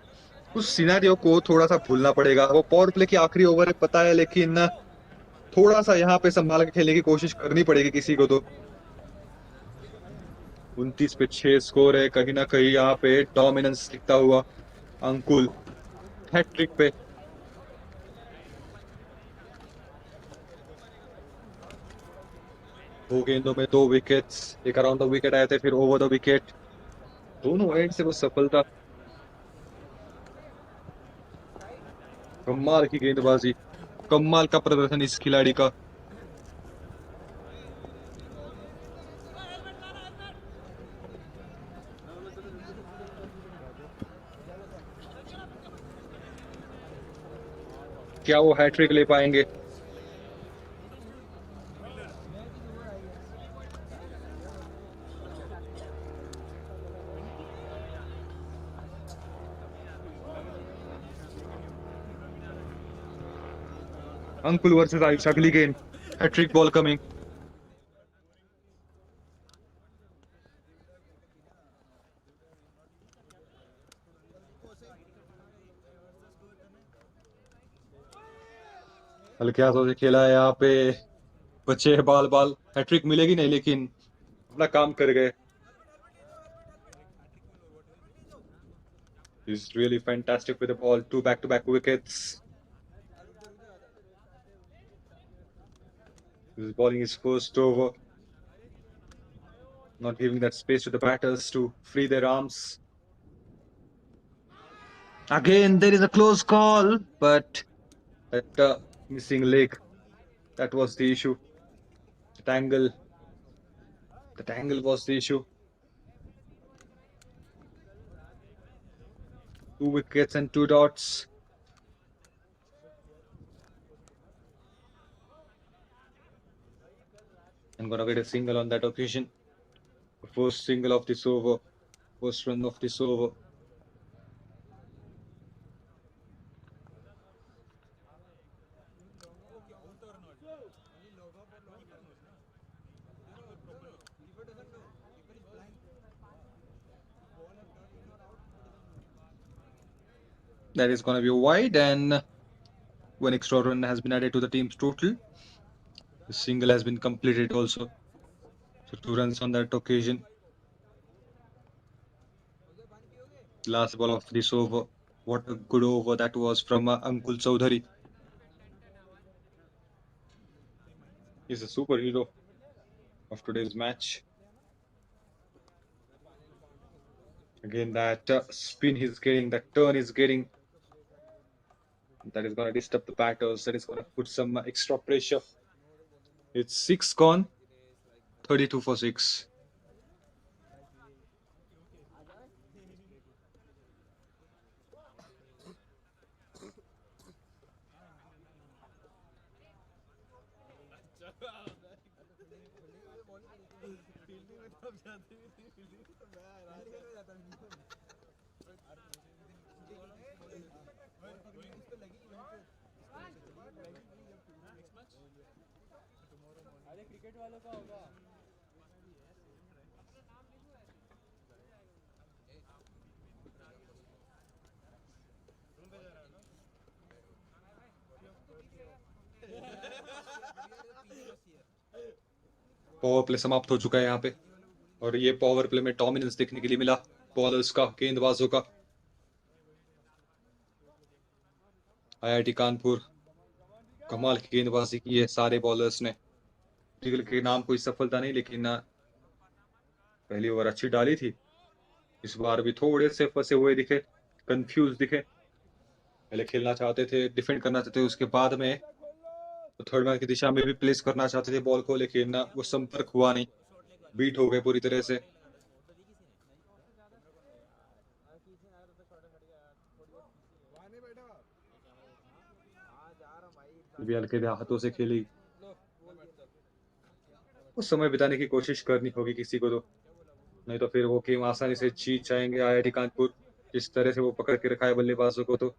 उस सिनेरियो को थोड़ा सा भूलना पड़ेगा। वो पावर प्ले की आखिरी ओवर है पता है, लेकिन थोड़ा सा यहाँ पे संभाल के खेलने की कोशिश करनी पड़ेगी किसी को तो। 29 पे 6 स्कोर है, कहीं ना कहीं यहाँ पे डोमिनेंस दिखता हुआ अंकुल हैट्रिक पे। दो गेंदों में 2 विकेट्स, एक अराउंड द विकेट आए थे, फिर ओवर द विकेट, दोनों एंड से वो सफलता। कमाल की गेंदबाजी, कमाल का प्रदर्शन इस खिलाड़ी का। क्या वो हैट्रिक ले पाएंगे? अंकुल वर्सेस आयुष, अगली गेंद, हैट्रिक बॉल कमिंग। हल्के हाथों से खेला है यहाँ पे, बचे हैं बाल बाल, हैट्रिक मिलेगी नहीं लेकिन अपना काम कर गए। He's really fantastic with the ball, 2 back-to-back wickets. He's bowling his first over, not giving that space to the batters to free their arms. Again, there is a close call, but that missing leg, that was the issue. That angle, that angle was the issue. 2 wickets and 2 dots. I'm gonna get a single on that occasion. The first single of this over, first run of this over. That is gonna be wide, and one extra run has been added to the team's total. The single has been completed also. So 2 runs on that occasion. Last ball of this over. What a good over that was from Ankul Chaudhary. He's a superhero of today's match. Again, that spin he's getting, that turn he's getting, that is going to disturb the batters. That is going to put some extra pressure. It's 6 gone, 32 for 6. Power play समाप्त हो चुका है यहाँ पे, और ये power play में dominance देखने के लिए मिला बॉलर्स का, गेंदबाजों का। आईआईटी कानपुर कमाल की गेंदबाजी की है सारे बॉलर्स ने। के नाम कोई सफलता नहीं, लेकिन पहली ओवर अच्छी डाली थी। इस बार भी थोड़े से फंसे हुए दिखे, कंफ्यूज दिखे। पहले खेलना चाहते थे, डिफेंड करना चाहते थे, उसके बाद में तो थर्ड मैन की दिशा में भी प्लेस करना चाहते थे बॉल को, लेकिन वो संपर्क हुआ नहीं, बीट हो गए पूरी तरह से। भी हल्के हाथों से खेली, उस समय बिताने की कोशिश करनी होगी किसी को तो, नहीं तो फिर वो गेम आसानी से जीत जाएंगे आईआईटी कानपुर। जिस तरह से वो पकड़ के रखा है बल्लेबाजों को तो।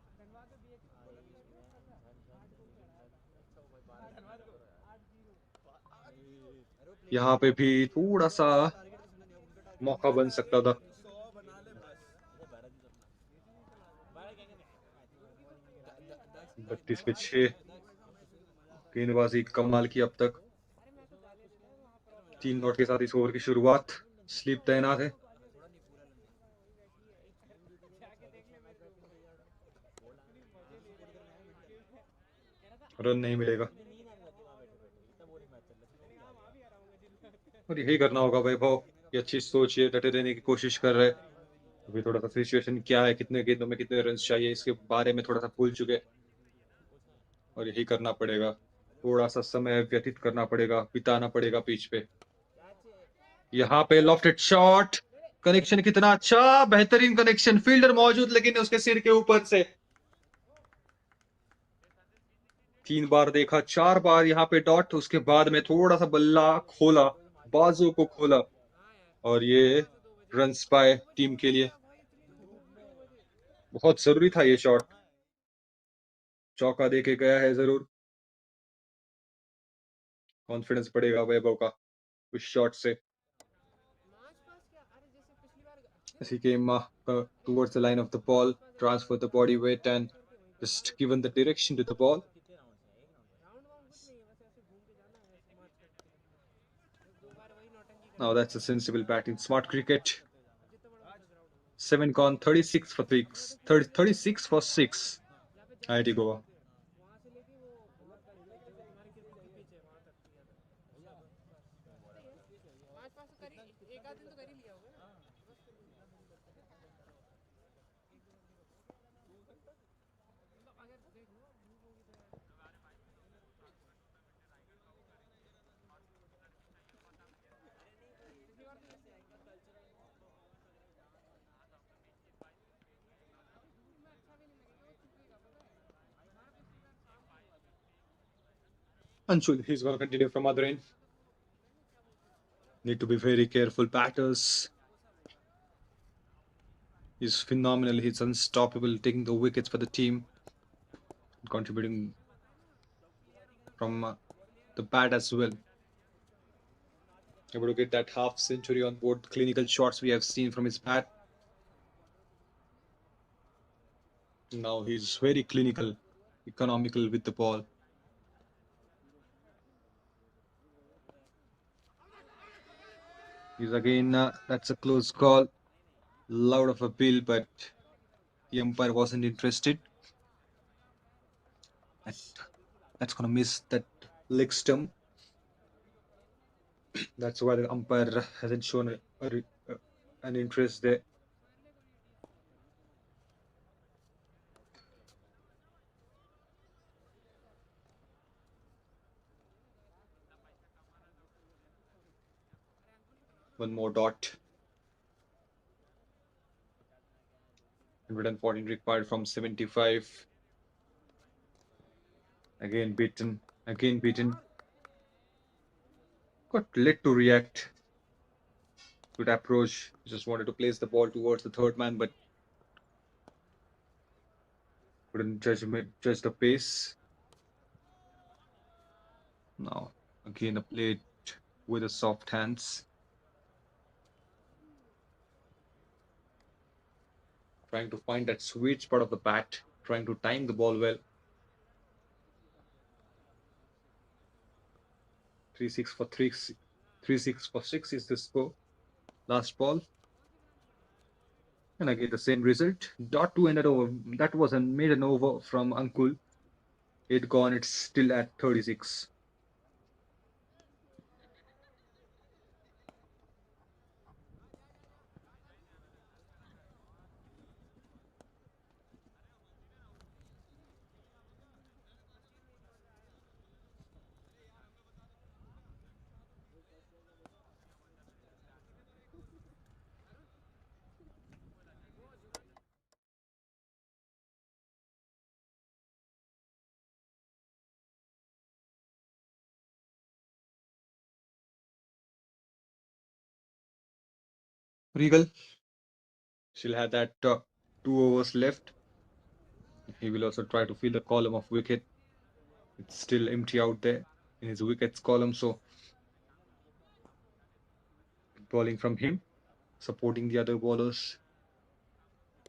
यहाँ पे भी थोड़ा सा मौका बन सकता था। 32 पे 6 गेंदबाजी कमाल की अब तक 3 नॉट के साथ इस ओवर की शुरुआत स्लिप तैनात है रन नहीं मिलेगा और यही करना होगा वैभव ये अच्छी सोच है डटे रहने की कोशिश कर रहे हैं अभी थोड़ा सा सिचुएशन क्या है कितने गेंदों में कितने रन चाहिए इसके बारे में थोड़ा सा भूल चुके और यही करना पड़ेगा थोड़ा सा समय व्यतीत करना पड़ेगा बिताना पड़ेगा पिच पे यहाँ पे लॉफ्टेड शॉट कनेक्शन कितना अच्छा बेहतरीन कनेक्शन फील्डर मौजूद लेकिन उसके सिर के ऊपर से 3 बार देखा 4 बार यहाँ पे डॉट उसके बाद में थोड़ा सा बल्ला खोला बाजू को खोला और ये रन्स पाए टीम के लिए बहुत जरूरी था ये शॉट चौका देके गया है जरूर कॉन्फिडेंस बढ़ेगा वैभव का उस शॉट से as he came towards the line of the ball, transferred the body weight and just given the direction to the ball. Now that's a sensible batting. Smart cricket. 7 gone, 36 for 6. 36 for 6. IIT Goa. Anshul, he's going to continue from other end. Need to be very careful. Batters. He's phenomenal. He's unstoppable, taking the wickets for the team, contributing from the bat as well. Able to get that half century on board. Clinical shots we have seen from his bat. Now he's very clinical, economical with the ball. He's again, that's a close call. Loud of a bill, but the umpire wasn't interested. That's going to miss that leg stump. That's why the umpire hasn't shown an interest there. One more dot. 114 required from 75. Again beaten. Again beaten. Got late to react. Good approach. Just wanted to place the ball towards the third man, but couldn't judge the pace. Now again a plate with the soft hands. Trying to find that sweet spot of the bat, trying to time the ball well. 3-6 for 3, 3-6 for 6 is the score. Last ball. And again the same result. Dot to ended over. That was a maiden over from Ankul. 8 gone, it's still at 36. Regal still had that 2 overs left. He will also try to fill the column of wicket. It's still empty out there in his wickets column. So bowling from him, supporting the other bowlers,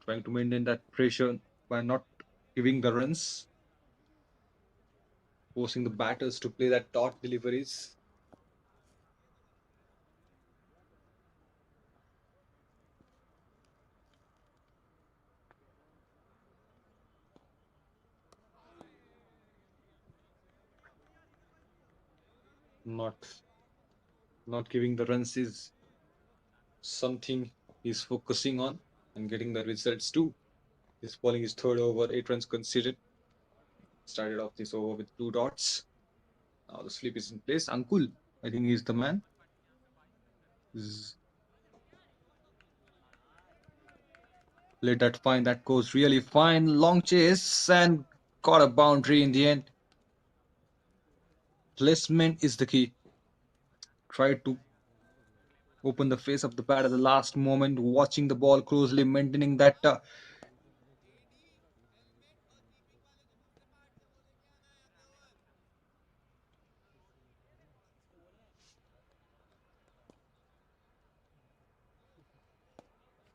trying to maintain that pressure by not giving the runs. forcing the batters to play that dot deliveries. Not giving the runs is something he's focusing on and getting the results too. He's bowling his third over, 8 runs conceded. Started off this over with 2 dots. Now the slip is in place. Ankul, I think he's the man. Let that fine. That goes really fine. Long chase and got a boundary in the end. Placement is the key. Tried to open the face of the bat at the last moment, watching the ball closely, maintaining that.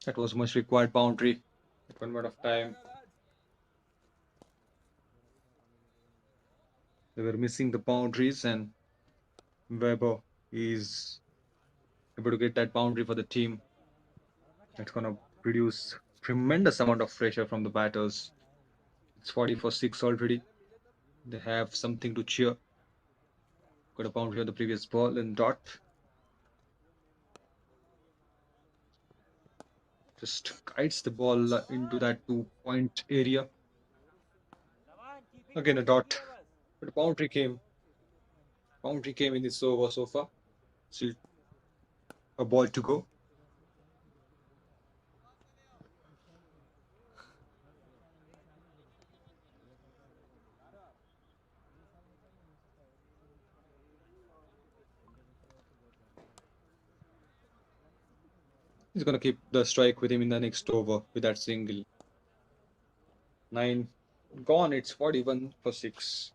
That was much required boundary at one point of time. They were missing the boundaries, and Weber is able to get that boundary for the team. That's gonna produce tremendous amount of pressure from the batters. It's 40 for 6 already. They have something to cheer. Got a boundary on the previous ball and dot. Just guides the ball into that 2-point area. Again a dot. But a boundary came. Boundary came in this over so far. Still a ball to go. He's gonna keep the strike with him in the next over with that single. 9 gone. It's 41 for 6.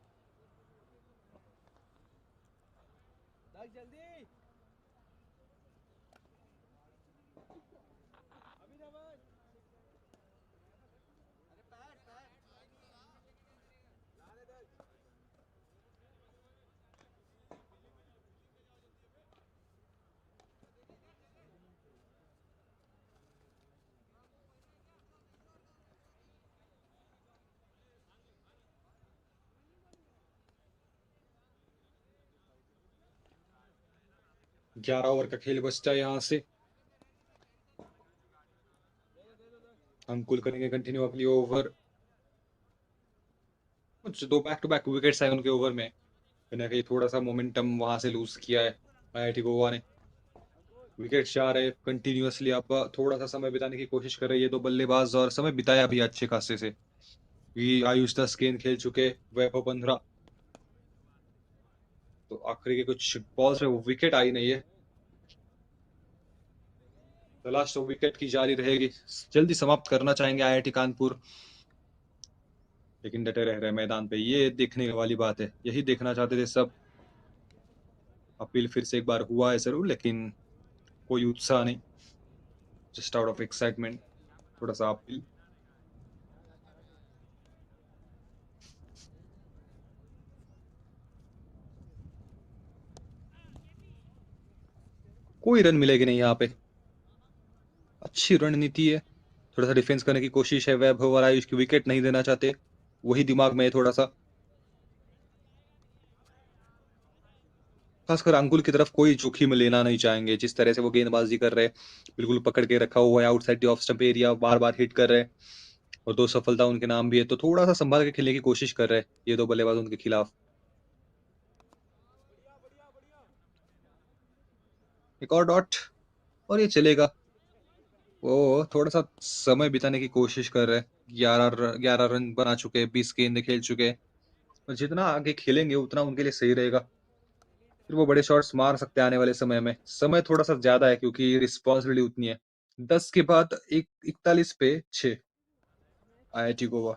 ग्यारह over का खेल बचता है यहाँ से. अंकुल करेंगे continue अगली over. कुछ 2 बैक टू बैक विकेट्स आए उनके ओवर में. कहीं ना कहीं थोड़ा सा मोमेंटम वहां से लूज किया है आईआईटी गोवा ने. विकेट जा रहे कंटिन्यूअसली. अब थोड़ा सा समय बिताने की कोशिश कर रहे हैं ये दो बल्लेबाज और समय बिताया भी अच्छे खासे से. आयुष 10 गेंद खेल चुके, वैभव 15. तो आखिरी के कुछ बॉल्स में वो विकेट आई नहीं है. तलाश तो विकेट की जारी रहेगी. जल्दी समाप्त करना चाहेंगे आईआईटी कानपुर, लेकिन डटे रह रहे मैदान पे. ये देखने वाली बात है. यही देखना चाहते थे सब. अपील फिर से एक बार हुआ है जरूर, लेकिन कोई उत्साह नहीं. जस्ट आउट ऑफ एक्साइटमेंट थोड़ा सा अपील. कोई रन मिलेगी नहीं यहाँ पे. अच्छी रणनीति है. थोड़ा सा डिफेंस करने की कोशिश है. वैभव और आयुष की विकेट नहीं देना चाहते. वही दिमाग में है थोड़ा सा. खासकर अंकुल की तरफ कोई जोखिम लेना नहीं चाहेंगे. जिस तरह से वो गेंदबाजी कर रहे हैं, बिल्कुल पकड़ के रखा हुआ है outside the off stump area. Bar bar hit कर रहे हैं और 2 सफलता उनके नाम भी है. तो थोड़ा सा संभाल के खेलने की कोशिश कर रहे हैं ये दो बल्लेबाज उनके खिलाफ. एक और डॉट और ये चलेगा. वो थोड़ा सा समय बिताने की कोशिश कर रहे हैं. 11 रन बना चुके, 20 गेंद खेल चुके. और जितना आगे खेलेंगे उतना उनके लिए सही रहेगा. फिर वो बड़े शॉट्स मार सकते हैं आने वाले समय में. समय थोड़ा सा ज्यादा है क्योंकि रिस्पॉन्सिबिलिटी उतनी है. 10 के बाद 41 पे 6 आईआईटी गोवा.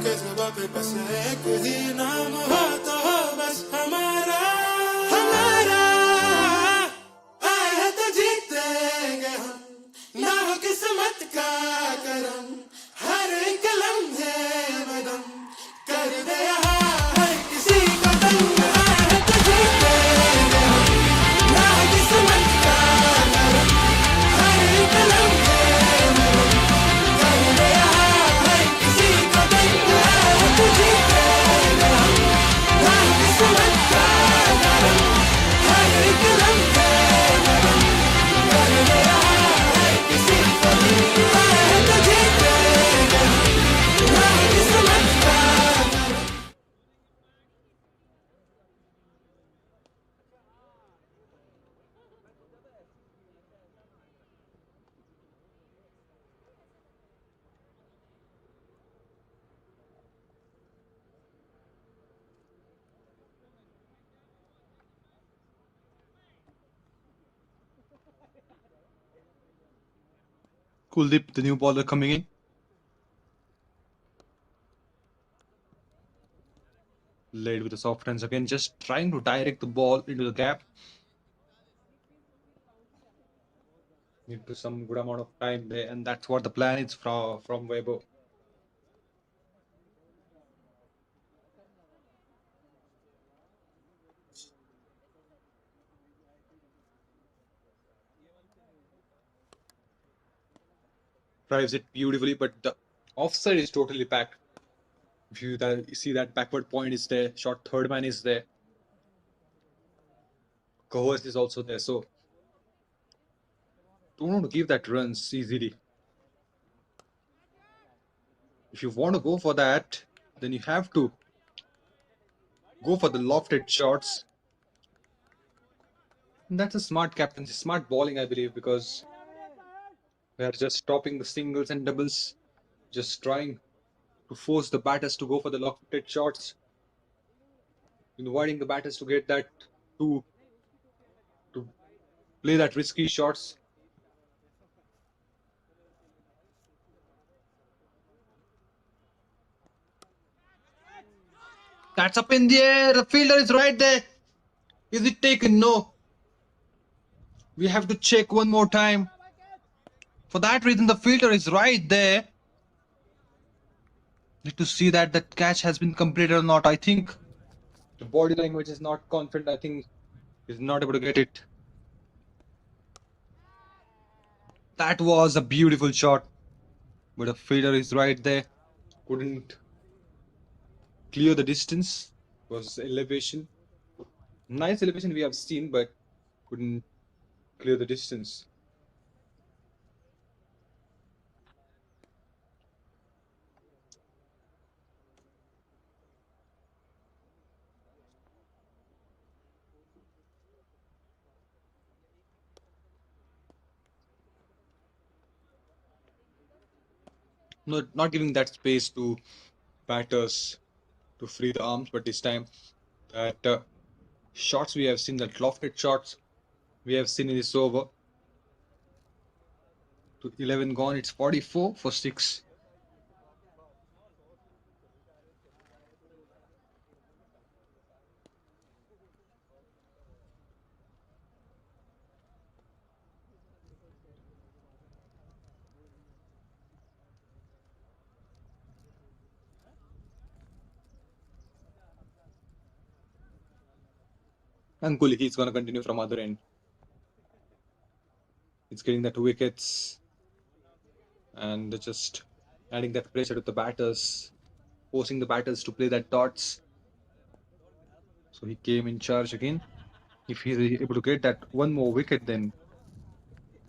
के जुबां पे बस एक ही नाम हो तो हो बस हमारा हमारा आए हैं तो जीतेंगे हम ना हो किस्मत का करम हर एक लम्हे में दम कर दे हर किसी का दम आए हैं तो जीतेंगे हम ना हो किस्मत का करम हर एक लम्हे में दम कर दे हर किसी का दम आए हैं तो जीतेंगे हम ना हो किस्मत का करम हर एक लम्हे में दम कर दे हर किसी का दम आए हैं तो जीतेंगे हम ना हो किस्मत का करम Kuldeep, the new bowler coming in. Led with the soft hands again, just trying to direct the ball into the gap. Need to some good amount of time there, and that's what the plan is from Weber. Drives it beautifully, but the offside is totally packed. If you see that backward point is there, short third man is there. Cohos is also there, so don't want to give that runs easily. If you want to go for that, then you have to go for the lofted shots. And that's a smart captaincy, smart bowling, I believe, because they are just stopping the singles and doubles, just trying to force the batters to go for the lofted shots, inviting the batters to get that to play that risky shots. That's up in the air. The fielder is right there. Is it taken? No. We have to check one more time. For that reason, the fielder is right there. Need to see that the catch has been completed or not. I think the body language is not confident. I think he's not able to get it. That was a beautiful shot. But the fielder is right there. Couldn't clear the distance. Was elevation. Nice elevation we have seen, but couldn't clear the distance. Not giving that space to batters to free the arms, but this time that shots we have seen, that lofted shots we have seen in this over. To 11 gone, it's 44 for 6. Ankul, he's going to continue from other end. It's getting that wickets and just adding that pressure to the batters, forcing the batters to play that dots. So he came in charge again. If he's able to get that one more wicket, then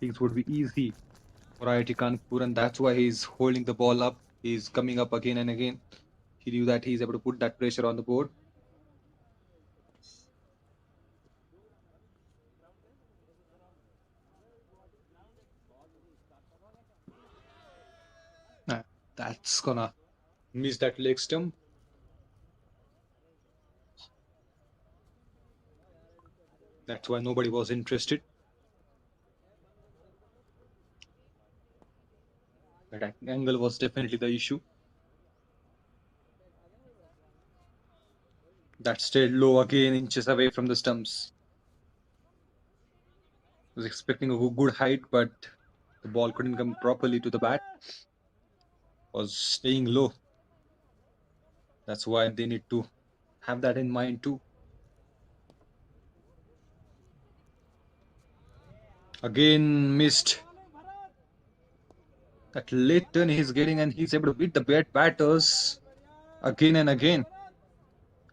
things would be easy for IIT Kanpur, and that's why he's holding the ball up. He's coming up again and again. He knew that he's able to put that pressure on the board. That's gonna miss that leg stump. That's why nobody was interested. That angle was definitely the issue. That stayed low again, inches away from the stumps. Was expecting a good height, but the ball couldn't come properly to the bat. Was staying low. That's why they need to have that in mind too. Again missed. That late turn he's getting, and he's able to beat the batters again and again.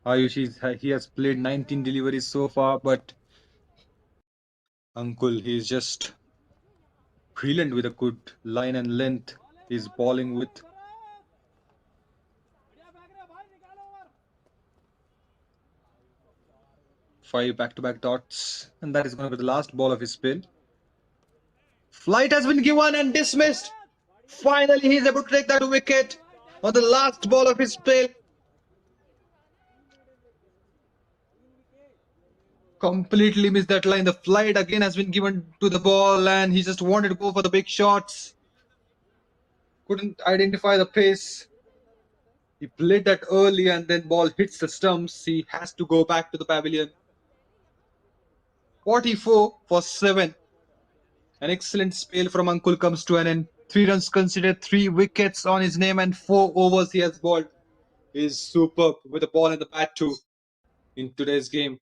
Ayush, he has played 19 deliveries so far, but Ankul, he's just brilliant with a good line and length. He's bowling with 5 back-to-back dots, and that is going to be the last ball of his spell. Flight has been given and dismissed. Finally, he's able to take that wicket on the last ball of his spell. Completely missed that line. The flight again has been given to the ball, and he just wanted to go for the big shots. Couldn't identify the pace. He played that early, and then ball hits the stumps. He has to go back to the pavilion. 44 for 7. An excellent spell from Ankul comes to an end. 3 runs considered, 3 wickets on his name, and 4 overs he has bowled. He is superb with the ball and the bat too in today's game.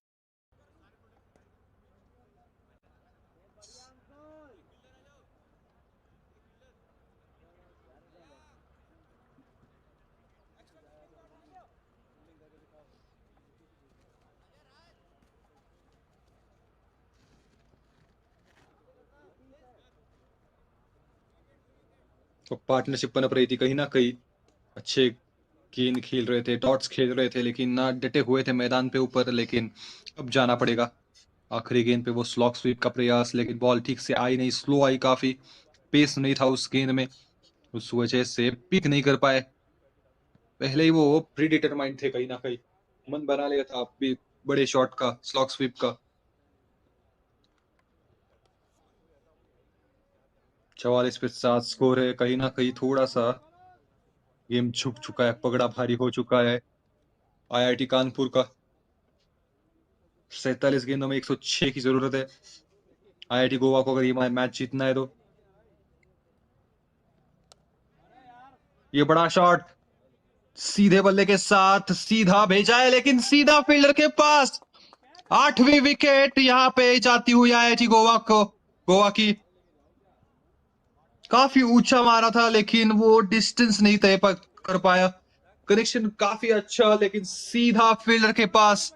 तो partnership बन रही थी कहीं ना कहीं. अच्छे गेंद खेल रहे थे, डॉट्स खेल रहे थे, लेकिन ना डटे हुए थे मैदान पे ऊपर. लेकिन अब जाना पड़ेगा. आखिरी गेंद पे वो स्लॉग स्वीप का प्रयास, लेकिन बॉल ठीक से आई नहीं, स्लो आई काफी. पेस नहीं था उस गेंद में, उस वजह से पिक नहीं कर पाए. पहले ही वो प्री डिटरमाइंड थे कहीं ना कहीं. मन बना लिया था भी बड़े शॉट का, स्लॉग स्वीप का. 44 पे 7 स्कोर है. कहीं ना कहीं थोड़ा सा गेम झुक चुका है, पगड़ा भारी हो चुका है आईआईटी कानपुर का. 47 गेंदों में 106 की जरूरत है आईआईटी गोवा को अगर ये मैच जीतना है तो. ये बड़ा शॉट सीधे बल्ले के साथ सीधा भेजा है, लेकिन सीधा फील्डर के पास. 8वीं विकेट यहाँ पे जाती हुई आईआईटी गोवा की. काफी ऊंचा मारा था, लेकिन वो डिस्टेंस नहीं तय कर पाया. कनेक्शन काफी अच्छा, लेकिन सीधा फील्डर के पास.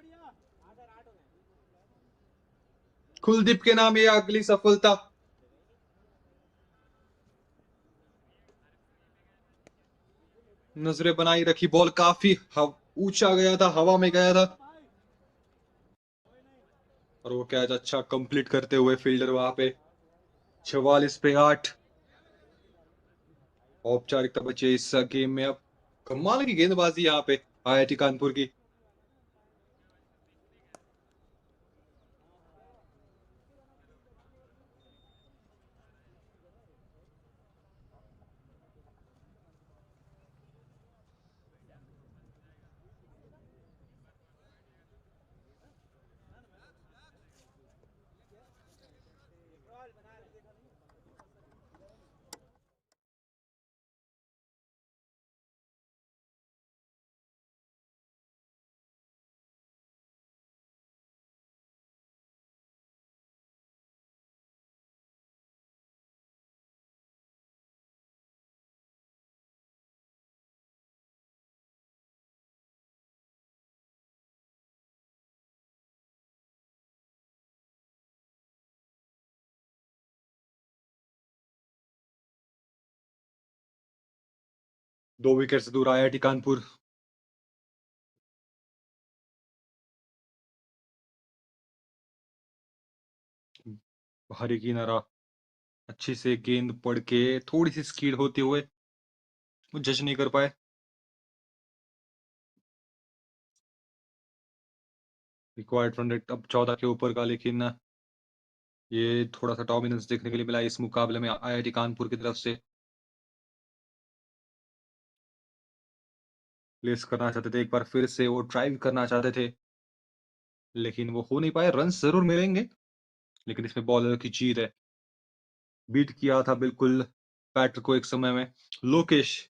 कुलदीप के नाम ये अगली सफलता. नजरें बनाई रखी, बॉल काफी ऊंचा गया था, हवा में गया था, और वो कैच अच्छा कंप्लीट करते हुए फील्डर वहां पे. 44 पे 8. औपचारिकता बची इस गेम में. अब कमाल की गेंदबाजी यहाँ पे आईआईटी कानपुर की. दो विकेट से दूर आईआईटी कानपुर. भारी किनारा, अच्छी से गेंद पड़ के थोड़ी सी स्पीड होते हुए वो जज नहीं कर पाए. रिक्वायर्ड रन रेट अब 14 के ऊपर का, लेकिन ये थोड़ा सा डोमिनेंस देखने के लिए मिला इस मुकाबले में आईआईटी कानपुर की तरफ से. प्लेस करना चाहते थे, एक बार फिर से वो ड्राइव करना चाहते थे. लेकिन वो हो नहीं पाए। रन जरूर मिलेंगे, लेकिन इसमें बॉलर की जीत है। बीट किया था बिल्कुल बैटर को एक समय में लोकेश।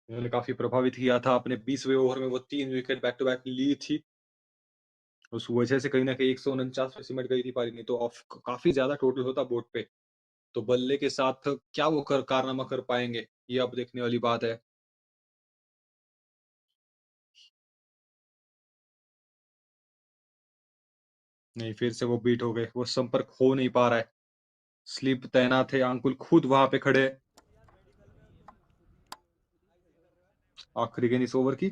उन्होंने काफी प्रभावित किया था। अपने 20वें ओवर में वो 3 विकेट बैक टू बैक ली थी। उस वजह से कहीं ना कहीं 149 पे सिमट गई थी पारी, नहीं तो ऑफ काफी ज्यादा टोटल होता बोर्ड पे। तो बल्ले के साथ क्या वो कारनामा कर पाएंगे, ये अब देखने वाली बात है। नहीं, फिर से वो बीट हो गए। वो संपर्क हो नहीं पा रहा है। स्लिप तैनात है, अंकुल खुद वहां पे खड़े हैं। आखिरी गेंद इस ओवर की।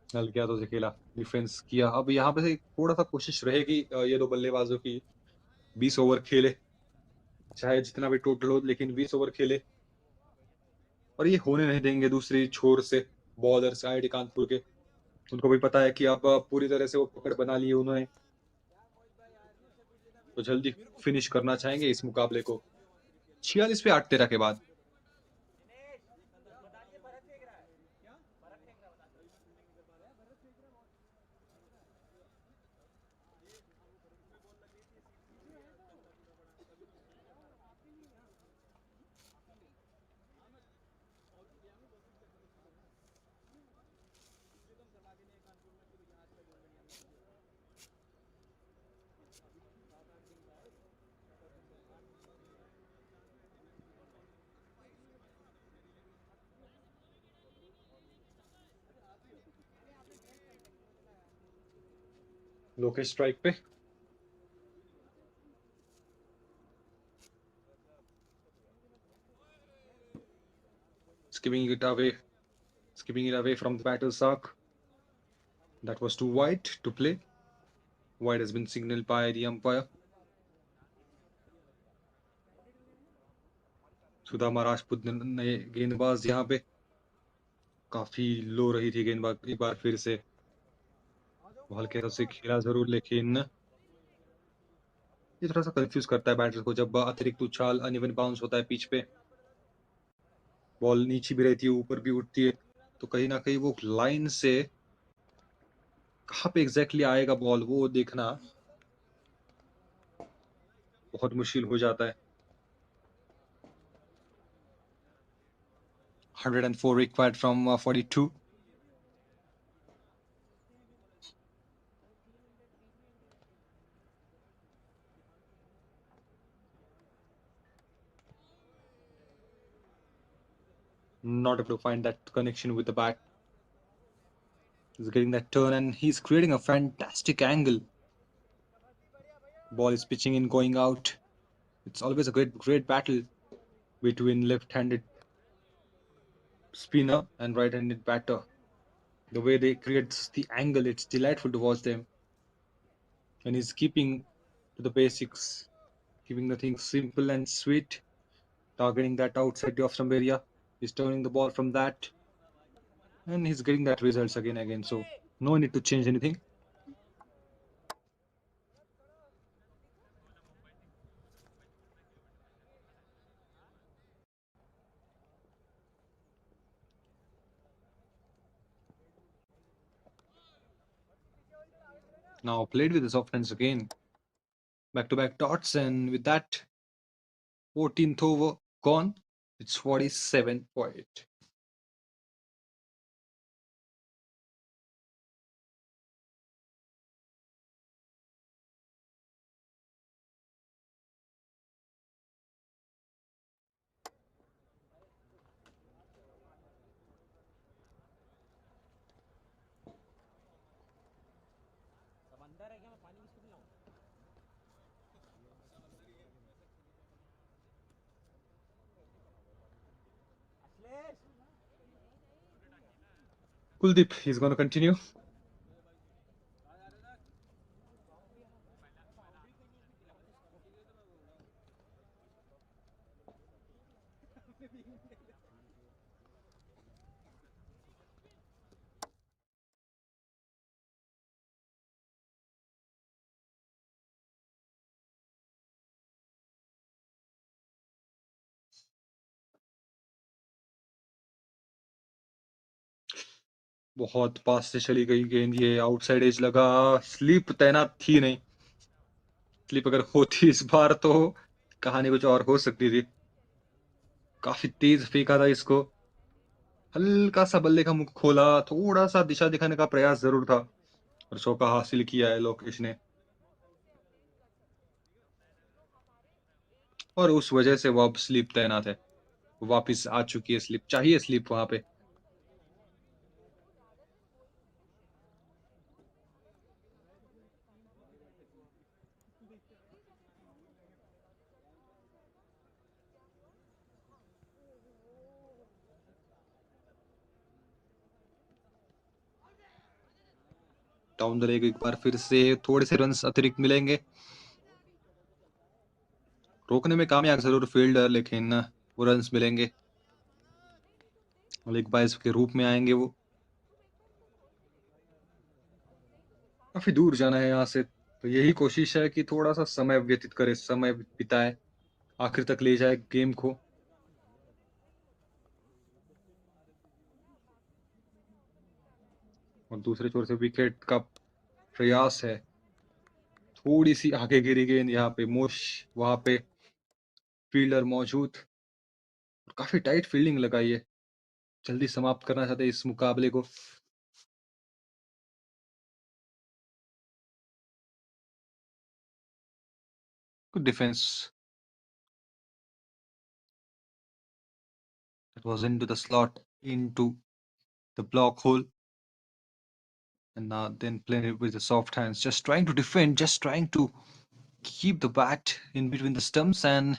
चल गया तो खेला, डिफेंस किया। अब यहाँ पे से थोड़ा सा कोशिश रहेगी ये दो बल्लेबाजों की। 20 ओवर खेले, चाहे जितना भी टोटल हो, लेकिन 20 ओवर खेले और ये होने नहीं देंगे दूसरी छोर से बॉलर्स आईआईटी कानपुर के। उनको भी पता है कि अब पूरी तरह से वो पकड़ बना लिए उन्होंने, तो जल्दी फिनिश करना चाहेंगे इस मुकाबले को। 46 पे 8-13 के बाद। लोकेश स्ट्राइक पे। skipping it away skipping it away from the batter's arc. That was too wide to play. Wide has been signaled by the umpire. Sudama Rajput नए गेंदबाज यहाँ पे। काफी लो रही थी गेंदबाज एक बार फिर से। बॉल के तरफ से खेला जरूर, लेकिन ये थोड़ा सा कंफ्यूज करता है बैटर को जब अतिरिक्त उछाल अनइवन बाउंस होता है पिच पे। बॉल नीचे भी रहती है, ऊपर भी उठती है, तो कहीं ना कहीं वो लाइन से कहाँ पे एग्जैक्टली आएगा बॉल, वो देखना बहुत मुश्किल हो जाता है। 104 required from 42. Not able to find that connection with the bat. He's getting that turn and he's creating a fantastic angle. Ball is pitching in, going out. It's always a great battle between left-handed spinner and right-handed batter. The way they create the angle, it's delightful to watch them. And he's keeping to the basics, keeping the things simple and sweet, targeting that outside the off-stump area. He's turning the ball from that, and he's getting that results again. So no need to change anything. Now played with his offense again. Back-to-back dots, and with that, 14th over gone. It's 47 for 8. Kuldeep, he's going to continue. बहुत पास से चली गई गेंद, ये outside as लगा, slip तैनात थी नहीं। स्लिप अगर होती इस बार तो कहानी कुछ और हो सकती थी। काफी तेज फेंका था इसको, हल्का सा बल्ले का मुख खोला, थोड़ा सा दिशा दिखाने का प्रयास जरूर था, और चौका हासिल किया है लोकेश ने। और उस वजह से वो अब स्लिप तैनात है, वापिस आ चुकी है स्लिप, चाहिए स्लिप वहां पे। डाउन द लेग एक बार फिर से थोड़े से रन अतिरिक्त मिलेंगे। रोकने में कामयाब जरूर फील्डर, लेकिन वो रन मिलेंगे, लेग बाइज के रूप में आएंगे वो। काफी दूर जाना है यहाँ से, तो यही कोशिश है कि थोड़ा सा समय व्यतीत करे, समय बिताए, आखिर तक ले जाए गेम को। और दूसरे छोर से विकेट का प्रयास है, थोड़ी सी आगे गिरी गेंद, यहाँ पे मोश वहां पे फील्डर मौजूद, काफी टाइट फील्डिंग लगाई है, जल्दी समाप्त करना चाहते हैं इस मुकाबले को। Good defence, it was into the slot, into the block hole, and now then playing it with the soft hands, just trying to defend, just trying to keep the bat in between the stumps, and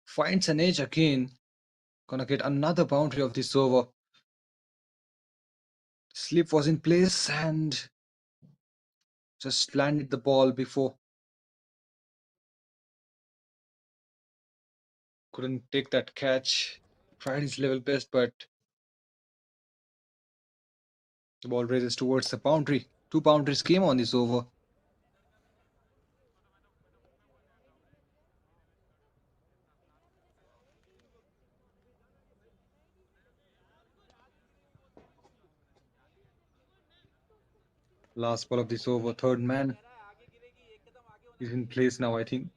finds an edge again. Gonna get another boundary of this over. Slip was in place and just landed the ball before. Couldn't take that catch. Tried his level best, but the ball races towards the boundary. 2 boundaries came on this over. Last ball of this over, third man is in place now, I think.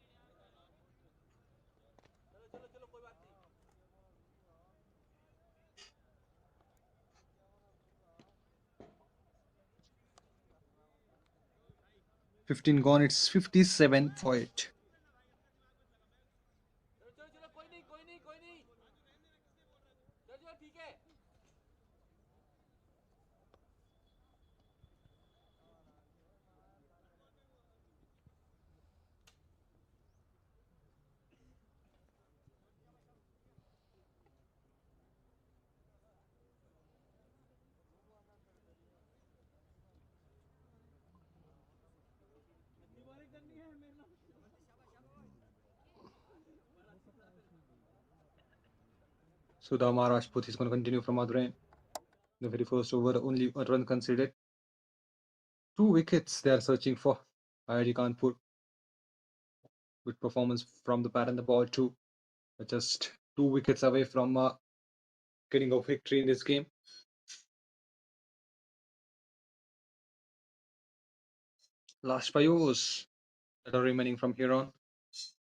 $15 gone, it's 57 for it. Sudama Rajput is going to continue from other end. The very first over, only a run conceded. 2 wickets they are searching for. IIT Kanpur. Good performance from the bat and the ball too. But just 2 wickets away from getting a victory in this game. Last 5 overs that are remaining from here on.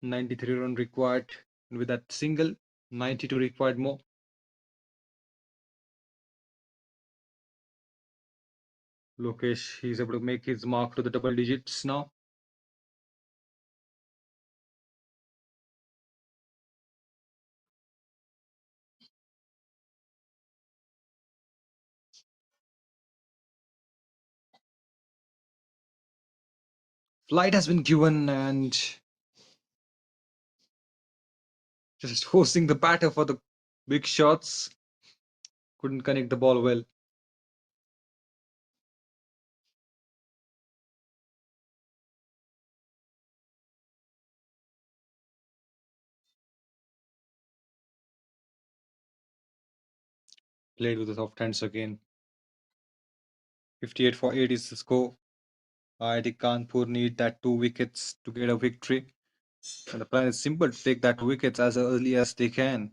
93 run required. And with that single, 92 required more. Lokesh, he's able to make his mark to the double digits now. Flight has been given and just forcing the batter for the big shots. Couldn't connect the ball well. Played with the soft hands again. 58 for 8 is the score. IIT Kanpur need that 2 wickets to get a victory. And the plan is simple, to take that wickets as early as they can.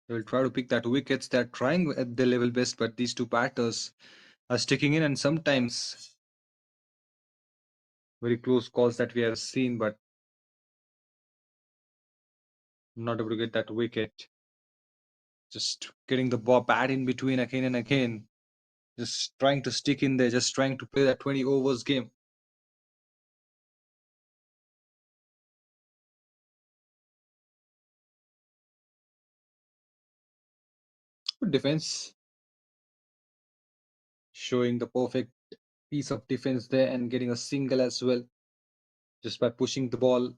They will try to pick that wickets. They're trying at their level best, but these two batters are sticking in, and sometimes very close calls that we have seen, but not able to get that wicket. Just getting the ball bat in between again and again. Just trying to stick in there, just trying to play that 20 overs game. Good defense. Showing the perfect piece of defense there and getting a single as well. Just by pushing the ball.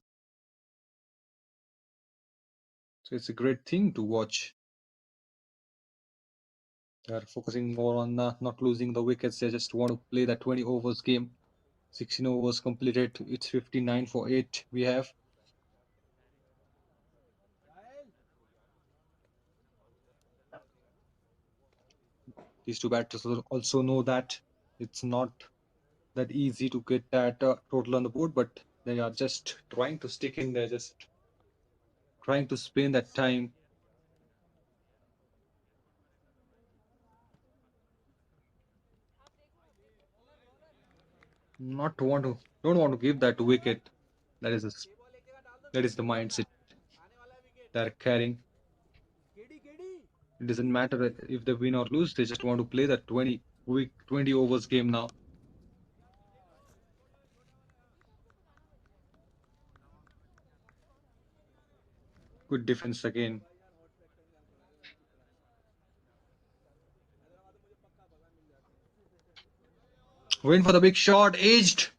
So it's a great thing to watch. They're focusing more on not losing the wickets. They just want to play that 20 overs game. 16 overs completed. It's 59 for 8 we have. These two batters also know that it's not that easy to get that total on the board, but they are just trying to stick in there, just trying to spend that time. Don't want to give that wicket. That is the mindset they're carrying. It doesn't matter if they win or lose. They just want to play that 20 overs game now. Good defense again. Went for the big shot, edged,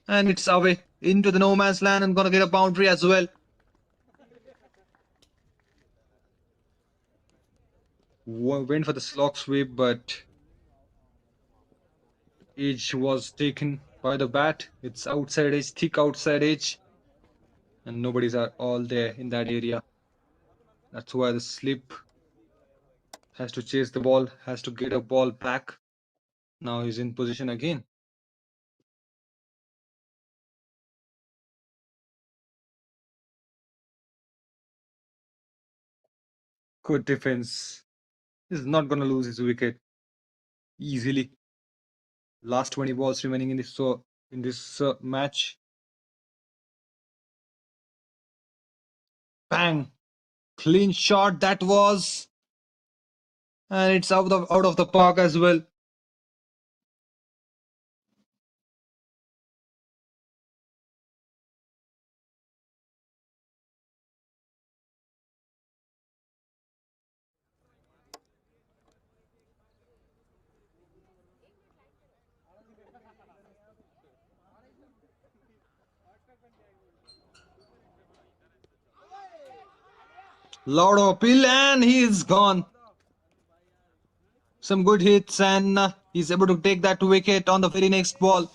and it's away into the no man's land and gonna get a boundary as well. Went for the slog sweep, but edge was taken by the bat. It's outside edge, thick outside edge, and nobody's are all there in that area. That's why the slip has to chase the ball, has to get a ball back. Now he's in position again. Good defense. He's not gonna lose his wicket easily. Last 20 balls remaining in this match. Bang! Clean shot that was, and it's out of the park as well. Loud appeal and he's gone. Some good hits and he's able to take that wicket on the very next ball. It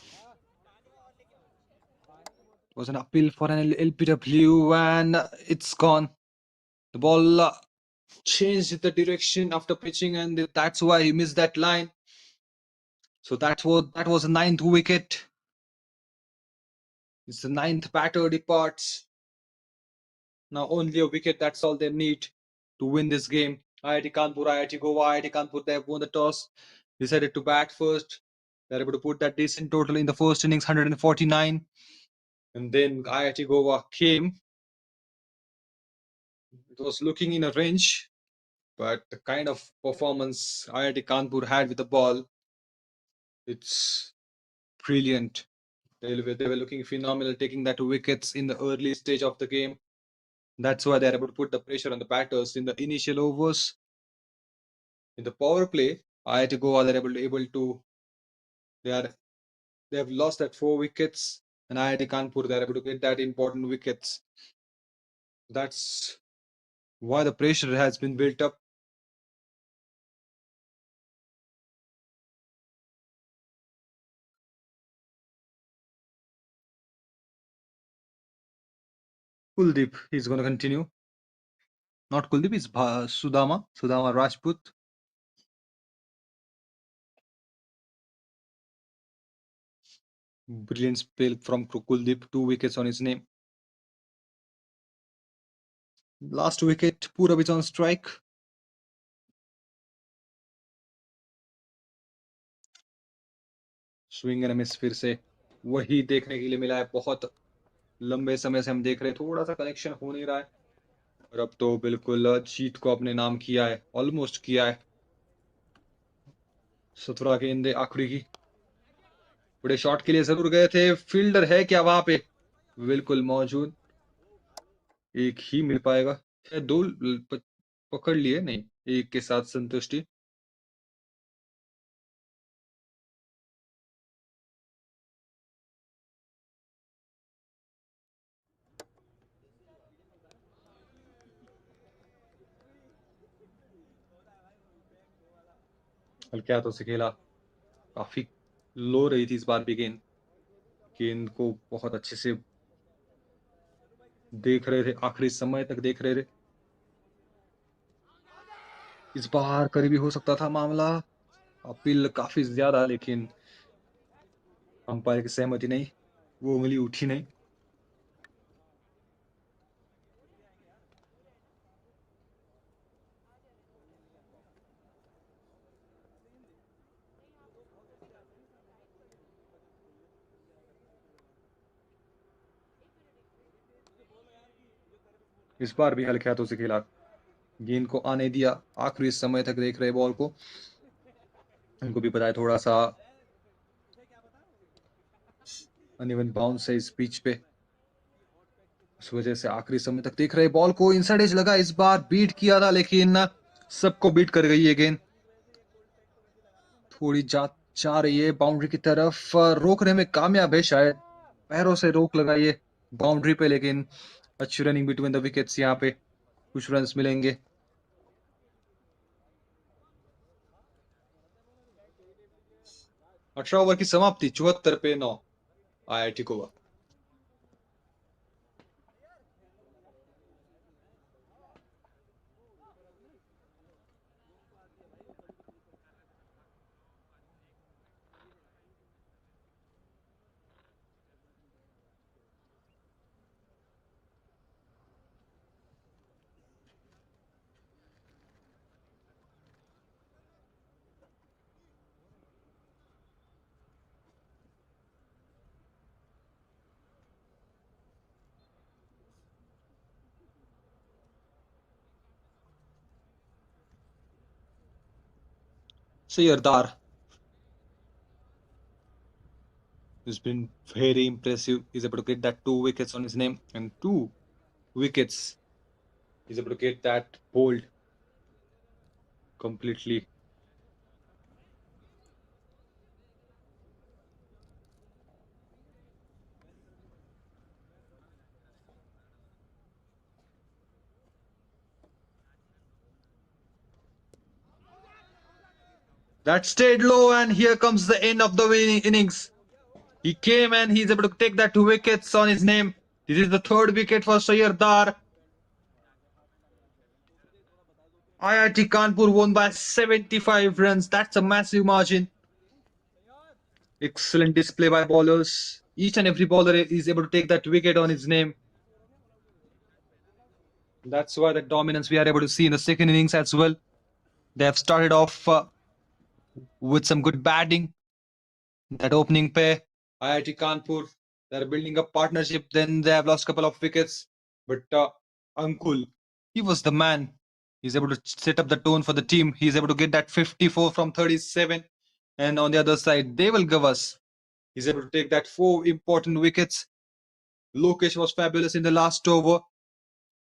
was an appeal for an LPW and it's gone. The ball changed the direction after pitching and that's why he missed that line. So that was the 9th wicket. It's the 9th batter departs. Now only a wicket, that's all they need to win this game. IIT Kanpur, IIT Goa, IIT Kanpur, they have won the toss, decided to bat first. They're able to put that decent total in the first innings, 149. And then IIT Goa came. It was looking in a range, but the kind of performance IIT Kanpur had with the ball, it's brilliant. They were looking phenomenal, taking that wickets in the early stage of the game. That's why they're able to put the pressure on the batters in the initial overs. In the power play, IIT Goa they're able to they have lost that 4 wickets, and IIT Kanpur they're able to get that important wickets. That's why the pressure has been built up. Kuldeep, he's going to continue. Not Kuldeep, it's Sudama Rajput. Brilliant spell from Kuldeep, 2 wickets on his name. Last wicket, Purab is on strike. Swing and miss फिर से वही देखने के लिए मिला है। बहुत लंबे समय से हम देख रहे हैं, थोड़ा सा कनेक्शन हो नहीं रहा है, और अब तो बिल्कुल जीत को अपने नाम किया है, ऑलमोस्ट किया है। 17 गेंदे आखिरी की, बड़े शॉट के लिए जरूर गए थे। फील्डर है क्या वहां पे? बिल्कुल मौजूद, एक ही मिल पाएगा। दो पकड़ लिए, नहीं, एक के साथ संतुष्टि। हल्के हाथों से खेला, काफी लो रही थी इस बार भी गेंद। गेंद को बहुत अच्छे से देख रहे थे, आखिरी समय तक देख रहे थे। इस बार करीबी हो सकता था मामला, अपील काफी ज्यादा, लेकिन अंपायर की सहमति नहीं, वो उंगली उठी नहीं। इस बार भी हल्के हाथों से खेला, गेंद को आने दिया, आखिरी समय तक देख रहे बॉल को। उनको भी पता है थोड़ा सा अनइवन बाउंस है इस पिच पे, उस वजह से आखिरी समय तक देख रहे बॉल को। इनसाइड एज लगा, इस बार बीट किया था, लेकिन सबको बीट कर गई है गेंद। थोड़ी जा रही है बाउंड्री की तरफ, रोकने में कामयाब है शायद, पैरों से रोक लगाई है बाउंड्री पे, लेकिन अच्छी रनिंग बिटवीन द विकेट्स, यहाँ पे कुछ रन्स मिलेंगे। अठारह ओवर की समाप्ति, 74 पे 9, IIT Goa. Sardar has been very impressive. He's able to get that 2 wickets on his name, and 2 wickets. He's able to get that hold completely. That stayed low, and here comes the end of the winning innings. He came and he's able to take that 2 wickets on his name. This is the 3rd wicket for Sardar. IIT Kanpur won by 75 runs. That's a massive margin. Excellent display by bowlers. Each and every bowler is able to take that wicket on his name. That's why the dominance we are able to see in the second innings as well. They have started off with some good batting. That opening pair, IIT Kanpur, they're building a partnership. Then they have lost a couple of wickets. But Ankul, he was the man. He's able to set up the tone for the team. He's able to get that 54 from 37. And on the other side, they will give us. He's able to take that 4 important wickets. Lokesh was fabulous in the last over.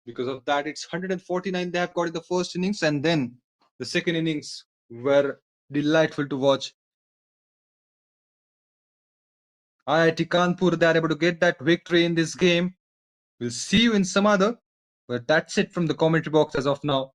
Because of that, it's 149 they have got in the first innings. And then the second innings were delightful to watch. IIT Kanpur, they are able to get that victory in this game. We'll see you in some other. But that's it from the commentary box as of now.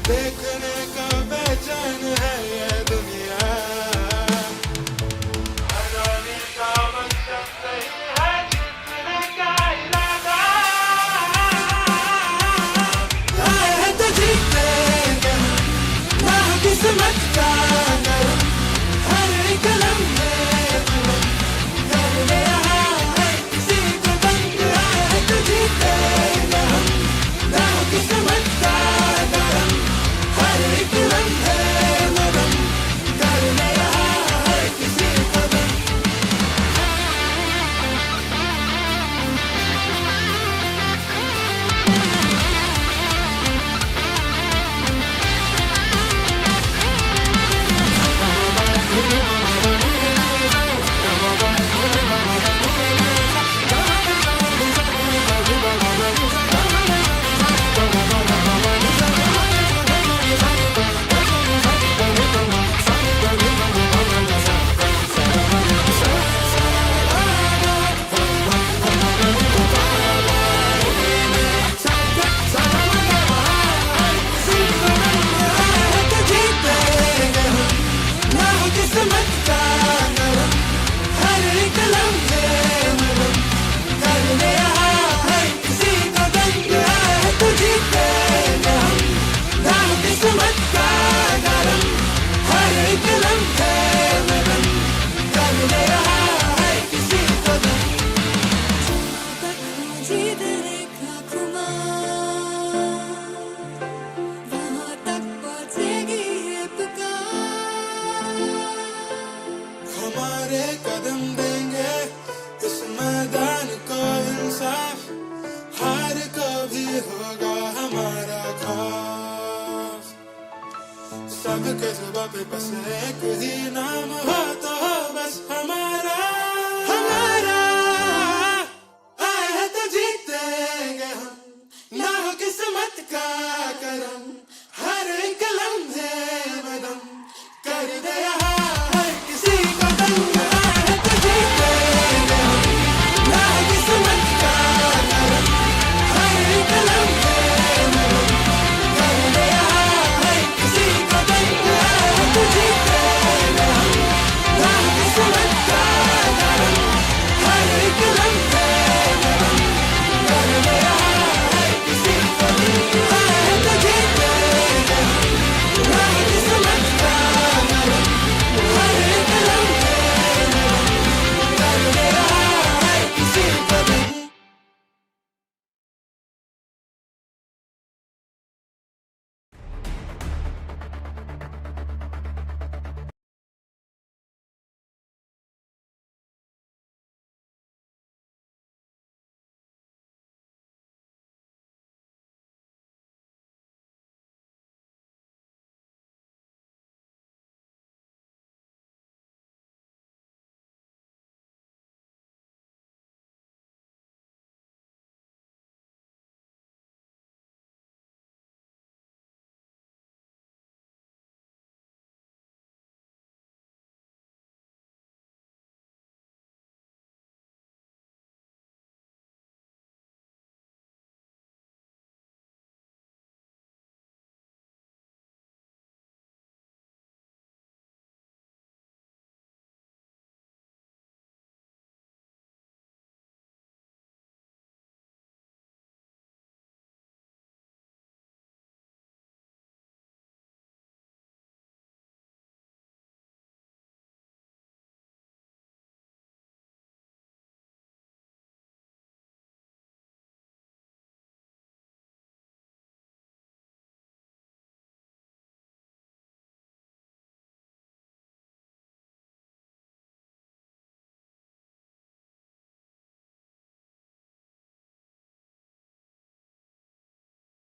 देखने का बेचैन है ये दुनिया, हराने का मकसद नहीं है जीतने का इरादा। आए हैं तो जीतेंगे हम, ना हो किस्मत का गम, हर एक लम्हे जुल्म कर ले रहा है किसी को तंग। आए हैं तो जीतेंगे हम, ना हो किस्मत का गम, हर एक लम्हे जुल्म कर ले रहा है किसी को तंग। हमारे कदम देंगे इस मैदान को इंसाफ, हार कभी होगा हमारा खौफ। सबके जुबां पे बस एक ही नाम हो तो हो बस हमारा।